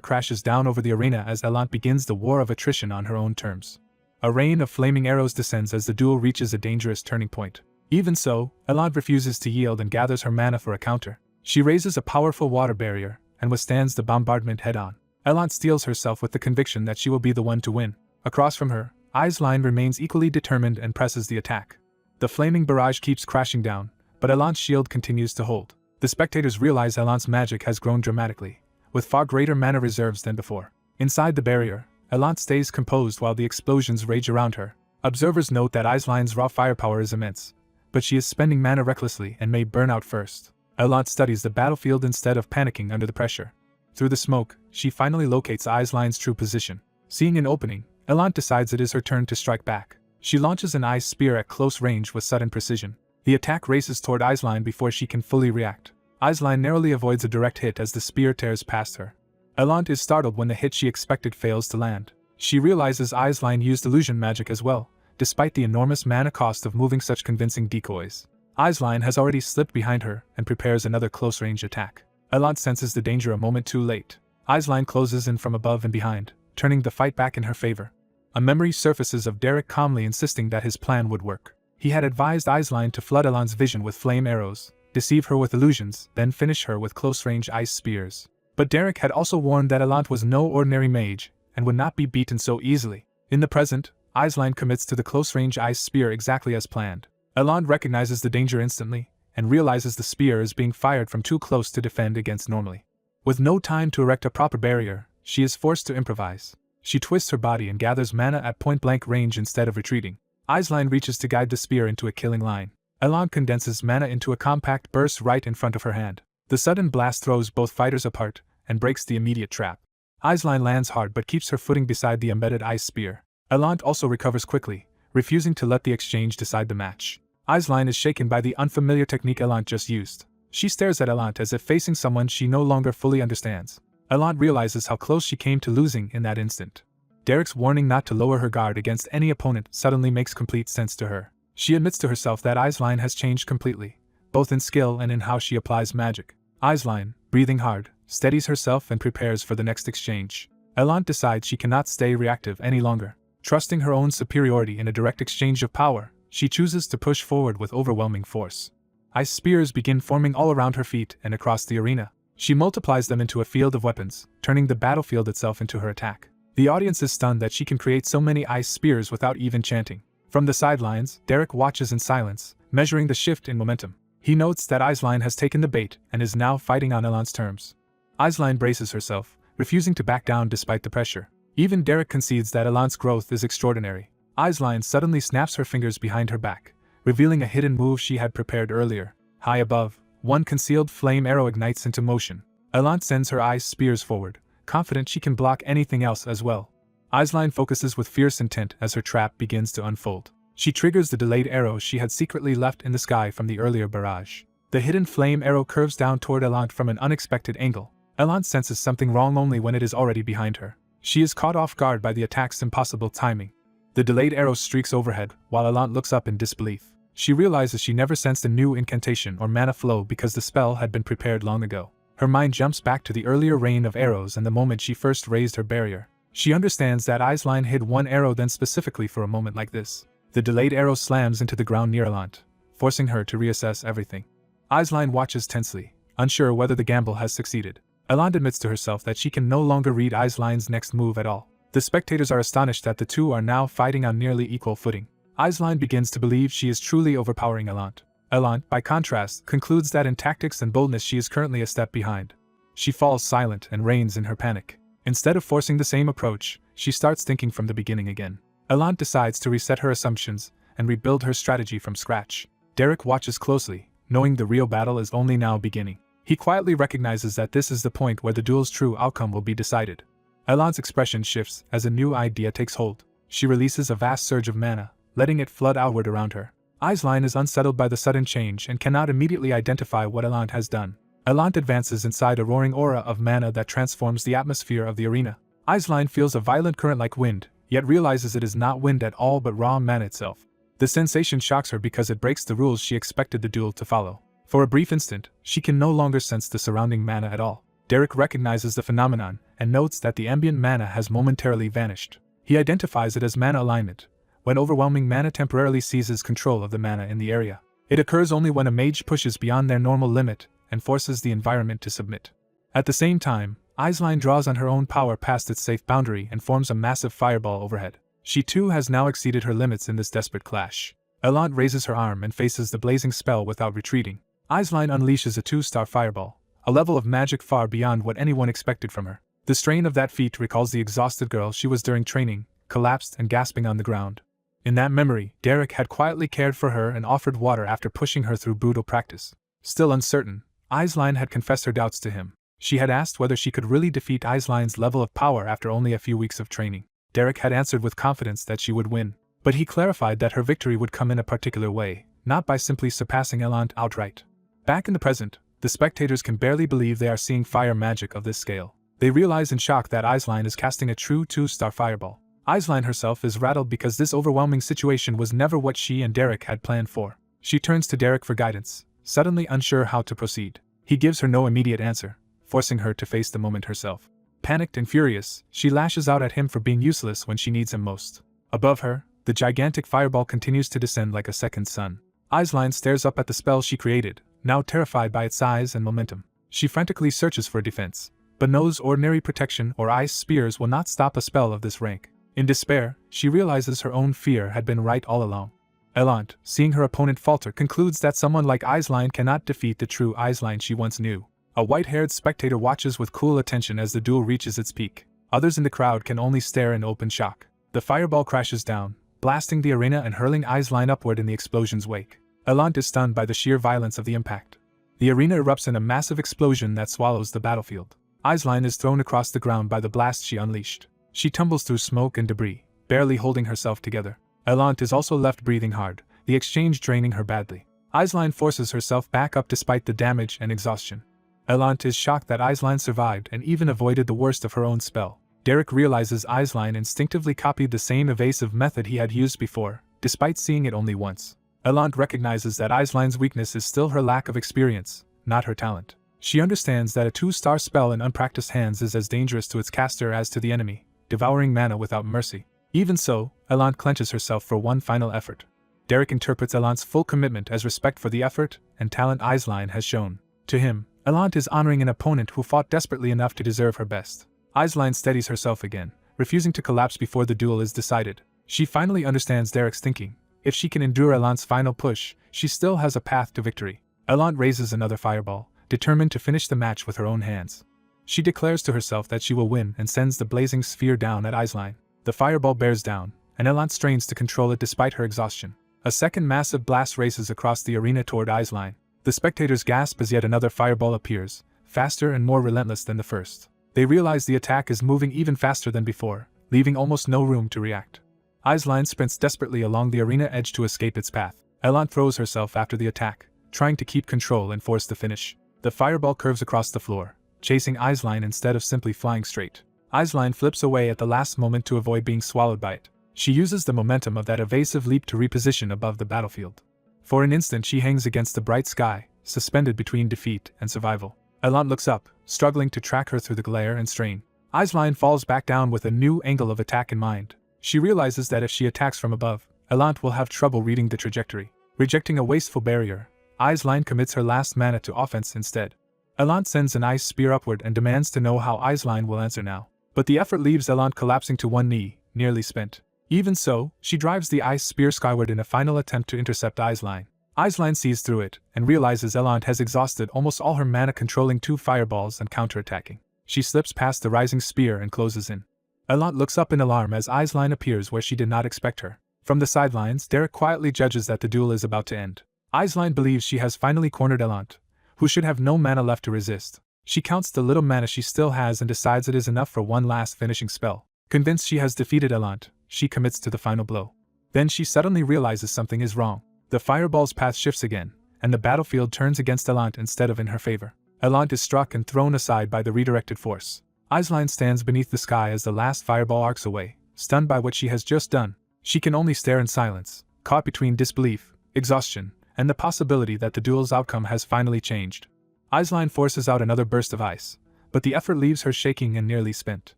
crashes down over the arena as Elant begins the war of attrition on her own terms. A rain of flaming arrows descends as the duel reaches a dangerous turning point. Even so, Elant refuses to yield and gathers her mana for a counter. She raises a powerful water barrier and withstands the bombardment head-on. Elant steels herself with the conviction that she will be the one to win. Across from her, Aisline remains equally determined and presses the attack. The flaming barrage keeps crashing down, but Elant's shield continues to hold. The spectators realize Elant's magic has grown dramatically, with far greater mana reserves than before. Inside the barrier, Elant stays composed while the explosions rage around her. Observers note that Aisline's raw firepower is immense, but she is spending mana recklessly and may burn out first. Elant studies the battlefield instead of panicking under the pressure. Through the smoke, she finally locates Aisline's true position. Seeing an opening, Elant decides it is her turn to strike back. She launches an ice spear at close range with sudden precision. The attack races toward Aisline before she can fully react. Aisline narrowly avoids a direct hit as the spear tears past her. Elant is startled when the hit she expected fails to land. She realizes Aisline used illusion magic as well, despite the enormous mana cost of moving such convincing decoys. Aisline has already slipped behind her and prepares another close-range attack. Elant senses the danger a moment too late. Aisline closes in from above and behind, turning the fight back in her favor. A memory surfaces of Derek calmly insisting that his plan would work. He had advised Aisline to flood Elant's vision with flame arrows, deceive her with illusions, then finish her with close-range ice spears. But Derek had also warned that Elant was no ordinary mage, and would not be beaten so easily. In the present, Aisline commits to the close-range ice spear exactly as planned. Elant recognizes the danger instantly, and realizes the spear is being fired from too close to defend against normally. With no time to erect a proper barrier, she is forced to improvise. She twists her body and gathers mana at point-blank range instead of retreating. Aisline reaches to guide the spear into a killing line. Elant condenses mana into a compact burst right in front of her hand. The sudden blast throws both fighters apart, and breaks the immediate trap. Aisline lands hard but keeps her footing beside the embedded ice spear. Elant also recovers quickly, refusing to let the exchange decide the match. Aisline is shaken by the unfamiliar technique Elant just used. She stares at Elant as if facing someone she no longer fully understands. Elant realizes how close she came to losing in that instant. Derek's warning not to lower her guard against any opponent suddenly makes complete sense to her. She admits to herself that Aisline has changed completely, both in skill and in how she applies magic. Aisline, breathing hard, steadies herself and prepares for the next exchange. Elant decides she cannot stay reactive any longer. Trusting her own superiority in a direct exchange of power, she chooses to push forward with overwhelming force. Ice spears begin forming all around her feet and across the arena. She multiplies them into a field of weapons, turning the battlefield itself into her attack. The audience is stunned that she can create so many ice spears without even chanting. From the sidelines, Derek watches in silence, measuring the shift in momentum. He notes that Aisline has taken the bait and is now fighting on Elant's terms. Aisline braces herself, refusing to back down despite the pressure. Even Derek concedes that Elant's growth is extraordinary. Aisline suddenly snaps her fingers behind her back, revealing a hidden move she had prepared earlier. High above, one concealed flame arrow ignites into motion. Elant sends her ice spears forward, confident she can block anything else as well. Aisline focuses with fierce intent as her trap begins to unfold. She triggers the delayed arrow she had secretly left in the sky from the earlier barrage. The hidden flame arrow curves down toward Elant from an unexpected angle. Elant senses something wrong only when it is already behind her. She is caught off guard by the attack's impossible timing. The delayed arrow streaks overhead, while Elant looks up in disbelief. She realizes she never sensed a new incantation or mana flow because the spell had been prepared long ago. Her mind jumps back to the earlier rain of arrows and the moment she first raised her barrier. She understands that Aisline hid one arrow then specifically for a moment like this. The delayed arrow slams into the ground near Elant, forcing her to reassess everything. Aisline watches tensely, unsure whether the gamble has succeeded. Elant admits to herself that she can no longer read Aisline's next move at all. The spectators are astonished that the two are now fighting on nearly equal footing. Aisline begins to believe she is truly overpowering Elant. Elant, by contrast, concludes that in tactics and boldness she is currently a step behind. She falls silent and reigns in her panic. Instead of forcing the same approach, she starts thinking from the beginning again. Elant decides to reset her assumptions and rebuild her strategy from scratch. Derek watches closely, knowing the real battle is only now beginning. He quietly recognizes that this is the point where the duel's true outcome will be decided. Elant's expression shifts as a new idea takes hold. She releases a vast surge of mana, letting it flood outward around her. Aisline is unsettled by the sudden change and cannot immediately identify what Elant has done. Elant advances inside a roaring aura of mana that transforms the atmosphere of the arena. Aisline feels a violent current like wind, yet realizes it is not wind at all but raw mana itself. The sensation shocks her because it breaks the rules she expected the duel to follow. For a brief instant, she can no longer sense the surrounding mana at all. Derek recognizes the phenomenon and notes that the ambient mana has momentarily vanished. He identifies it as mana alignment, when overwhelming mana temporarily seizes control of the mana in the area. It occurs only when a mage pushes beyond their normal limit and forces the environment to submit. At the same time, Aisline draws on her own power past its safe boundary and forms a massive fireball overhead. She too has now exceeded her limits in this desperate clash. Elant raises her arm and faces the blazing spell without retreating. Aisline unleashes a 2-star fireball, a level of magic far beyond what anyone expected from her. The strain of that feat recalls the exhausted girl she was during training, collapsed and gasping on the ground. In that memory, Derek had quietly cared for her and offered water after pushing her through brutal practice. Still uncertain, Aisline had confessed her doubts to him. She had asked whether she could really defeat Aisline's level of power after only a few weeks of training. Derek had answered with confidence that she would win, but he clarified that her victory would come in a particular way, not by simply surpassing Elant outright. Back in the present, the spectators can barely believe they are seeing fire magic of this scale. They realize in shock that Aisline is casting a true 2-star fireball. Aisline herself is rattled because this overwhelming situation was never what she and Derek had planned for. She turns to Derek for guidance, suddenly unsure how to proceed. He gives her no immediate answer, forcing her to face the moment herself. Panicked and furious, she lashes out at him for being useless when she needs him most. Above her, the gigantic fireball continues to descend like a second sun. Aisline stares up at the spell she created, now terrified by its size and momentum. She frantically searches for defense, but knows ordinary protection or ice spears will not stop a spell of this rank. In despair, she realizes her own fear had been right all along. Elant, seeing her opponent falter, concludes that someone like Aisline cannot defeat the true Aisline she once knew. A white-haired spectator watches with cool attention as the duel reaches its peak. Others in the crowd can only stare in open shock. The fireball crashes down, blasting the arena and hurling Aisline upward in the explosion's wake. Elant is stunned by the sheer violence of the impact. The arena erupts in a massive explosion that swallows the battlefield. Aisline is thrown across the ground by the blast she unleashed. She tumbles through smoke and debris, barely holding herself together. Elant is also left breathing hard, the exchange draining her badly. Aisline forces herself back up despite the damage and exhaustion. Elant is shocked that Aisline survived and even avoided the worst of her own spell. Derek realizes Aisline instinctively copied the same evasive method he had used before, despite seeing it only once. Elant recognizes that Aisline's weakness is still her lack of experience, not her talent. She understands that a 2-star spell in unpracticed hands is as dangerous to its caster as to the enemy, devouring mana without mercy. Even so, Elant clenches herself for one final effort. Derek interprets Elant's full commitment as respect for the effort and talent Aisline has shown. To him, Elant is honoring an opponent who fought desperately enough to deserve her best. Aisline steadies herself again, refusing to collapse before the duel is decided. She finally understands Derek's thinking. If she can endure Elant's final push, she still has a path to victory. Elant raises another fireball, determined to finish the match with her own hands. She declares to herself that she will win and sends the blazing sphere down at Aisline. The fireball bears down, and Elant strains to control it despite her exhaustion. A second massive blast races across the arena toward Aisline. The spectators gasp as yet another fireball appears, faster and more relentless than the first. They realize the attack is moving even faster than before, leaving almost no room to react. Aisline sprints desperately along the arena edge to escape its path. Elant throws herself after the attack, trying to keep control and force the finish. The fireball curves across the floor, chasing Aisline instead of simply flying straight. Aisline flips away at the last moment to avoid being swallowed by it. She uses the momentum of that evasive leap to reposition above the battlefield. For an instant she hangs against the bright sky, suspended between defeat and survival. Elant looks up, struggling to track her through the glare and strain. Aisline falls back down with a new angle of attack in mind. She realizes that if she attacks from above, Elant will have trouble reading the trajectory. Rejecting a wasteful barrier, Aisline commits her last mana to offense instead. Elant sends an ice spear upward and demands to know how Aisline will answer now. But the effort leaves Elant collapsing to one knee, nearly spent. Even so, she drives the ice spear skyward in a final attempt to intercept Aisline. Aisline sees through it, and realizes Elant has exhausted almost all her mana controlling 2 fireballs and counterattacking. She slips past the rising spear and closes in. Elant looks up in alarm as Aisline appears where she did not expect her. From the sidelines, Derek quietly judges that the duel is about to end. Aisline believes she has finally cornered Elant, who should have no mana left to resist. She counts the little mana she still has and decides it is enough for one last finishing spell. Convinced she has defeated Elant, she commits to the final blow. Then she suddenly realizes something is wrong. The fireball's path shifts again, and the battlefield turns against Elant instead of in her favor. Elant is struck and thrown aside by the redirected force. Aisline stands beneath the sky as the last fireball arcs away, stunned by what she has just done. She can only stare in silence, caught between disbelief, exhaustion, and the possibility that the duel's outcome has finally changed. Aisline forces out another burst of ice, but the effort leaves her shaking and nearly spent.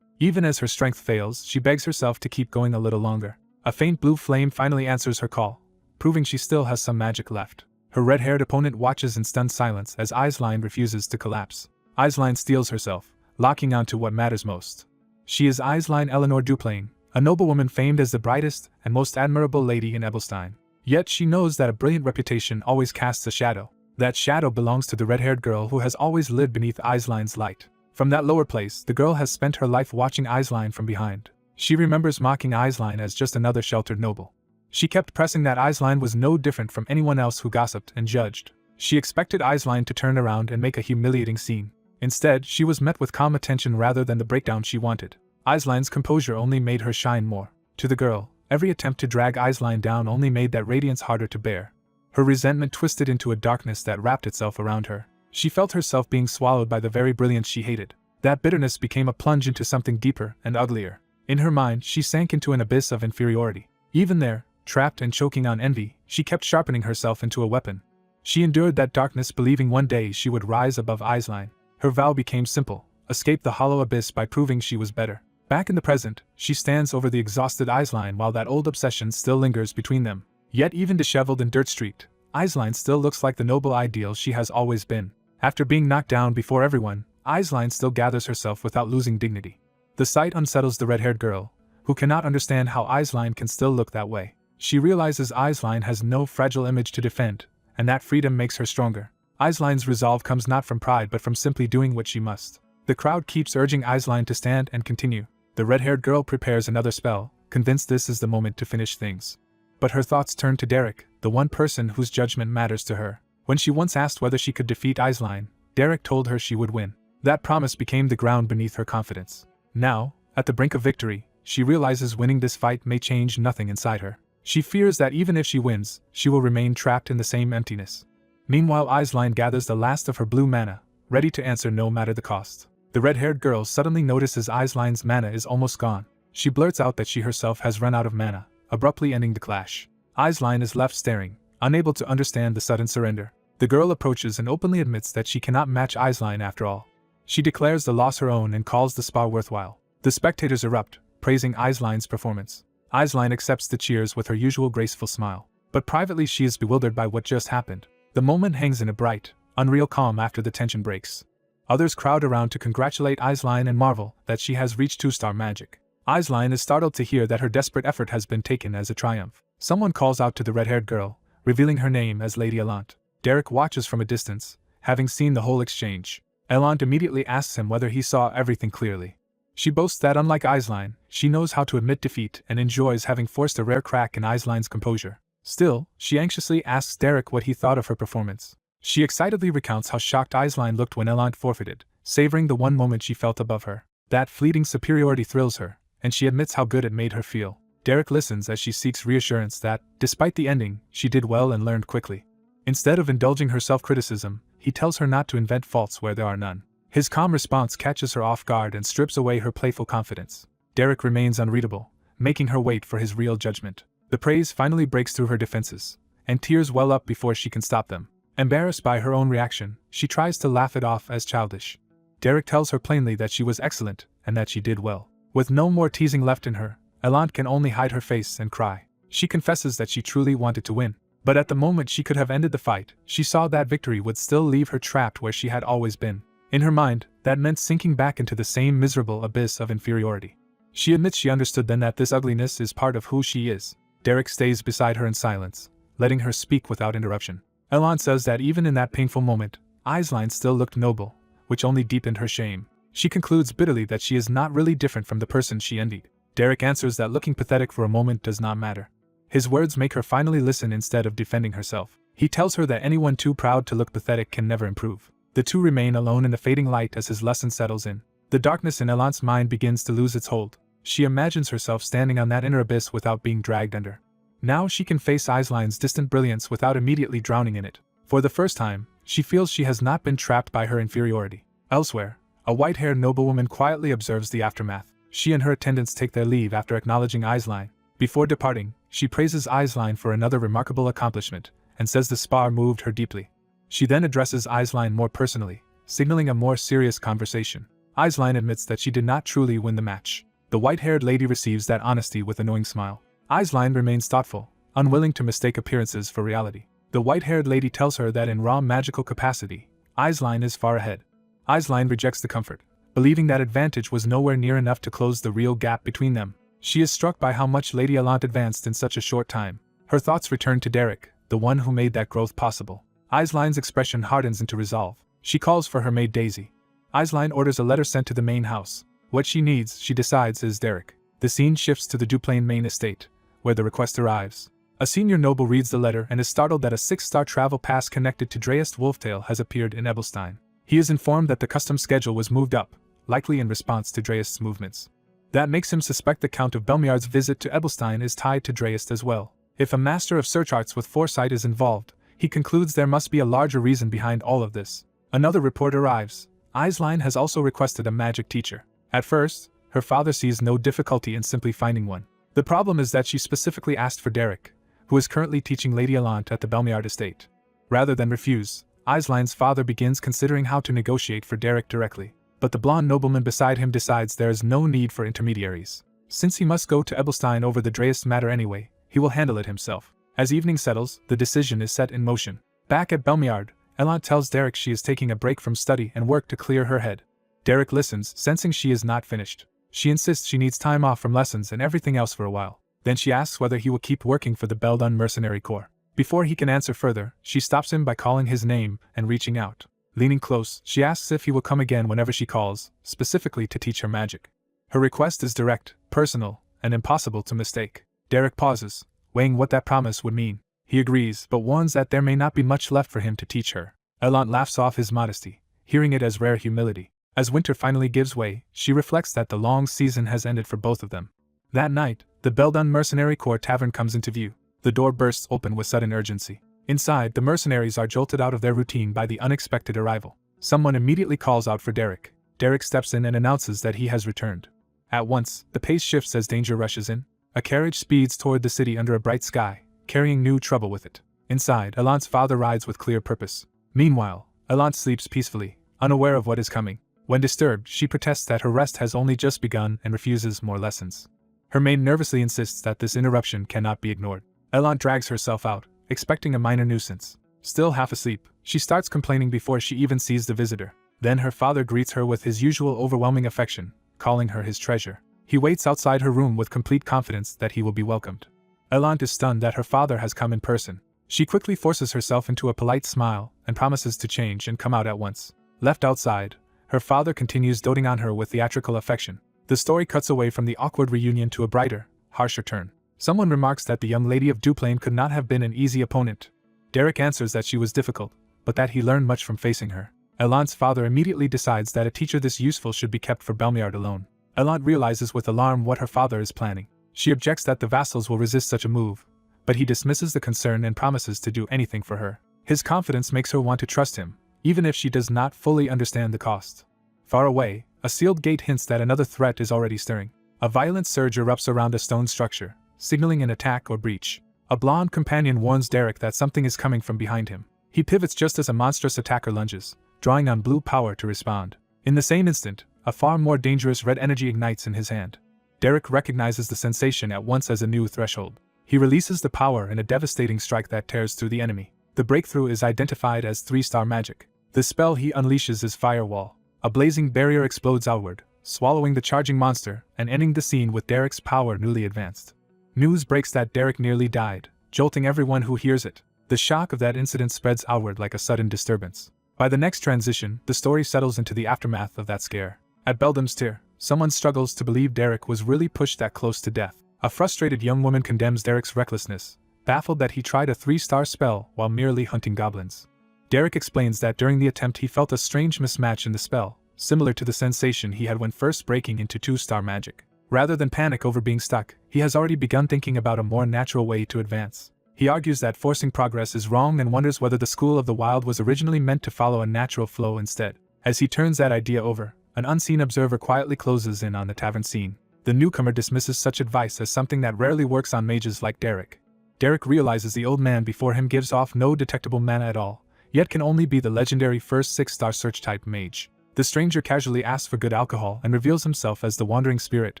Even as her strength fails, she begs herself to keep going a little longer. A faint blue flame finally answers her call, proving she still has some magic left. Her red-haired opponent watches in stunned silence as Aisline refuses to collapse. Aisline steels herself, locking onto what matters most. She is Aisline Eleanor Duplain, a noblewoman famed as the brightest and most admirable lady in Ebelstein. Yet she knows that a brilliant reputation always casts a shadow. That shadow belongs to the red-haired girl who has always lived beneath Aisline's light. From that lower place, the girl has spent her life watching Aisline from behind. She remembers mocking Aisline as just another sheltered noble. She kept pressing that Aisline was no different from anyone else who gossiped and judged. She expected Aisline to turn around and make a humiliating scene. Instead, she was met with calm attention rather than the breakdown she wanted. Aisline's composure only made her shine more. To the girl, every attempt to drag Aisline down only made that radiance harder to bear. Her resentment twisted into a darkness that wrapped itself around her. She felt herself being swallowed by the very brilliance she hated. That bitterness became a plunge into something deeper and uglier. In her mind, she sank into an abyss of inferiority. Even there, trapped and choking on envy, she kept sharpening herself into a weapon. She endured that darkness believing one day she would rise above Aisline. Her vow became simple: escape the hollow abyss by proving she was better. Back in the present, she stands over the exhausted Aisline while that old obsession still lingers between them. Yet even disheveled and dirt-streaked, Aisline still looks like the noble ideal she has always been. After being knocked down before everyone, Aisline still gathers herself without losing dignity. The sight unsettles the red-haired girl, who cannot understand how Aisline can still look that way. She realizes Aisline has no fragile image to defend, and that freedom makes her stronger. Aisline's resolve comes not from pride but from simply doing what she must. The crowd keeps urging Aisline to stand and continue. The red-haired girl prepares another spell, convinced this is the moment to finish things. But her thoughts turn to Derek, the one person whose judgment matters to her. When she once asked whether she could defeat Aisline, Derek told her she would win. That promise became the ground beneath her confidence. Now, at the brink of victory, she realizes winning this fight may change nothing inside her. She fears that even if she wins, she will remain trapped in the same emptiness. Meanwhile, Aisline gathers the last of her blue mana, ready to answer no matter the cost. The red-haired girl suddenly notices Aisline's mana is almost gone. She blurts out that she herself has run out of mana, abruptly ending the clash. Aisline is left staring, unable to understand the sudden surrender. The girl approaches and openly admits that she cannot match Aisline after all. She declares the loss her own and calls the spar worthwhile. The spectators erupt, praising Aisline's performance. Aisline accepts the cheers with her usual graceful smile. But privately she is bewildered by what just happened. The moment hangs in a bright, unreal calm after the tension breaks. Others crowd around to congratulate Aisline and marvel that she has reached 2-star magic. Aisline is startled to hear that her desperate effort has been taken as a triumph. Someone calls out to the red-haired girl, revealing her name as Lady Elant. Derek watches from a distance, having seen the whole exchange. Elant immediately asks him whether he saw everything clearly. She boasts that unlike Aisline, she knows how to admit defeat and enjoys having forced a rare crack in Aisline's composure. Still, she anxiously asks Derek what he thought of her performance. She excitedly recounts how shocked Aisline looked when Elant forfeited, savoring the one moment she felt above her. That fleeting superiority thrills her, and she admits how good it made her feel. Derek listens as she seeks reassurance that, despite the ending, she did well and learned quickly. Instead of indulging her self-criticism, he tells her not to invent faults where there are none. His calm response catches her off guard and strips away her playful confidence. Derek remains unreadable, making her wait for his real judgment. The praise finally breaks through her defenses, and tears well up before she can stop them. Embarrassed by her own reaction, she tries to laugh it off as childish. Derek tells her plainly that she was excellent and that she did well. With no more teasing left in her, Elant can only hide her face and cry. She confesses that she truly wanted to win. But at the moment she could have ended the fight, she saw that victory would still leave her trapped where she had always been. In her mind, that meant sinking back into the same miserable abyss of inferiority. She admits she understood then that this ugliness is part of who she is. Derek stays beside her in silence, letting her speak without interruption. Elant says that even in that painful moment, Aisline still looked noble, which only deepened her shame. She concludes bitterly that she is not really different from the person she envied. Derek answers that looking pathetic for a moment does not matter. His words make her finally listen instead of defending herself. He tells her that anyone too proud to look pathetic can never improve. The two remain alone in the fading light as his lesson settles in. The darkness in Elant's mind begins to lose its hold. She imagines herself standing on that inner abyss without being dragged under. Now she can face Aisline's distant brilliance without immediately drowning in it. For the first time, she feels she has not been trapped by her inferiority. Elsewhere, a white-haired noblewoman quietly observes the aftermath. She and her attendants take their leave after acknowledging Aisline. Before departing, she praises Aisline for another remarkable accomplishment, and says the spar moved her deeply. She then addresses Aisline more personally, signaling a more serious conversation. Aisline admits that she did not truly win the match. The white-haired lady receives that honesty with a knowing smile. Aisline remains thoughtful, unwilling to mistake appearances for reality. The white-haired lady tells her that in raw magical capacity, Aisline is far ahead. Aisline rejects the comfort, believing that advantage was nowhere near enough to close the real gap between them. She is struck by how much Lady Elant advanced in such a short time. Her thoughts return to Derek, the one who made that growth possible. Aisline's expression hardens into resolve. She calls for her maid Daisy. Aisline orders a letter sent to the main house. What she needs, she decides, is Derek. The scene shifts to the Duplain main estate, where the request arrives. A senior noble reads the letter and is startled that a 6-star travel pass connected to Dreist Wolftail has appeared in Ebelstein. He is informed that the custom schedule was moved up, likely in response to Dreist's movements. That makes him suspect the Count of Belmiard's visit to Ebelstein is tied to Dreist as well. If a master of search arts with foresight is involved, he concludes there must be a larger reason behind all of this. Another report arrives. Aisline has also requested a magic teacher. At first, her father sees no difficulty in simply finding one. The problem is that she specifically asked for Derek, who is currently teaching Lady Elant at the Belmiard estate. Rather than refuse, Aisline's father begins considering how to negotiate for Derek directly. But the blonde nobleman beside him decides there is no need for intermediaries. Since he must go to Ebelstein over the Dreist matter anyway, he will handle it himself. As evening settles, the decision is set in motion. Back at Belmiard, Elant tells Derek she is taking a break from study and work to clear her head. Derek listens, sensing she is not finished. She insists she needs time off from lessons and everything else for a while. Then she asks whether he will keep working for the Beldun Mercenary Corps. Before he can answer further, she stops him by calling his name and reaching out. Leaning close, she asks if he will come again whenever she calls, specifically to teach her magic. Her request is direct, personal, and impossible to mistake. Derek pauses, weighing what that promise would mean. He agrees, but warns that there may not be much left for him to teach her. Elant laughs off his modesty, hearing it as rare humility. As winter finally gives way, she reflects that the long season has ended for both of them. That night, the Beldun Mercenary Corps tavern comes into view. The door bursts open with sudden urgency. Inside, the mercenaries are jolted out of their routine by the unexpected arrival. Someone immediately calls out for Derek. Derek steps in and announces that he has returned. At once, the pace shifts as danger rushes in. A carriage speeds toward the city under a bright sky, carrying new trouble with it. Inside, Elant's father rides with clear purpose. Meanwhile, Elant sleeps peacefully, unaware of what is coming. When disturbed, she protests that her rest has only just begun and refuses more lessons. Her maid nervously insists that this interruption cannot be ignored. Elant drags herself out, expecting a minor nuisance. Still half asleep, she starts complaining before she even sees the visitor. Then her father greets her with his usual overwhelming affection, calling her his treasure. He waits outside her room with complete confidence that he will be welcomed. Elant is stunned that her father has come in person. She quickly forces herself into a polite smile and promises to change and come out at once. Left outside, her father continues doting on her with theatrical affection. The story cuts away from the awkward reunion to a brighter, harsher turn. Someone remarks that the young lady of Duplain could not have been an easy opponent. Derek answers that she was difficult, but that he learned much from facing her. Elant's father immediately decides that a teacher this useful should be kept for Belmiard alone. Elant realizes with alarm what her father is planning. She objects that the vassals will resist such a move, but he dismisses the concern and promises to do anything for her. His confidence makes her want to trust him, even if she does not fully understand the cost. Far away, a sealed gate hints that another threat is already stirring. A violent surge erupts around a stone structure, signaling an attack or breach. A blonde companion warns Derek that something is coming from behind him. He pivots just as a monstrous attacker lunges, drawing on blue power to respond. In the same instant, a far more dangerous red energy ignites in his hand. Derek recognizes the sensation at once as a new threshold. He releases the power in a devastating strike that tears through the enemy. The breakthrough is identified as 3-star magic. The spell he unleashes is Firewall. A blazing barrier explodes outward, swallowing the charging monster and ending the scene with Derek's power newly advanced. News breaks that Derek nearly died, jolting everyone who hears it. The shock of that incident spreads outward like a sudden disturbance. By the next transition, the story settles into the aftermath of that scare. At Beldamstir, someone struggles to believe Derek was really pushed that close to death. A frustrated young woman condemns Derek's recklessness, baffled that he tried a 3-star spell while merely hunting goblins. Derek explains that during the attempt he felt a strange mismatch in the spell, similar to the sensation he had when first breaking into 2-star magic. Rather than panic over being stuck, he has already begun thinking about a more natural way to advance. He argues that forcing progress is wrong and wonders whether the School of the Wild was originally meant to follow a natural flow instead. As he turns that idea over, an unseen observer quietly closes in on the tavern scene. The newcomer dismisses such advice as something that rarely works on mages like Derek. Derek realizes the old man before him gives off no detectable mana at all, yet can only be the legendary first 6-star search-type mage. The stranger casually asks for good alcohol and reveals himself as the wandering spirit,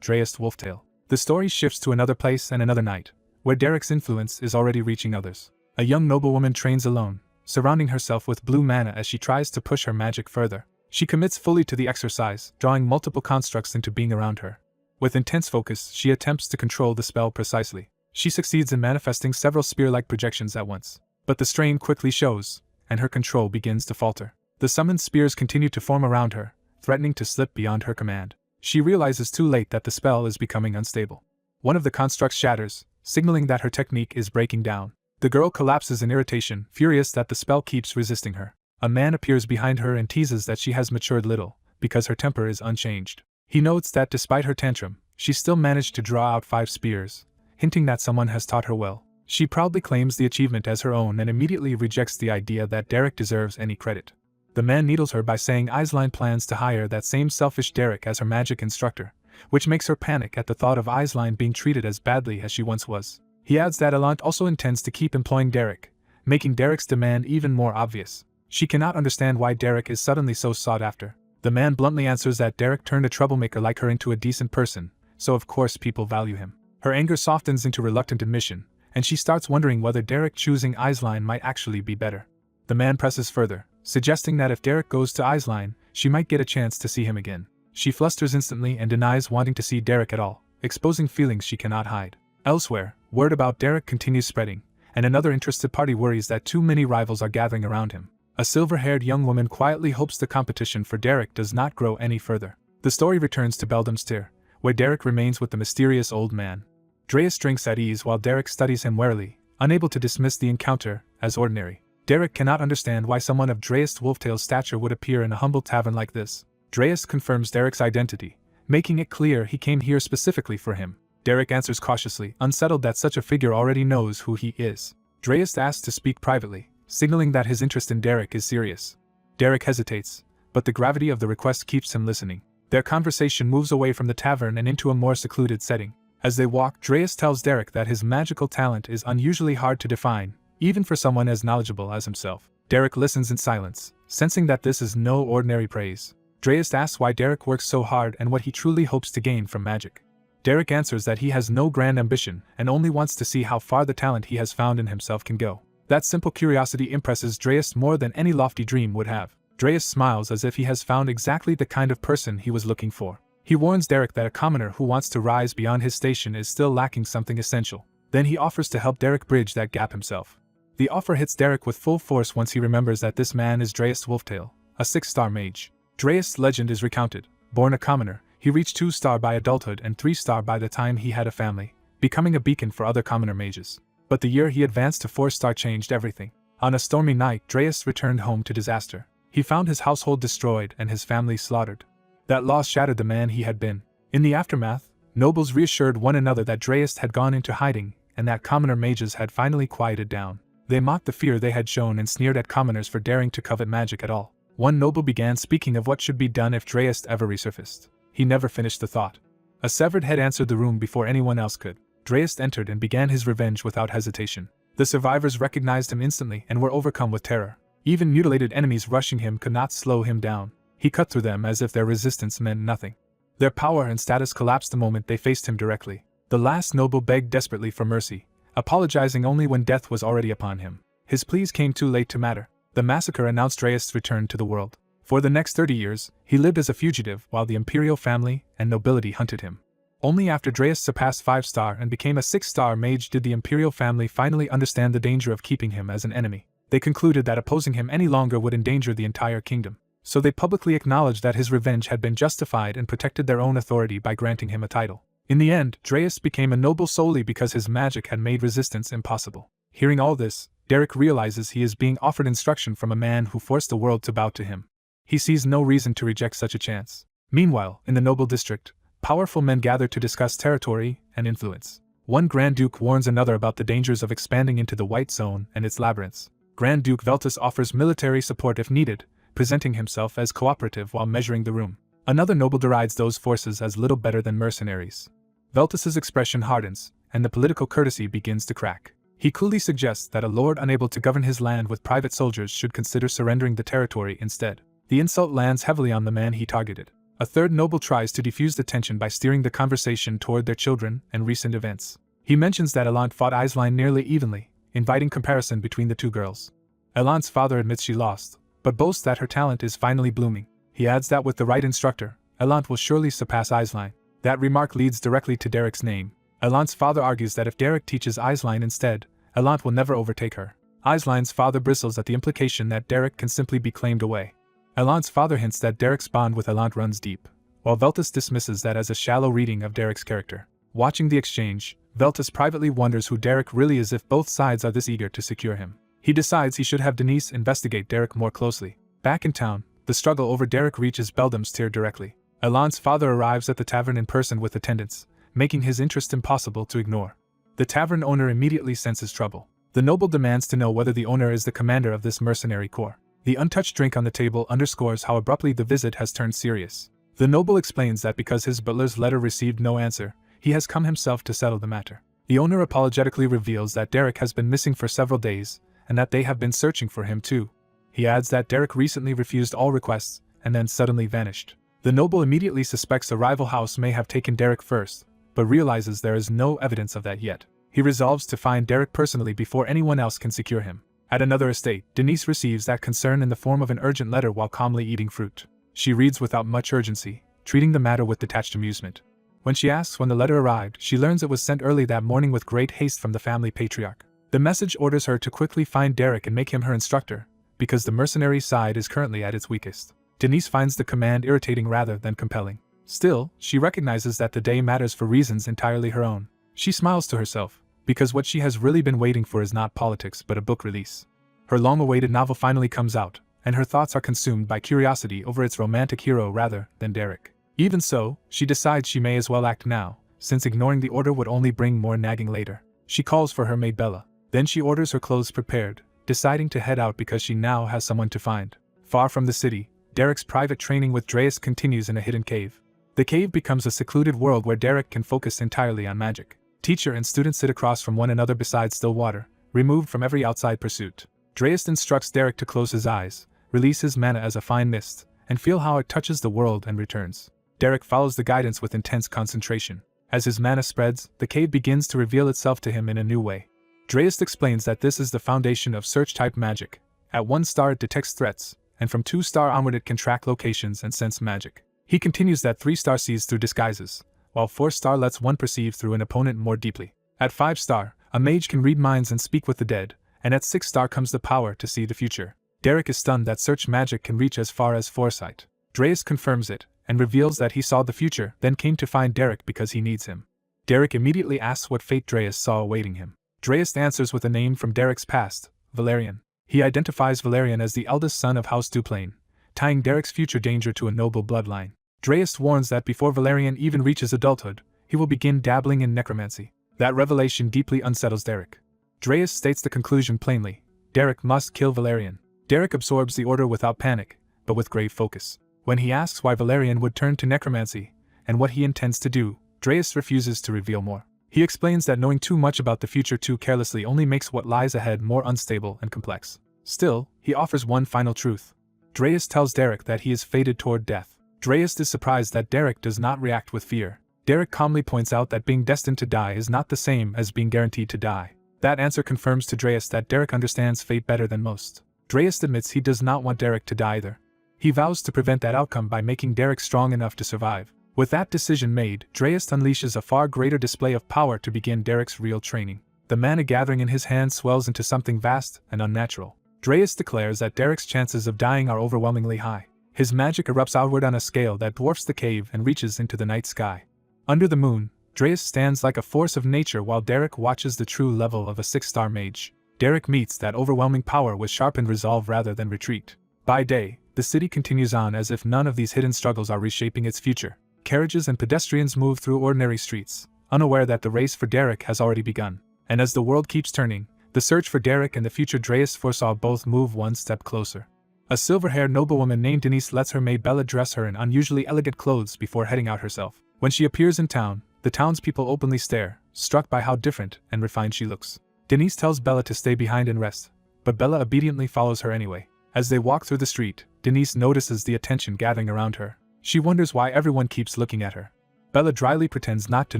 Dreist Wolftail. The story shifts to another place and another night, where Derek's influence is already reaching others. A young noblewoman trains alone, surrounding herself with blue mana as she tries to push her magic further. She commits fully to the exercise, drawing multiple constructs into being around her. With intense focus, she attempts to control the spell precisely. She succeeds in manifesting several spear-like projections at once. But the strain quickly shows, and her control begins to falter. The summoned spears continue to form around her, threatening to slip beyond her command. She realizes too late that the spell is becoming unstable. One of the constructs shatters, signaling that her technique is breaking down. The girl collapses in irritation, furious that the spell keeps resisting her. A man appears behind her and teases that she has matured little, because her temper is unchanged. He notes that despite her tantrum, she still managed to draw out 5 spears, hinting that someone has taught her well. She proudly claims the achievement as her own and immediately rejects the idea that Derek deserves any credit. The man needles her by saying Aisline plans to hire that same selfish Derek as her magic instructor, which makes her panic at the thought of Aisline being treated as badly as she once was. He adds that Elant also intends to keep employing Derek, making Derek's demand even more obvious. She cannot understand why Derek is suddenly so sought after. The man bluntly answers that Derek turned a troublemaker like her into a decent person, so of course people value him. Her anger softens into reluctant admission, and she starts wondering whether Derek choosing Aisline might actually be better. The man presses further, suggesting that if Derek goes to Aisline, she might get a chance to see him again. She flusters instantly and denies wanting to see Derek at all, exposing feelings she cannot hide. Elsewhere, word about Derek continues spreading, and another interested party worries that too many rivals are gathering around him. A silver-haired young woman quietly hopes the competition for Derek does not grow any further. The story returns to Beldamstir, where Derek remains with the mysterious old man. Dreist drinks at ease while Derek studies him warily, unable to dismiss the encounter as ordinary. Derek cannot understand why someone of Dreist Wolftail's stature would appear in a humble tavern like this. Dreist confirms Derek's identity, making it clear he came here specifically for him. Derek answers cautiously, unsettled that such a figure already knows who he is. Dreist asks to speak privately, signaling that his interest in Derek is serious. Derek hesitates, but the gravity of the request keeps him listening. Their conversation moves away from the tavern and into a more secluded setting. As they walk, Dreist tells Derek that his magical talent is unusually hard to define, even for someone as knowledgeable as himself. Derek listens in silence, sensing that this is no ordinary praise. Dreist asks why Derek works so hard and what he truly hopes to gain from magic. Derek answers that he has no grand ambition and only wants to see how far the talent he has found in himself can go. That simple curiosity impresses Dreist more than any lofty dream would have. Dreist smiles as if he has found exactly the kind of person he was looking for. He warns Derek that a commoner who wants to rise beyond his station is still lacking something essential. Then he offers to help Derek bridge that gap himself. The offer hits Derek with full force once he remembers that this man is Dreist Wolftail, a 6-star mage. Dreist's legend is recounted. Born a commoner, he reached 2-star by adulthood and 3-star by the time he had a family, becoming a beacon for other commoner mages. But the year he advanced to 4-star changed everything. On a stormy night, Dreist returned home to disaster. He found his household destroyed and his family slaughtered. That loss shattered the man he had been. In the aftermath, nobles reassured one another that Dreist had gone into hiding and that commoner mages had finally quieted down. They mocked the fear they had shown and sneered at commoners for daring to covet magic at all. One noble began speaking of what should be done if Dreist ever resurfaced. He never finished the thought. A severed head answered the room before anyone else could. Dreist entered and began his revenge without hesitation. The survivors recognized him instantly and were overcome with terror. Even mutilated enemies rushing him could not slow him down. He cut through them as if their resistance meant nothing. Their power and status collapsed the moment they faced him directly. The last noble begged desperately for mercy, apologizing only when death was already upon him. His pleas came too late to matter. The massacre announced Dreist's return to the world. For the next 30 years, he lived as a fugitive while the imperial family and nobility hunted him. Only after Dreist surpassed 5-star and became a 6-star mage did the imperial family finally understand the danger of keeping him as an enemy. They concluded that opposing him any longer would endanger the entire kingdom. So they publicly acknowledged that his revenge had been justified and protected their own authority by granting him a title. In the end, Dreas became a noble solely because his magic had made resistance impossible. Hearing all this, Derek realizes he is being offered instruction from a man who forced the world to bow to him. He sees no reason to reject such a chance. Meanwhile, in the noble district, powerful men gather to discuss territory and influence. One Grand Duke warns another about the dangers of expanding into the White Zone and its labyrinths. Grand Duke Veltus offers military support if needed, presenting himself as cooperative while measuring the room. Another noble derides those forces as little better than mercenaries. Veltus's expression hardens, and the political courtesy begins to crack. He coolly suggests that a lord unable to govern his land with private soldiers should consider surrendering the territory instead. The insult lands heavily on the man he targeted. A third noble tries to defuse the tension by steering the conversation toward their children and recent events. He mentions that Elant fought Aisline nearly evenly, inviting comparison between the two girls. Elant's father admits she lost, but boasts that her talent is finally blooming. He adds that with the right instructor, Elant will surely surpass Aisline. That remark leads directly to Derek's name. Elant's father argues that if Derek teaches Aisline instead, Elant will never overtake her. Aisline's father bristles at the implication that Derek can simply be claimed away. Elant's father hints that Derek's bond with Elant runs deep, while Veltus dismisses that as a shallow reading of Derek's character. Watching the exchange, Veltus privately wonders who Derek really is if both sides are this eager to secure him. He decides he should have Denise investigate Derek more closely. Back in town, the struggle over Derek reaches Beldam's tier directly. Elant's father arrives at the tavern in person with attendants, making his interest impossible to ignore. The tavern owner immediately senses trouble. The noble demands to know whether the owner is the commander of this mercenary corps. The untouched drink on the table underscores how abruptly the visit has turned serious. The noble explains that because his butler's letter received no answer, he has come himself to settle the matter. The owner apologetically reveals that Derek has been missing for several days, and that they have been searching for him too. He adds that Derek recently refused all requests, and then suddenly vanished. The noble immediately suspects a rival house may have taken Derek first, but realizes there is no evidence of that yet. He resolves to find Derek personally before anyone else can secure him. At another estate, Denise receives that concern in the form of an urgent letter while calmly eating fruit. She reads without much urgency, treating the matter with detached amusement. When she asks when the letter arrived, she learns it was sent early that morning with great haste from the family patriarch. The message orders her to quickly find Derek and make him her instructor, because the mercenary side is currently at its weakest. Denise finds the command irritating rather than compelling. Still, she recognizes that the day matters for reasons entirely her own. She smiles to herself, because what she has really been waiting for is not politics but a book release. Her long-awaited novel finally comes out, and her thoughts are consumed by curiosity over its romantic hero rather than Derek. Even so, she decides she may as well act now, since ignoring the order would only bring more nagging later. She calls for her maid Bella. Then she orders her clothes prepared, deciding to head out because she now has someone to find. Far from the city, Derek's private training with Dreas continues in a hidden cave. The cave becomes a secluded world where Derek can focus entirely on magic. Teacher and student sit across from one another beside still water, removed from every outside pursuit. Dreas instructs Derek to close his eyes, release his mana as a fine mist, and feel how it touches the world and returns. Derek follows the guidance with intense concentration. As his mana spreads, the cave begins to reveal itself to him in a new way. Dreas explains that this is the foundation of search-type magic. At 1 star it detects threats, and from 2 star onward it can track locations and sense magic. He continues that 3 star sees through disguises, while 4 star lets one perceive through an opponent more deeply. At 5 star, a mage can read minds and speak with the dead, and at 6 star comes the power to see the future. Derek is stunned that search magic can reach as far as foresight. Dreas confirms it, and reveals that he saw the future, then came to find Derek because he needs him. Derek immediately asks what fate Dreas saw awaiting him. Dreas answers with a name from Derek's past, Valerian. He identifies Valerian as the eldest son of House Duplain, tying Derek's future danger to a noble bloodline. Dreas warns that before Valerian even reaches adulthood, he will begin dabbling in necromancy. That revelation deeply unsettles Derek. Dreas states the conclusion plainly: Derek must kill Valerian. Derek absorbs the order without panic, but with grave focus. When he asks why Valerian would turn to necromancy, and what he intends to do, Dreas refuses to reveal more. He explains that knowing too much about the future too carelessly only makes what lies ahead more unstable and complex. Still, he offers one final truth. Dreas tells Derek that he is fated toward death. Dreas is surprised that Derek does not react with fear. Derek calmly points out that being destined to die is not the same as being guaranteed to die. That answer confirms to Dreas that Derek understands fate better than most. Dreas admits he does not want Derek to die either. He vows to prevent that outcome by making Derek strong enough to survive. With that decision made, Dreas unleashes a far greater display of power to begin Derek's real training. The mana gathering in his hand swells into something vast and unnatural. Dreas declares that Derek's chances of dying are overwhelmingly high. His magic erupts outward on a scale that dwarfs the cave and reaches into the night sky. Under the moon, Dreas stands like a force of nature while Derek watches the true level of a 6-star mage. Derek meets that overwhelming power with sharpened resolve rather than retreat. By day, the city continues on as if none of these hidden struggles are reshaping its future. Carriages and pedestrians move through ordinary streets, unaware that the race for Derek has already begun. And as the world keeps turning, the search for Derek and the future Dreas foresaw both move one step closer. A silver-haired noblewoman named Denise lets her maid Bella dress her in unusually elegant clothes before heading out herself. When she appears in town, the townspeople openly stare, struck by how different and refined she looks. Denise tells Bella to stay behind and rest, but Bella obediently follows her anyway. As they walk through the street, Denise notices the attention gathering around her. She wonders why everyone keeps looking at her. Bella dryly pretends not to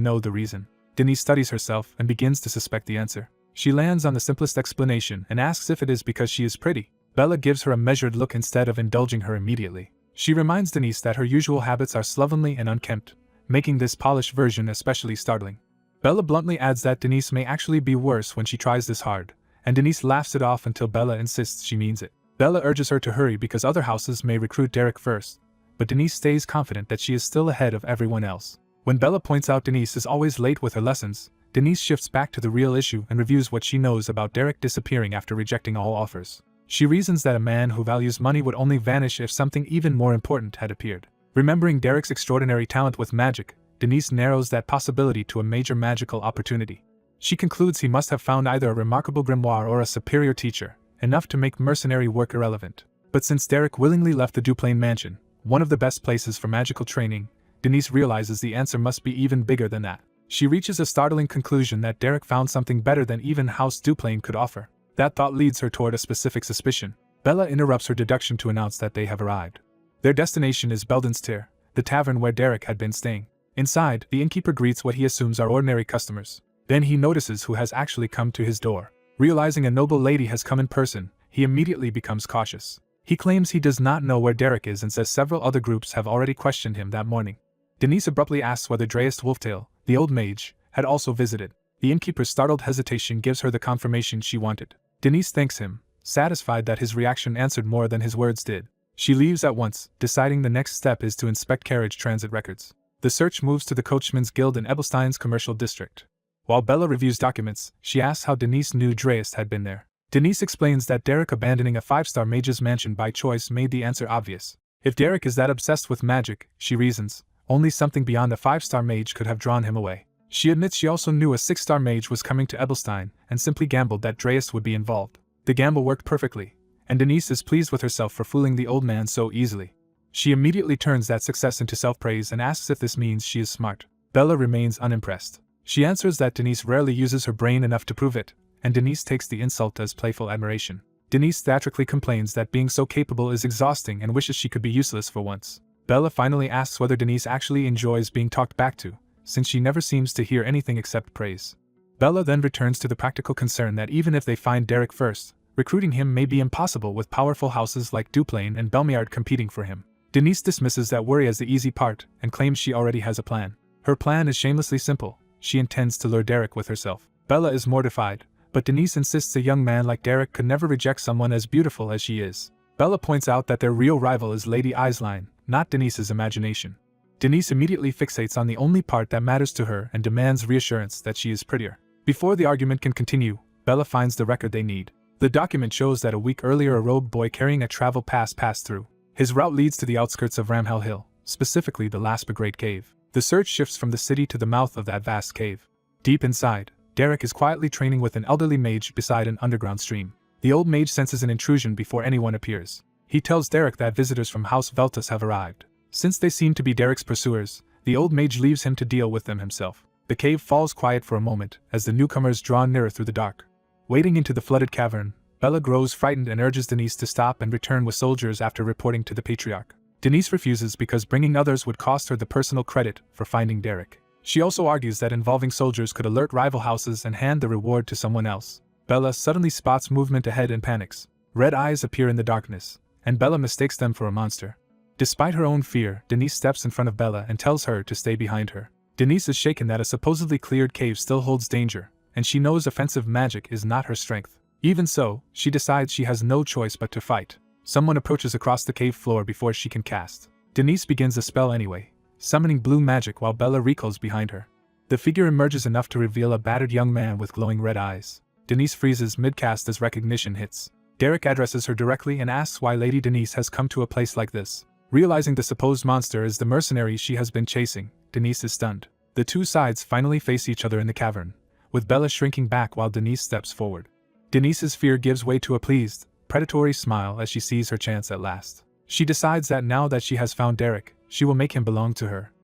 know the reason. Denise studies herself and begins to suspect the answer. She lands on the simplest explanation and asks if it is because she is pretty. Bella gives her a measured look instead of indulging her immediately. She reminds Denise that her usual habits are slovenly and unkempt, making this polished version especially startling. Bella bluntly adds that Denise may actually be worse when she tries this hard, and Denise laughs it off until Bella insists she means it. Bella urges her to hurry because other houses may recruit Derek first, but Denise stays confident that she is still ahead of everyone else. When Bella points out Denise is always late with her lessons, Denise shifts back to the real issue and reviews what she knows about Derek disappearing after rejecting all offers. She reasons that a man who values money would only vanish if something even more important had appeared. Remembering Derek's extraordinary talent with magic, Denise narrows that possibility to a major magical opportunity. She concludes he must have found either a remarkable grimoire or a superior teacher, enough to make mercenary work irrelevant. But since Derek willingly left the Duplain mansion, one of the best places for magical training, Denise realizes the answer must be even bigger than that. She reaches a startling conclusion that Derek found something better than even House Duplain could offer. That thought leads her toward a specific suspicion. Bella interrupts her deduction to announce that they have arrived. Their destination is Beldenstyr, the tavern where Derek had been staying. Inside, the innkeeper greets what he assumes are ordinary customers. Then he notices who has actually come to his door. Realizing a noble lady has come in person, he immediately becomes cautious. He claims he does not know where Derek is and says several other groups have already questioned him that morning. Denise abruptly asks whether Dreas Wolftail, the old mage, had also visited. The innkeeper's startled hesitation gives her the confirmation she wanted. Denise thanks him, satisfied that his reaction answered more than his words did. She leaves at once, deciding the next step is to inspect carriage transit records. The search moves to the Coachman's Guild in Ebelstein's commercial district. While Bella reviews documents, she asks how Denise knew Dreas had been there. Denise explains that Derek abandoning a 5-star mage's mansion by choice made the answer obvious. If Derek is that obsessed with magic, she reasons, only something beyond a 5-star mage could have drawn him away. She admits she also knew a 6-star mage was coming to Ebelstein and simply gambled that Dreas would be involved. The gamble worked perfectly, and Denise is pleased with herself for fooling the old man so easily. She immediately turns that success into self-praise and asks if this means she is smart. Bella remains unimpressed. She answers that Denise rarely uses her brain enough to prove it, and Denise takes the insult as playful admiration. Denise theatrically complains that being so capable is exhausting and wishes she could be useless for once. Bella finally asks whether Denise actually enjoys being talked back to, since she never seems to hear anything except praise. Bella then returns to the practical concern that even if they find Derek first, recruiting him may be impossible with powerful houses like Duplain and Belmiard competing for him. Denise dismisses that worry as the easy part and claims she already has a plan. Her plan is shamelessly simple. She intends to lure Derek with herself. Bella is mortified, but Denise insists a young man like Derek could never reject someone as beautiful as she is. Bella points out that their real rival is Lady Eislein, not Denise's imagination. Denise immediately fixates on the only part that matters to her and demands reassurance that she is prettier. Before the argument can continue, Bella finds the record they need. The document shows that a week earlier a robed boy carrying a travel pass passed through. His route leads to the outskirts of Ramhell Hill, specifically the Laspa Great Cave. The search shifts from the city to the mouth of that vast cave. Deep inside, Derek is quietly training with an elderly mage beside an underground stream. The old mage senses an intrusion before anyone appears. He tells Derek that visitors from House Veltus have arrived. Since they seem to be Derek's pursuers, the old mage leaves him to deal with them himself. The cave falls quiet for a moment as the newcomers draw nearer through the dark. Wading into the flooded cavern, Bella grows frightened and urges Denise to stop and return with soldiers after reporting to the Patriarch. Denise refuses because bringing others would cost her the personal credit for finding Derek. She also argues that involving soldiers could alert rival houses and hand the reward to someone else. Bella suddenly spots movement ahead and panics. Red eyes appear in the darkness, and Bella mistakes them for a monster. Despite her own fear, Denise steps in front of Bella and tells her to stay behind her. Denise is shaken that a supposedly cleared cave still holds danger, and she knows offensive magic is not her strength. Even so, she decides she has no choice but to fight. Someone approaches across the cave floor before she can cast. Denise begins a spell anyway, summoning blue magic while Bella recoils behind her. The figure emerges enough to reveal a battered young man with glowing red eyes. Denise freezes mid-cast as recognition hits. Derek addresses her directly and asks why Lady Denise has come to a place like this. Realizing the supposed monster is the mercenary she has been chasing, Denise is stunned. The two sides finally face each other in the cavern, with Bella shrinking back while Denise steps forward. Denise's fear gives way to a pleased, predatory smile as she sees her chance at last. She decides that now that she has found Derek, she will make him belong to her.